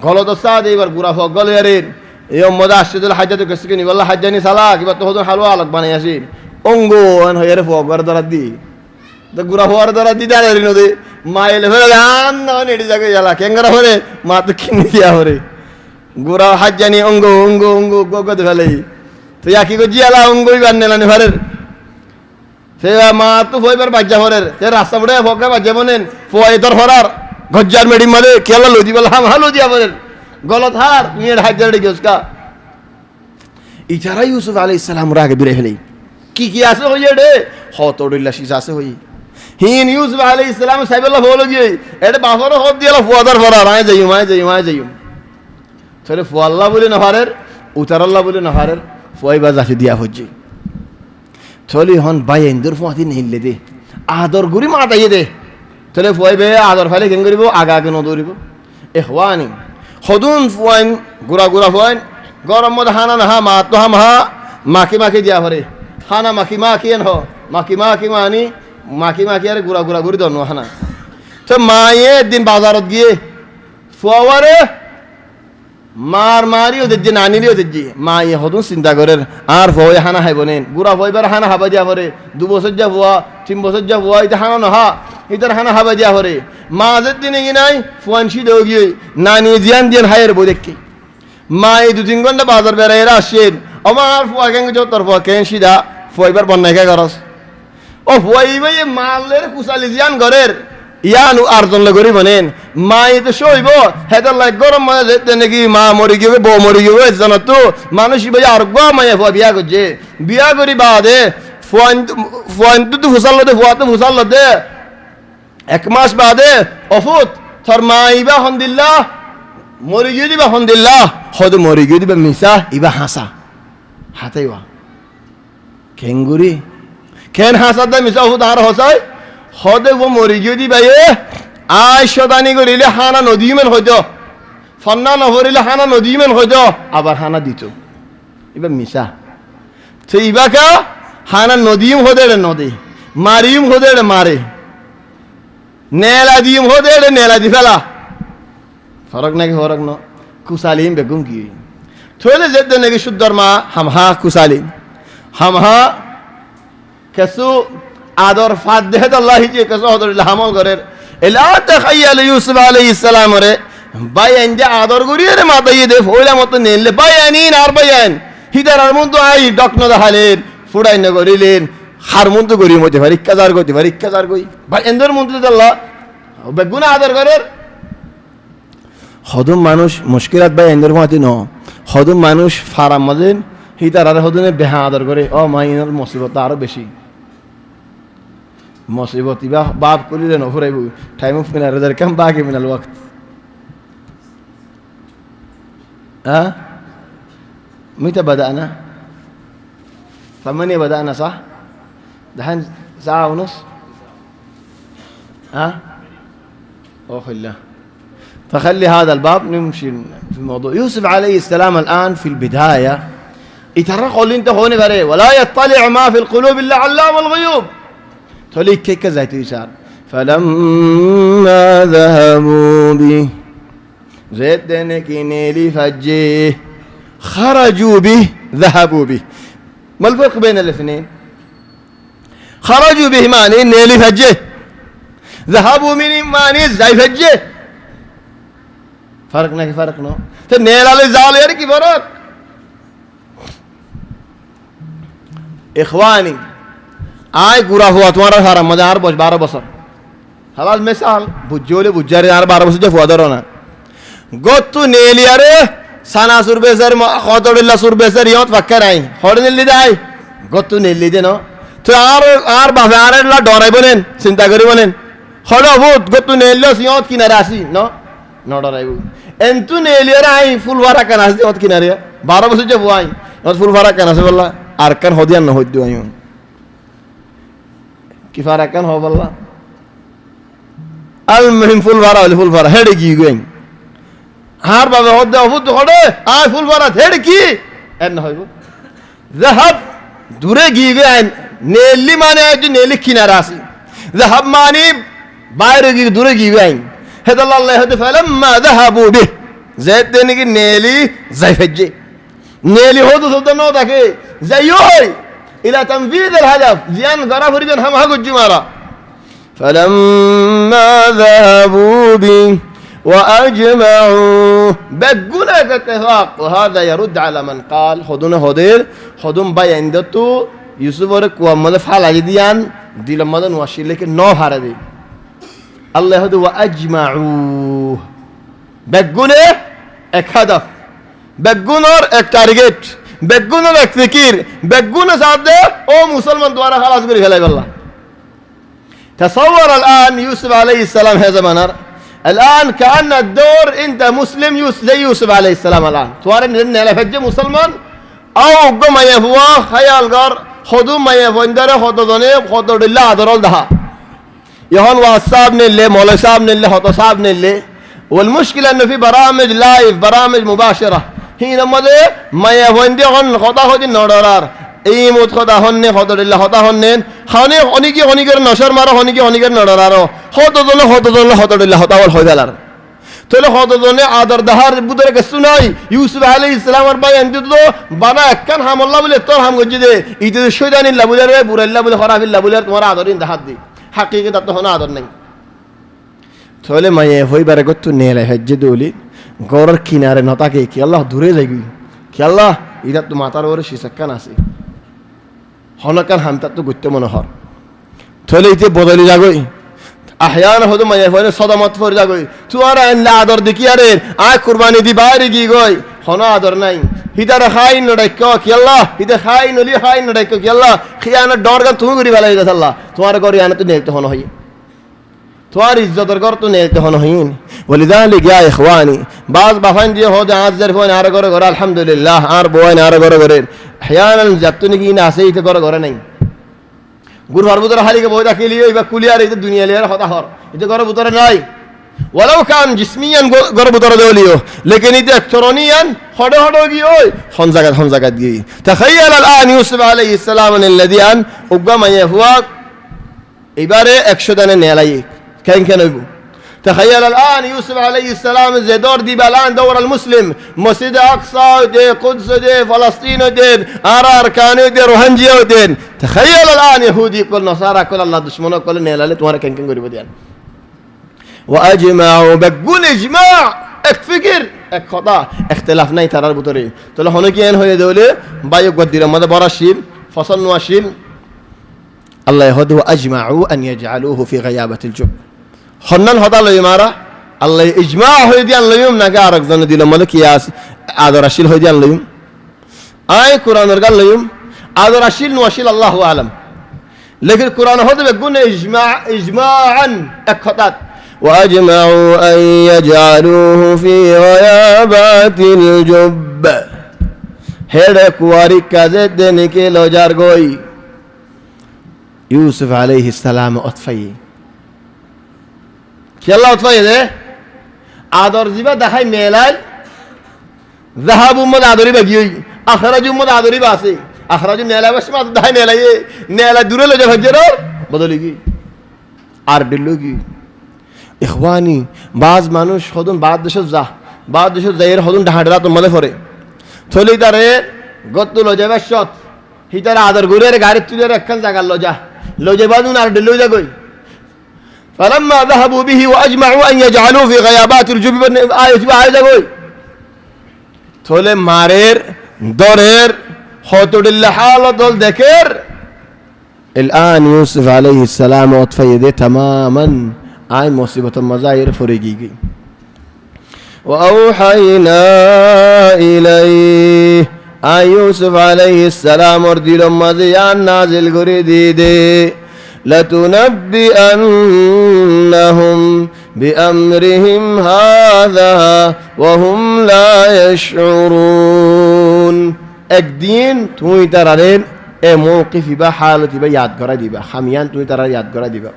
غلط السادة يبر غورا فوقوا يرين يوم مدة أشتغل حجة تكسكني والله حجاني سلاك يبقى تهودون حلوة على بني ياسين أنغو أن هير فوقوا دردي ده غورا فوقوا دردي ده يرينو ده ما يلفه لان نيجي جاكي يلا كينغرا هوري ما تكيني ديا هوري غورا حجاني أنغو غوغو دفلي তো ইয়াকি গো জিয়ালা অঙ্গই বান্নেলানি ফারের সে মা তো ফইবার বাজ্জা ফরের সে রাস্তা বড়ে ফকা বাজ্জা বনেন ফয় তোর ফরার গজ্জার মেডি মালে কেলা লদি বলা হাম হালো দিয়া ফরের গলত হার মিয়ের হাজার ডি গসকা ইচারা ইউসুফ আলাইহিস সালাম রাগে বিরে ফেলে কি আছে হইয়ে রে হতড়িল্লা শিস আছে হই হিন ইউসুফ আলাইহিস সালাম সাইবেল্লাহ হলো গিয়ে এডে বাফর হদ দিয়ালা ফুয়াদার ফরার আয় যাইম সরে ফুয়াল্লাহ বলে না ফারের উতারাল্লাহ বলে না ফারের ফয়বা জাতি দিয়া হচ্ছে চলি হন বাইন্দর ফুয়াতি নিলে দে আদর গুরি মা দাইয়ে দে চলে ফয়বে আদর ফালে কেন করিব আগে ন দৌড়িব এহওয়ানি হদুন ফুয়াইন গুড়া ফুয়াইন গরম মধ্যে হানা না হা মা তো হাম হা মাখি দিয়া ভরে হানা মাখি এন হ মাখি মানি মাখি আরে গুড়া গুড়ি দন হানা তো মায়ে একদিন বাজারত গিয়ে ফুয়ারে মারি ওদের যে নানিলি ওদের যে মা ইয়ে হতুন চিন্তা করেন আর ভয় হানা হাইব নেন গুড়া ভয়বার হানা হাবা দিয়া ভরে 2 বছর যা ভুয়া 3 বছর যা ভুয়া এটা হানা নহা এটার হানা হাবা দিয়া ভরে মাঝের দিনে কি নাই ফুয়ানসি দেও গিয়ে নানি জিয়ান হায়ের বই দেখি মা এই 2-3 ঘন্টা বাজার বেড়াই আসছেন আমার ফুয়া কেন তোর ফুয়া কেন সিধা ফুয়াইবার বন্যায় কে করস ও ফুয়াইবাই মালের কুচালি জিয়ান ঘরের ইয়ান আর্জন লগরি বনেন মাই তো সইব হেদার লাগ গরম মানে যেতে নাকি মা মরি গিয়ে বউ মরি গিয়ে জানো তো মানুষ ভাই আর গো মায়ে বিয়া করছে বিয়া করি বাদে ফোন তো ফুসাল দে ফুয়া তো ফুসাল দে 1 মাস বাদে অফুত থর মাইবা হন্দিল্লাহ মরি গিয়ে দিবা হন্দিল্লাহ হদ মরি গিয়ে দিবা মিসা ইবা হাসা হাতাইবা কেঙ্গুরি কেন হাসা দে মিসা হুদ আর হসাই হদে ও মরি গিয়ে দিবা আয় সদানি করিলে হানা নদীমেন হইতো ফন্না নভরিলে হানা নদীমেন হইতো আবার হানা দিত এবার মিশা সে ইবাকা হানা নদীম হদে নদী মারিম হদে মারে নেলা দিম হদে নেলা দি ফেলা ফরক নাকি ফরক ন কুসালিম বেগুম কি থইলে যেতে নাকি শুদ্ধর মা হামহা কুসালি হামহা কেসু আদর ফাদ দেহে আল্লাহ হিজে কেসু হদরিল্লাহ হামল করের এলা তাখাইয়াল ইউসুফ আলাইহিস সালাম রে বাইন যে আদর করিয়ে রে মাতাইয়ে দে ফইলা মত নেলে বাইয়ানিন আর বাইয়ান হিদার আর মন তো আই ডকন দেখালেন ফুড়াই না করিলেন হার মন তো করি মতে পরীক্ষা যার কই ভাই এন্দর মন তো আল্লাহ বেগুনা আদর করের হদম মানুষ মুশকিলাত বাই এন্দর মাতি ন হদম মানুষ ফারাম মাদেন হিতার আর হদনে বেহা আদর করে ও মাইনাল মুসিবত আরো বেশি মুসিবত ইবা বাপ করিলেন ওফরাইব টাইম অফ মিনার রেজার কাম বাকি মিনাল ওয়াক্ত متى بدأنا؟ 8 بدأنا صح؟ دحين ساعة ونص أوه الله فخلي هذا الباب نمشي في الموضوع يوسف عليه السلام الآن في البداية يترقوا اللي انت هوني بري ولا يطلع ما في القلوب إلا علام الغيوب توليك كيك زيت يسار فلما ذهبوا به زيت دينك نيلي فجيه خرجوا به ذهبوا به ما الفرق بين الاثنين خرجوا به معني نيلي فجيه ذهبوا من معني زي فجيه فرقنا كيف فرقنا تنيل على زال يعني كيف فرق إخواني آي قرا هو تمارا حرام مدار 12 بصر خلاص مثال بجولي بجاري 12 بصر جفوا درونا قطو نيلي أره সানা সুরবেসের কতড়িল্লা সুরবেসের ইয়ত ফাক্কা নাই হড়নিল্লি দাই গতু নিল্লি দেন তো আর বাপে আর লা ডরাইব নেন চিন্তা করিব নেন হড় বহুত গতু নিল্লো ইয়ত কিনারে আসি ন ডরাইব এন্তু নিলিয়ারে আই ফুল ভাড়া কান আসি ইয়ত কিনারে 12 বছর যে বুয়াই ইয়ত ফুল ভাড়া কান আসে বললা আর কান হদিয়ান ন হইদু আই কি ভাড়া কান হ বললা আল মুহিম ফুল ভাড়া হলে ফুল ভাড়া হেডে কি গইন হার বাবা হদে অবুত হড়ে আয় ফুল ভরা হেড কি এন হইব যাহাব দূরে গিয়ে আইন নেলি মানে যে নেলি কিনারা আছে যাহাব মানে বাইরে গিয়ে দূরে গিয়ে আইন হেদাল্লাহ হতে ফালাম্মা যাহাবু বিহ যাইত দেন কি নেলি যাইফজে নেলি হদু সদ ন দেখে যাইই ইলা তানফিদ আল হাদাফ জিয়ান গরা ফরিবেন হাম হাগুজি মারা ফালাম্মা যাহাবু বিহ وأجمعوا بقونا اتفاق وهذا يرد على من قال خدونا هدير خدوم باي عندتو يوسف ورك ومن فعل عجديان دي لما دن واشيل لك نو هردي الله هدو وأجمعوا بقونا اك هدف بقونا اك تارجت بقونا اك فكير بقونا سعده او مسلمان دوارا خلاص بري خلاي بالله تصور الآن يوسف عليه السلام هذا منار الآن كأن الدور أنت مسلم زي يوسف عليه السلام الآن توارن إن لا فجأة مسلمان أو قم يفوا خيال قار خدوم ما يفوندر خدودني خدود الله عذرال ده يهون واساب نلله مولى ساب نلله خطو ساب نلله والمشكلة إنه في برامج لايف برامج مباشرة هنا ماذا ما يفوندي هون خدا خدي نورار এই মত কথা হন্নে হদরিল্লাহ হতা হন্নেন হানে হনিকে নশর মারো হনিকে নড়ারো হতজনে হদরিল্লাহ হতাওয়াল হইদালার তাহলে হতজনে আদর দাহার বুদরে কিছু নাই ইউসুফ আলাইহিস সালামের ভাই এন্দি তো বানা একখান হামল্লা বলে তোর হাম গজি দে ইতে শয়তানিল্লাহ বলে রে বুরাইল্লাহ বলে খরাবিল্লাহ বলে তোমার আদরিন দাহাত দি হাকিকে তাত হনা আদর নাই তাহলে মায়ে হইবারে গতু নেলে হজ্জে দলি গরর কিনারে নতাকে কি আল্লাহ দূরে যাইবি কি আল্লাহ ইদা তো মাতার ওরে শিসাক্কান আছে হনকান হামতা তো গুত্তে মনোহর থলে ইতে বদলি যাগই আহয়ান হদু মায়ে ফলে সদামত ফর যাগই তুয়ারা এনলা আদর দেখি আরে আয় কুরবানি দি বাইরে গি গই হন আদর নাই হিদার খাই নড়াইক কি আল্লাহ হিদা খাই নলি খাই নড়াইক কি আল্লাহ খিয়ানা ডরগান তুমি করি ভালাই গেছ আল্লাহ তোমার গরি আনা তো নেলতে হন হই তোমার ইজ্জতর গর তো নেলতে হন হইন ولذلك يا اخواني بعض بافان دي هو ده عز فون আর গরে গরে আলহামদুলিল্লাহ আর বয়ন আর গরে গরে احيانا যাতনি কি না আছে ইতে গরে গরে নাই গুরু হারবুতর হালিকে বইদা খেলি ওই বা কুলিয়ার এই দুনিয়া লিয়ার কথা হর ইতে গরে বুতরে নাই ولو كان جسميا গরে বুতরে দেলিও लेकिन ইতে ইলেকট্রনিয়ান হড় হড় গি ওই হন জায়গা গি تخيل الان يوسف عليه السلام الذي ان উগমা ইয়াহুয়া এবারে 100 দানে নেলাই কেন হইব تخيل الآن يوسف عليه السلام زي دور دي الآن دور المسلم مسجد أقصى دي قدس دي فلسطين دي أركان دي روهنجيا دي تخيل الآن يهودي كل نصارى كل الله دشمنه كل نيلالت وانا كان قريب ديان وأجمعوا بقول إجماع এক ফিকির এক কথা اختلاف নাই তারার ভিতরে তাহলে হনে কি এন হয়ে দেলে বায়ু গদির মধ্যে বরাশিল ফসল নোয়াশিল আল্লাহ হদু আজমাউ আন ইয়াজআলুহু ফি গায়াবাতিল জুব হন্নান হদা লই মারা আল্লাহ ইজমা হয়ে দিয়ান লইম নাকি আরেকজন দিল মলে কি আস আদরাশিল হয়ে দিয়ান লইম আই কোরআনের গাল লইম আদরাশিল নোয়াশিল আল্লাহু আলাম লেকিন কোরআন হদে গুণ ইজমাআন এক কথা وأجمعوا أن يجعلوه في غيابات الجب هذا كواري كذد نكيل جارغوي يوسف عليه السلام أطفي كي الله أطفي ده آدر زيبا دخاي ميلال ذهبوا مد آدري بجيوي أخرجوا مد آدري باسي أخرجوا نيلا بس ما دخاي نيلا نيلا دورة لجا فجرار بدليگي آردلوگي ইখওয়ানি বাজ মানুষ হদুন বাদ দেশ যাইয়ের হদুন ঢাঁড়া তো মনে পড়ে থলি তারে গত্তু লজা বেশত হিতারে আদর গুরের গাড়ি তুলে একখান জায়গা লজে বাদুন আর ডেলো যাগই فلما ذهبوا به واجمعوا ان يجعلوه في غيابات الجب আয় যাগই থলে মারের দরের হতডিল হালত দেখের الان يوسف عليه السلام وطفيده تماما آي مصيبة المزاير فريقي وأوحينا إليه آي يوسف عليه السلام وردي لما زيان نازل قريدي دي لتنبئنهم بأمرهم هذا وهم لا يشعرون একদিন তুমি তারাদের এ মৌকিফ বা হালত বা ইয়াদ করা দিবা খামিয়ান তুমি তারা ইয়াদ করা দিবা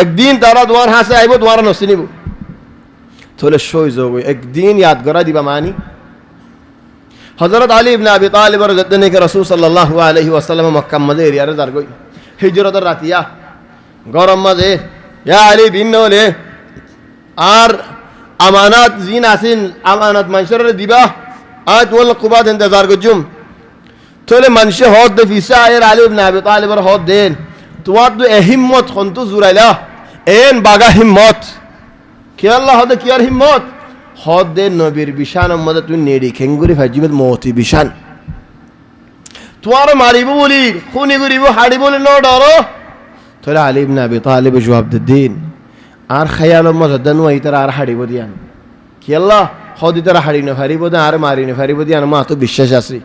একদিন তারা তোমার হাসে আইব তোমার নসি নিব তাহলে সই যোগ একদিন ইয়াদ করা দিবা মানি হযরত আলী ইবনে আবি তালিব রাদিয়াল্লাহু আনহু রাসূল সাল্লাল্লাহু আলাইহি ওয়াসাল্লাম মক্কা মধ্যে এরিয়ারে যার গই হিজরতের রাতিয়া গরম মাঝে ইয়া আলী ভিন্ন হলে আর আমানত জিন আসিন আমানত মানুষের দিবা আর তোমার কুবাত ইন্তজার গজুম তাহলে মানুষে হদ দে ফিসা আয়ের আলী ইবনে আবি তালিবের হদ দেন তোমার তো হিম্মত খন্তু জুরাইলা এন বাগা হিম্মত কে আল্লাহ হদে কি আর হিম্মত হদ দে নবীর বিশান মধ্যে তুই নেড়ি খেঙ্গুরি ফাজিবত মতি বিশান তোমার মারিব বলি খুনি করিব হাড়ি বলি ন ডরো তাহলে আলী ইবনে আবি তালিব জবাব দিন আর খেয়াল মধ্যে দানু আইতার আর হাড়িব দিয়ান কি আল্লাহ হদি তারা হাড়ি না ফারিব দে আর মারি না ফারিব দিয়ান মা তো বিশ্বাস আছে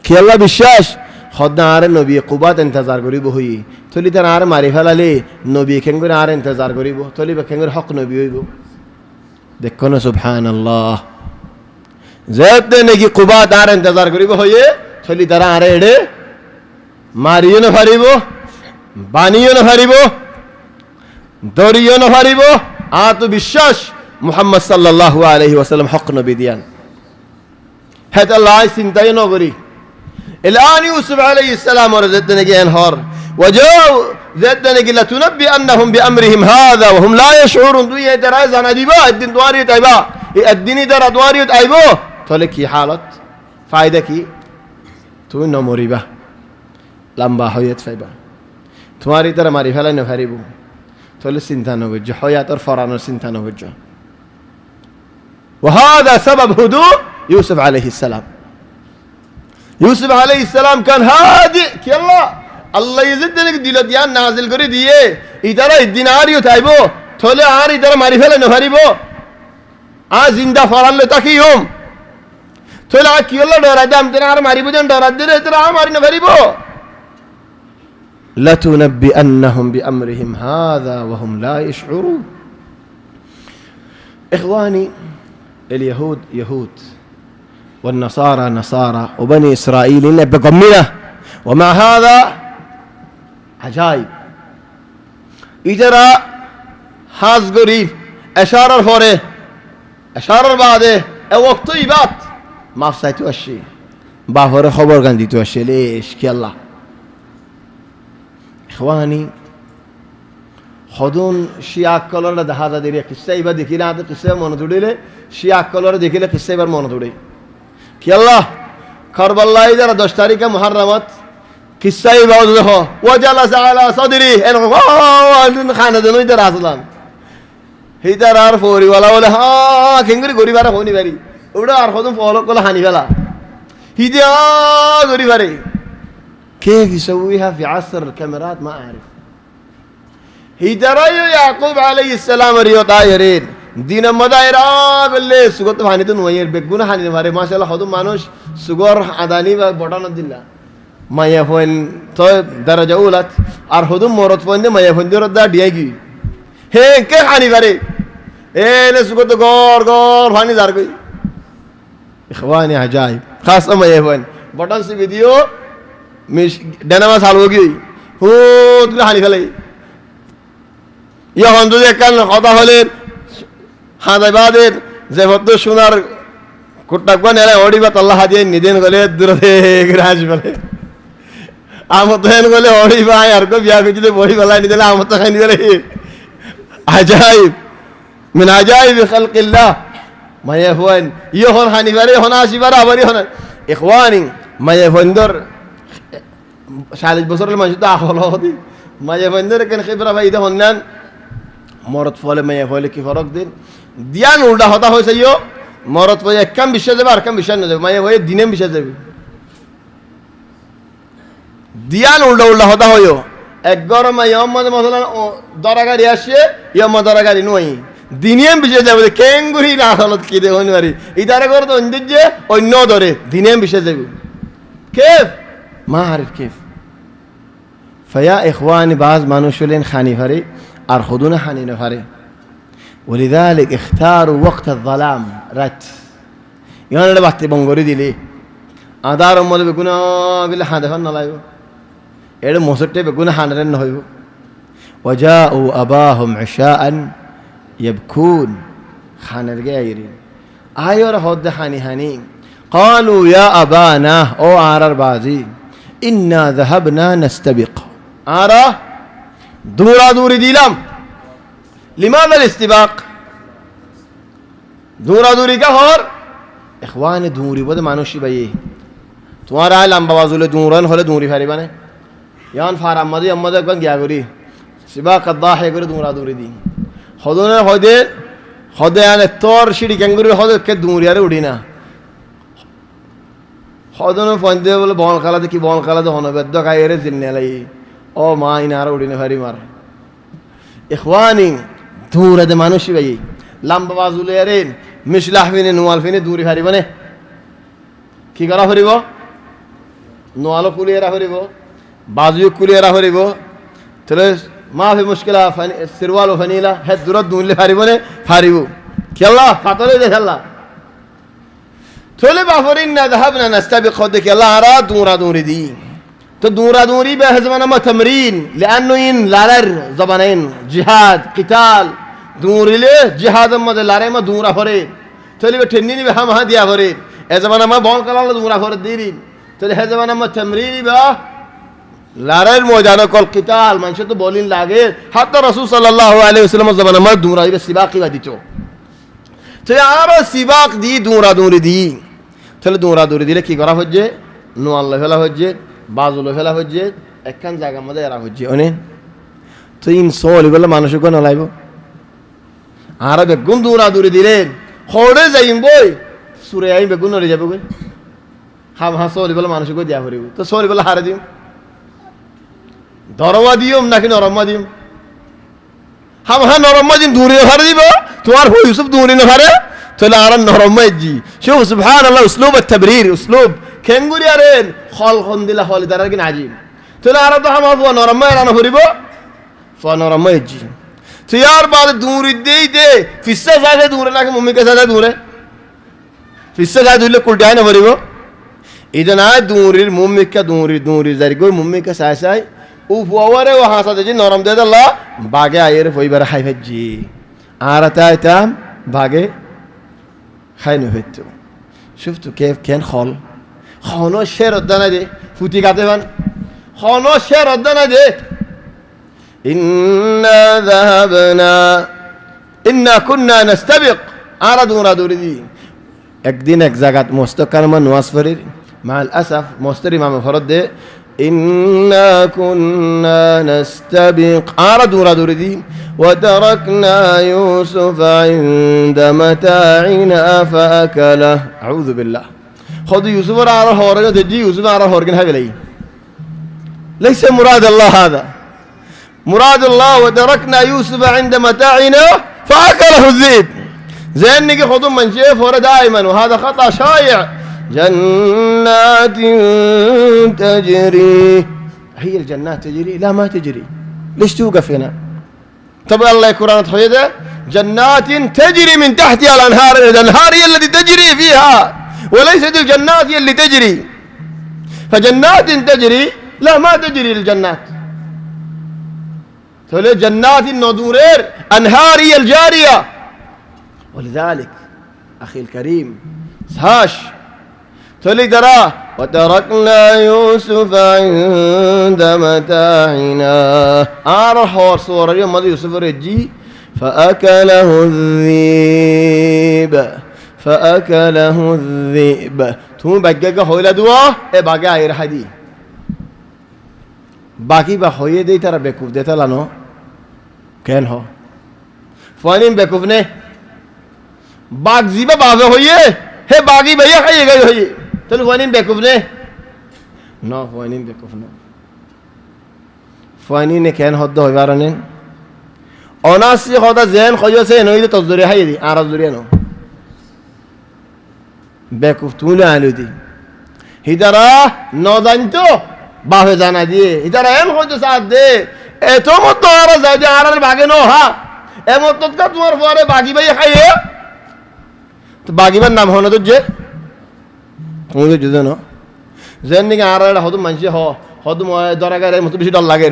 কি আল্লাহ বিশ্বাস খদ্দা আরে নবী কুবাত ইন্তজার করিব হই তলি তার আর মারি ফেলালে নবী খেঙ্গুরে আর ইন্তজার করিব তলি খেঙ্গুর হক নবী হইব দেখো না সুবহানাল্লাহ যেতে নাকি কুবাত আর ইন্তজার করিব হইয়ে তলি তারা আরে এড়ে মারিও না ফারিব বানিও না ফারিব দরিও না ফারিব তো বিশ্বাস মুহাম্মদ সাল্লাল্লাহু আলাইহি ওয়াসাল্লাম হক নবী দিয়ান হেতা লাই চিন্তাই নগরী الآن يوسف عليه السلام ورزدنا أنهار وجاءوا زدنا لا تنبئنهم بأمرهم هذا وهم لا يشعرون دوية ترايز عن أديبا الدين دواري تايبا الدين ترى دواري تايبا تولي كي حالة فايدة كي تو نموريبا لمبا حيات فايبا تواري ترى ماري فلا نفريبو تولي سنتانو وجه حيات الفرانو سنتانو وجه وهذا سبب هدوء يوسف عليه السلام يوسف عليه السلام كان هادئ كلا الله يزدنك دلت يان نازل করে দিয়ে ইতারা দিনারিও তাইবো থলে আর ইতারা মারি ফেলে না পারিবো আ জিন্দা ফরালে তাকিয়ম থলে আ কি হলো ডরা দাম তেরা আর মারিবো দেন ডরা দিলে ইতারা মারি না পারিবো لتنبئنهم بأمرهم هذا وهم لا يشعرون إخواني اليهود يهود والنصارى نصارى وبني إسرائيل بقمنا ومع هذا عجائب إجرا حاز قريب أشار الفوري أشار بعده وقت يبات ما فسيتو الشيء باهور خبر قنديتو الشيء ليش كي الله إخواني হদুন শিয়া কলরে দেখা যা দিলে কিসা এবার দেখিলে হাতে কিসা মনে ধুড়িলে শিয়া কলরে দেখিলে কিসা এবার মনে ধুড়ে কি আল্লাহ কারবাল্লাহ যারা 10 তারিখে মুহররমত কিসা এবার দেখো ওয়াজালাসা আলা সাদরি এরকম খানা দেন হইতে আসলাম হিতার আর ফরিওয়ালা বলে হ্যাঁ কেঙ্গুরি গরিবারা হনি বাড়ি ওটা আর হদুন ফলো করলে হানি ফেলা হিদিয়া গরিবারে كيف يسويها في عصر الكاميرات ما أعرف هيدرايو يعقوب عليه السلام ريو طايرين دين مدايرا بالله سوغت هاني تو نوير بيغونا هاني ماري ما شاء الله خدو مانوش سوغور عداني بوتان ديلا ما يفون تو درجه اولت আর হদু মরত পন্দে ما يفون দির দা ডিয়াগি হে কে হানি বারে এনে সুগত গর গর হানি দার গই ইখওয়ানি আজাইব খাস ما يفون বটন সি ভিডিও মিশ ডেনামা সালওগি হো তুই হানি ফেলে ইয়া হন্দু একখান কথা হলে হাদাইবাদের যে হত সোনার কুট্টাকবা নেলে ওড়িবাত আল্লাহ হাদিয়ে নিদেন গলে দূরে গ্রাজ বলে আমত হেন গলে ওড়িবা আর কো বিয়া কইতে বড়ি বলাই নিদেলে আমত খাই নিদেলে আজাইব মিন আজাইব খালকিল্লাহ মা ইয়াফওয়ান ইহন হানিবারে হনা আসিবার আবারি হনা ইখওয়ানি মা ইয়াফন্দর 40 বছরের মানুষ তো আহল হদি মা ইয়াফন্দর কেন খিবরা ফাইদা হন্নান মরত ফলে মেয়ে ফলে কি ফরক দিন দিয়ান উল্টা হতা হয়েছে ইয়ো মরত ফলে একখান বিশ্বাস যাবে আর কাম বিশ্বাস না যাবে মায়ে হয়ে দিনে বিশ্বাস যাবে দিয়ান উল্টা উল্টা হতা হইও এক গরম ইয়ম্মদ মসলান দরাগাড়ি আসছে ইয়ম্মদ দরাগাড়ি নই দিনিয়াম বিশ্বাস যাবে কেঙ্গুরি না হলত কি দে হইনারি ইদারে করে তো অন্য অন্য ধরে দিনিয়াম বিশ্বাস যাবে কেফ মা আরিফ কেফ فيا إخواني بعض মানুষ হলেন খানি ফারে আর খুদুনা হানি নফারে ولذلك اختاروا وقت الظلام رات ইয়ানলে বাতি বঙ্গরি দিলে আদার মধ্যে বেগুনা বিলে হাদাফান না লাইব এর মোসটে বেগুনা হানরেন না হইব وجاءوا اباهم عشاء يبكون খানের গায়রি আয়র হদ হানি হানি قالوا يا ابانا او আরার বাজি إنا ذهبنا نستبق আরা দৌড়াদৌড়ি দিলাম লিমাদা ইস্তিবাক দৌড়াদৌড়ি কা হর ইখওয়ানে দৌড়ি বদে মানুষই ভাই তোমার আই লম্বা বাজুলে দৌড়ান হলে দৌড়ি ফারিবা না ইয়ান ফার আম্মাদি আম্মাদে একবার গিয়া করি সিবাক দাহে করে দৌড়াদৌড়ি দি হদনে হদে আনে তোর সিঁড়ি ক্যাঙ্গুরি হদে কে দৌড়ি আরে উঠি না হদনে ফন্দে বলে বল খালাতে কি বল খালাতে হনবেদ্য কাইরে জিন্নে লাই ও মা ইনার উঠি না ফারি মার ইখওয়ানি দূরে দে মানুষই ভাই লম্বা বাজুলে আরে মিশলাহ ফিনে নোয়াল ফিনে দূরি ফারিব নে কি করা ফারিব নোয়ালো কুলিয়েরা ফারিব বাজু কুলিয়েরা ফারিব তাহলে মা ফি মুশকিলা সিরওয়াল ও ফানিলা হে দূরত দুলে ফারিব নে ফারিব কি আল্লাহ ফাতলে দে আল্লাহ তাহলে বাফরিন না যাহাবনা নাস্তাবিক খদকে আল্লাহ আরা দূরা দূরি দি تو دورا دوري به زمان ما تمرين لانه ان لارر زبانين جهاد قتال دوري له جهاد ما لارر ما دورا فره تلي بتنيني به ما ديا فره اي زمان ما بون كلا دورا فره ديرين تلي هي زمان ما تمرين به لارر موجانا كل قتال منشه تو بولين لاگه حتى رسول صلى الله عليه وسلم زمان ما دورا به سباقي وديچو تلي ارا سباق دي دورا دوري دي تلي دورا دوري دي কি করা হচ্ছে নো আল্লাহ ফেলা হচ্ছে বাজুলো ফেলা হচ্ছে একখান জায়গার মধ্যে এরা হচ্ছে অনেক তো ইনসল বলে মানুষ কোন লাইব আর বেগুন দূরা দূরে দিলেন হরে যাইম বই সুরে আইম বেগুন নড়ে যাবে গই হাম হাসলি বলে মানুষ কো দিয়া করিব তো সরি বলে হারে দিম দরমা দিম নাকি নরমা দিম হাম হা নরমা দিম দূরে হারে দিব তোমার হই ইউসুফ দূরে না হারে তাহলে আর নরমা জি شوف سبحان الله اسلوب التبرير اسلوب কেঙ্গুরি আরেন খল খন দিলা হল দারার কি নাজিম তাহলে আর তো হাম আবু নরমা রানা হরিব ফনরমা জি তো यार বাদ দূরে দেই দে ফিসা জায়গা দূরে নাকি মম্মি কে জায়গা দূরে ফিসা জায়গা দূরে কুলটাই না হরিব ইদন আয় দূরের মম্মি কে দূরে জারি গো মম্মি কে সাই সাই ও ফুয়ারে ও হাসা দে নরম দে আল্লাহ বাগে আয়ের ফইবার হাই ভাজি আর তাইতাম বাগে খাই ন হইতো شفتوا كيف كان خال خانو شعر ردنا دي فوتي كاتبان خانو شعر ردنا دي ইন্না কুন্না নাস্তাবিক আরা দৌড়াদৌড়ি দি একদিন এক জায়গাত মোস্তকার মা নওয়াজ পড়ির মাল আসাফ মোস্তরি মামা ফরত দে ইন্না কুন্না নাস্তাবিক আরা দৌড়াদৌড়ি দি وتركنا يوسف عند متاعنا فأكله أعوذ بالله خذ يوسف على هورجا تجي يوسف على هورجا هاي بلاي ليس مراد الله هذا مراد الله وتركنا يوسف عند متاعنا فأكله الذئب زين نيجي خذوا من شيف ورا دائما وهذا خطأ شائع جنات تجري هي الجنات تجري لا ما تجري ليش توقف هنا طبعا الله القرآن تحيده جنات تجري من تحتها الأنهار الأنهار هي التي تجري فيها وليست الجنات هي اللي تجري فجنات تجري لا ما تجري الجنات تقول جنات النضورير أنهار هي الجارية ولذلك أخي الكريم هاش تقول ترى وتركنا يوسف عند متاعنا أرحور صورة اليوم ماذا يوسف رجي فأكله الذئب فأكله الذئب ثم بقى هولا دوا بقى غير حدي باقي بخويه دي ترى بكوف ده تلانو كان هو فانين بكوف نه باق زيبا بابه هويه هي باقي بيا خيه گئے هويه تلو فانين بكوف نه نو فانين بكوف نو فانين كان هو ده بارنين অনাসি কথা জেন খজছে নইলে তজরি হাই দি আর জরি ন বেকুফ তুলে আলু দি হিদারা ন জানতো বাহে জানা দিয়ে হিদারা এম খজছে সাথ দে এত মত আর যাই দে আর ভাগে ন হা এমত কা তোমার পরে বাগি ভাই খাইয়ে তো বাগিবার নাম হনো তো যে তুমি যে ন জেন নি আর হদু মানসি হদু দরাগারে মত বেশি ডর লাগে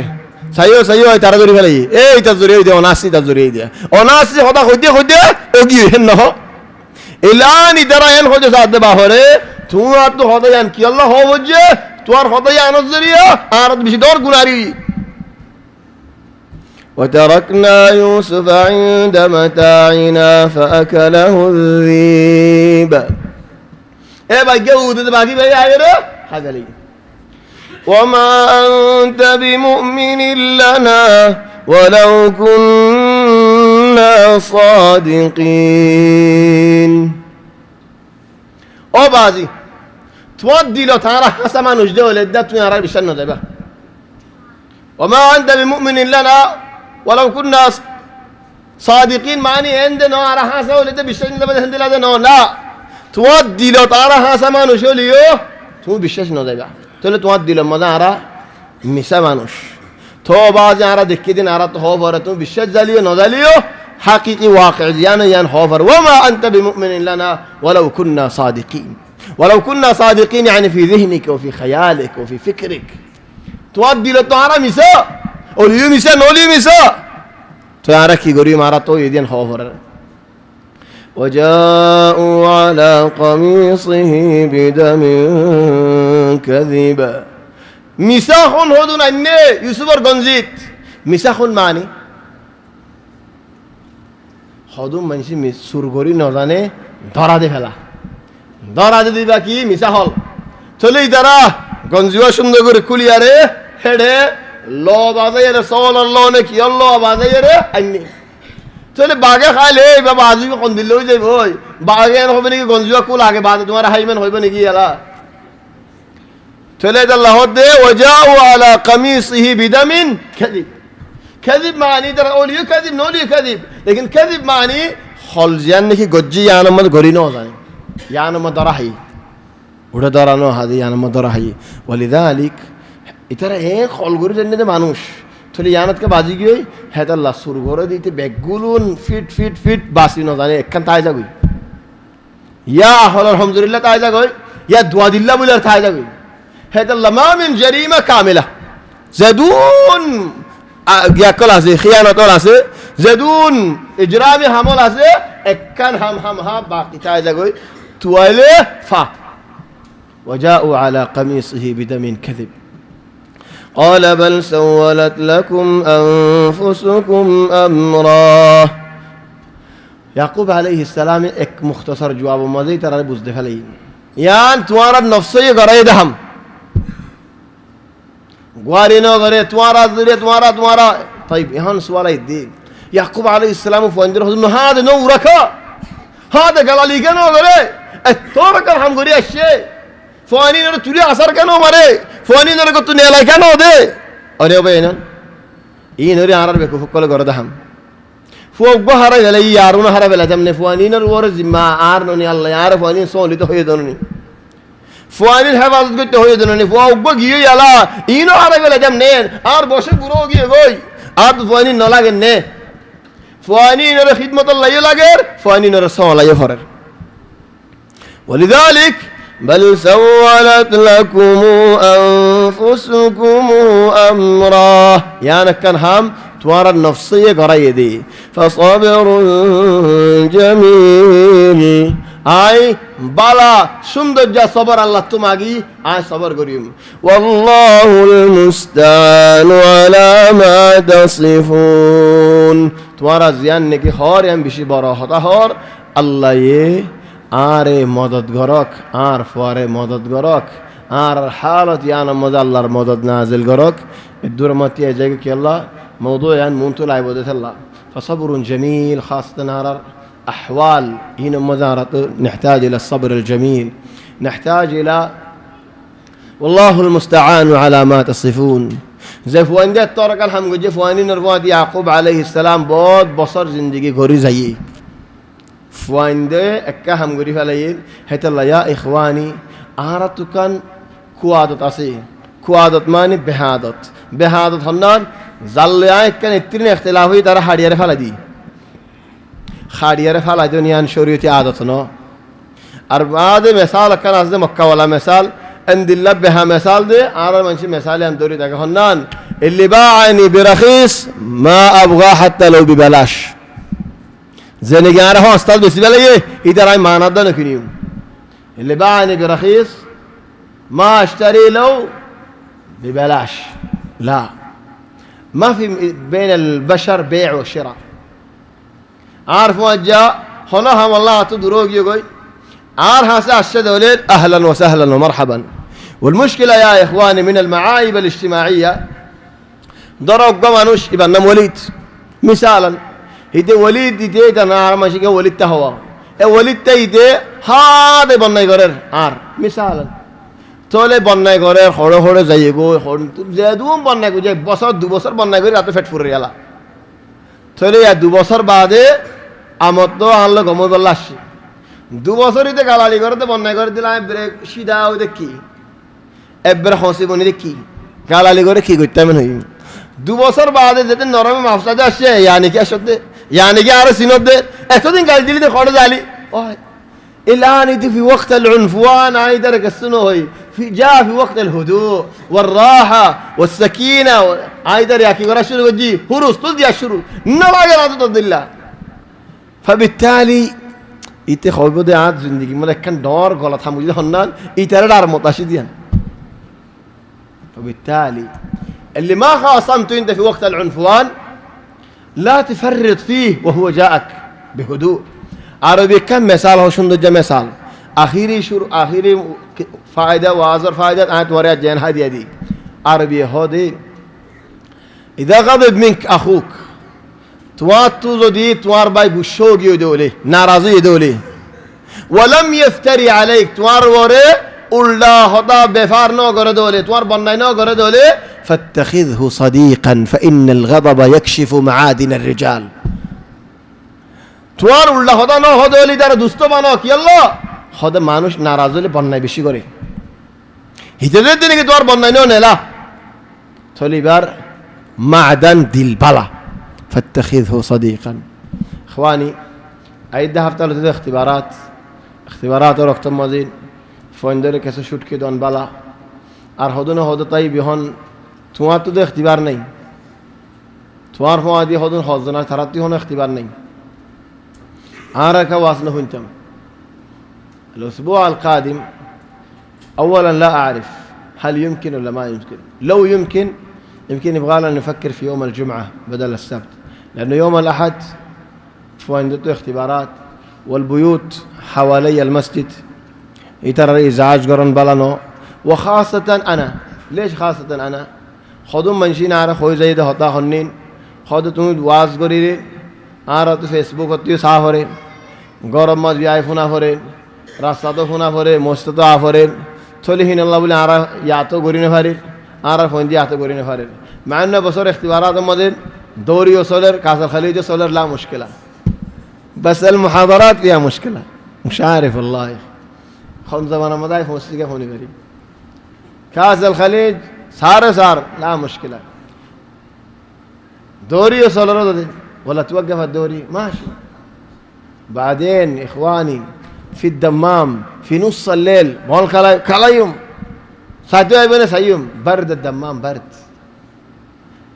সাইও তারা ধরে ফেলাই এই তা জড়িয়ে দিয়ে অনাসি তা জড়িয়ে দিয়ে অনাসি হতা হইতে ওগি হেন নহ এলানি তারা এন হজে সাথে বাহরে তোমার তো হতা জান কি আল্লাহ হবজে তোমার হতা জান জড়িয়ে আর বেশি দর গুনারি وتركنا يوسف عند متاعنا فأكله الذئب ايه باقي ودد باقي بقى ايره هذا لي وما أنت بمؤمن لنا ولو كنا صادقين أو بازي تودي لو ترى حسما نجده ولدت من عرب الشنة ده وما أنت بمؤمن لنا ولو كنا صادقين معني عندنا على حسا ولدت بالشنة ده بدهن دلادة لا تودي لو ترى حسما نجده ليو تو بالشنة ده তাহলে তোমার দিল মজা আরা মিশা মানুষ তো বাজে আরা দেখি দিন আরা তো হবার তুমি বিশ্বাস জ্বালিও না জ্বালিও হাকিকি ওয়াকি ইয়ান হবার ওমা আনতা বিমুমিনিন লানা ওয়ালাউ কুননা সাদিকিন ওয়ালাউ কুননা সাদিকিন يعني في ذهنك وفي خيالك وفي فكرك তোমার দিল তো আরা মিশা ওলিও মিশা নলিও মিশা তো আরা কি করি মারা তো এদিন হবার وجاءوا على قميصه بدم كذب مساخ هدون أن يوسف الغنزيت مساخ معني هدون منشي سرغوري نوزانه دارا دي فلا دارا دي باكي مساخل تولي دارا গঞ্জিওয়া সুন্দর করে খুলিয়া রে হেডে ল বাজাইয়া রে সল আল্লাহ নে কি আল্লাহ বাজাইয়া রে আইনি চলে বাগে খাইলে বাবা আজি কোন দিল হই যাইব ওই বাগে হবে নাকি গঞ্জিওয়া কুল আগে বাজে তোমার হাইমেন হইব নাকি এলা চলে আল্লাহ দে ওয়াজাউ আলা কামিসিহি বিদামিন কাযিব কাযিব মানে তার ওলিও কাযিব নলিও কাযিব लेकिन কাযিব মানে খলজিয়ান নাকি গজ্জি ইয়ানমত গরি ন জানে ইয়ানমত দরাহি ওটা দরানো হাদি ইয়ানমত দরাহি ওয়ালিযালিক ইতারা এক খলগরি জন্য মানুষ থলি ইয়ানতকে বাজি গই হেতাল্লাহ সুরগরে দিতে বেগুলুন ফিট বাসি ন জানে একখান তাই যাগই ইয়া হল আলহামদুলিল্লাহ তাই যাগই ইয়া দুয়া দিল্লাহ বলে তাই যাগই হেতাল্লাহ মা মিন জারিমা কামিলা জাদুন ইয়াকল আছে খিয়ানতর আছে জাদুন ইজরামি হামল আছে একখান হাম বাকি তাই যাগই তুয়াইলে ফা وجاءوا على قميصه بدم كذب قال بل سولت لكم أنفسكم أمرا याकूब अलैहिस्सलाम एक मुख्तसर जवाब मजे तरह बुझते फैले यान तुम्हारा नफ्स ये करे दहम ग्वारी न करे तुम्हारा दिले तुम्हारा طيب यहाँ सवाल है दे याकूब अलैहिस्सलाम फंजर हुजूर हाद नो रखा हाद गलाली के नो करे तोर कर हम गुरी अशे फानी ने तुले असर के नो मरे फानी ने को तू नेला के नो दे अरे भाई ना ये नरे आरर बेको फकल करे दहम فوق بحر ولا يارون هرا ولا جمن فوانين الورز ما عارنوني الله يعرف فوانين صولي تهوي دونني فوانين حفاظت كنت تهوي دونني فوق بقيه يلا إنه هرا ولا جمنين عار بوشة بروجي غوي عار فوانين نلاقي نه فوانين نر خدمة الله يلاقير فوانين نر صول الله يفرر ولذلك بل سولت لكم أنفسكم أمرا يعني كان هم توار النفسية قريدي فصبر جميل أي بلا سندر جا صبر الله تماغي أي صبر قريم والله المستعان على ما تصفون توار زيان نكي خار يم بشي براحة خار الله يه آره مدد غرق آر فاره مدد غرق آر حالت يعني مدد الله مدد نازل غرق الدور ماتي أجاك كي الله موضوع يعني منتو لعبودة الله فصبر جميل خاصة نهار أحوال هنا مزارة نحتاج إلى الصبر الجميل نحتاج إلى والله المستعان على ما تصفون زي فوان دي الطرق الحمد جي فوانين نرواد يعقوب عليه السلام بود بصر زندگي غوري زي فوان دي اكا هم غوري فلايين هيت الله يا إخواني آرتو كان كوادت أسي كوادت ماني بهادت هنان জাল্লায় কেন ইত্তিন ইখতিলাফ হই তারা হাড়িয়ারে ফালা দুনিয়ান শরীয়তি আদত ন আর বাদে মিসাল কান আজে মক্কা ওয়ালা মিসাল আনদিল্লাহ বিহা মিসাল দে আর মানসি মিসালে আম দরি দেখা হন্নান اللي باعني برخيص ما ابغى حتى لو ببلاش زين جاره هو استاذ بس بلايه اذا راي ما نضن كنيو اللي باعني برخيص ما اشتري له ببلاش لا ما في بين البشر بيع وشراء عارف وجاء هنا هم الله تدروج يقول عار هسا الشدولين أهلا وسهلا ومرحبا والمشكلة يا إخواني من المعايب الاجتماعية ضرب قمانوش ابن وليد مثالا هيدي وليد دي تنار ماشي وليد تهوى وليد تيدي هذا ابن يقرر عار مثالا তোলে বন্যায় করে হড়ে হড়ে যাই গো যেদুম বন্যায় যে বছর 2 বছর বন্যায় করে রাতে ফেট ফুরে গেলা তোলে 2 বছর বাদে আমত তো আনলো গমই বললা আসছে 2 বছরইতে গালালি করতে বন্যায় করে দিলাম ব্রেক সিধা ওই কি একবার হসি বনি কি গালালি করে কি করতে আমি হই 2 বছর বাদে যেতে নরমে মাফসাদে আসছে ইয়ানি কি আসতে ইয়ানি কি আর সিনত দে এতদিন গাল দিলি খড়ে জালি ওই الآن في وقت العنفوان عايدرك السنة هي جاء في وقت الهدوء والراحة والسكينة عايدر يا كي قرأ شنو وجي هروس تدي الشرو نما جرات تدلله فبالتالي يتخوي بدي عاد زندگی ملك كان دار غلط هم وجود هنان يتردار متشديا فبالتالي اللي ما خاصمته انت في وقت العنفوان لا تفرط فيه وهو جاءك بهدوء عربي كم مثال هو شنو جا مثال آخری فائدة وآخر فائدة آيات وريات جين هذه دي عربي هودي إذا غضب منك أخوك تواتو زدي توار باي بشوق يدولي ناراضي يدولي ولم يفتري عليك توار وري الله هدا بفار نو غره دولي توار بناي نو غره دولي فاتخذه صديقا فإن الغضب يكشف معادن الرجال توار الله هدا نو هدولي دار دوستو بانو কি আল্লাহ হদে মানুষ নারাজ হলে বন্যায় বেশি করে হিজরতের দিনে কি তোর বন্যায় নেও নেলা থলিবার معدن দিল বালা فاتخذه صديقا اخواني عيد هفته له اختبارات وقت مازين فوندر کیسه شوت کی دون بالا আর হদনে হদ তাই বিহন তোমার তো اختبار নাই তোমার ফোয়াদি হদন হজনা তারাতি হন اختبار নাই আর কা ওয়াসনা হুনতাম الأسبوع القادم أولا لا أعرف هل يمكن ولا ما يمكن؟ لو يمكن يبغى لنا نفكر في يوم الجمعة بدل السبت، لأنه يوم الأحد فوندته اختبارات والبيوت حوالي المسجد يترى إزعاج قرن بلانو، وخاصة أنا. ليش خاصة أنا؟ خدوا منشين على خوي زي ده هتا خنين، خدوا تمود واز قريرين، آرا تو فيسبوك تيو سافرين، গরম মাছ বিয়াই ফোনা ফরেন, রাস্তাতো ফোনা ফরে, মস্তাতো আফরেন, থলিহীন আল্লাহ বলে আরা ইয়াতো গরিনে ফারির, আরা ফোন দিয়ে ইয়াতো গরিনে ফারির। মান্য বছর اختبارات মধ্যে دوري وصولر كاس الخليج وصولر لا مشكلة، بس المحاضرات فيها مشكلة. مش عارف والله 5 رمضان في مستيقى هوني غريب. كاس الخليج صار لا مشكلة. دوري وصولر ولا توقف الدوري ماشي. بعدين إخواني في الدمام في نص الليل بقول كلايم ساعتين بين سايم برد الدمام برد.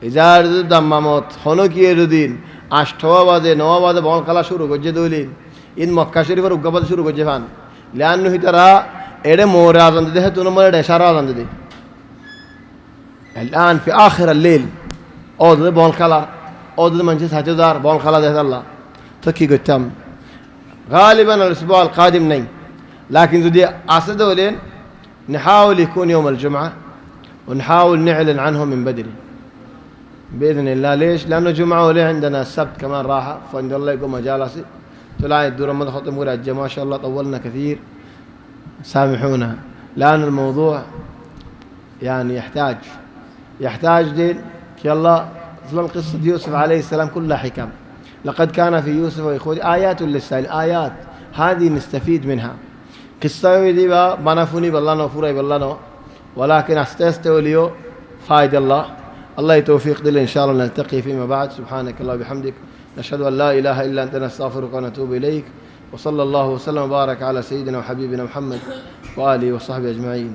إذا الدمامات خنوك يردين 8 বাজে 9 বাজে বল খেলা শুরু করছে দলিন ইন মক্কা শরীফের উগ্গাবাদ শুরু করছে ফান লান্নু হিতারা এড়ে মোরে আজান দিতে হে তুনো মোরে ইশারা আজান দিতে الآن في آخر الليل أود بول خلا أود من جس هتدار بول خلا ده الله تكي قتام غالبا الأسبوع القادم نين، لكن زودي أسد ولين نحاول يكون يوم الجمعة ونحاول نعلن عنه من بدري بإذن الله. ليش؟ لأنه جمعة وليه عندنا السبت كمان راحة، فإن الله يقوم مجالسي تلاقي الدور ما خطم مرجع ما شاء الله طولنا كثير، سامحونا. لأن الموضوع يعني يحتاج دين يلا. أصلا قصة يوسف عليه السلام كلها حكم. لقد كان في يوسف وإخوته آيات للسائل، آيات هذه نستفيد منها. قصة دي بنافوني بالله نفوري بالله نو، ولكن استوليو فايد الله يتوفيق دل إن شاء الله. نلتقي فيما بعد. سبحانك الله وبحمدك، نشهد أن لا إله إلا أنت، نستغفرك ونتوب إليك. وصلى الله وسلم وبارك على سيدنا وحبيبنا محمد وآله وصحبه أجمعين.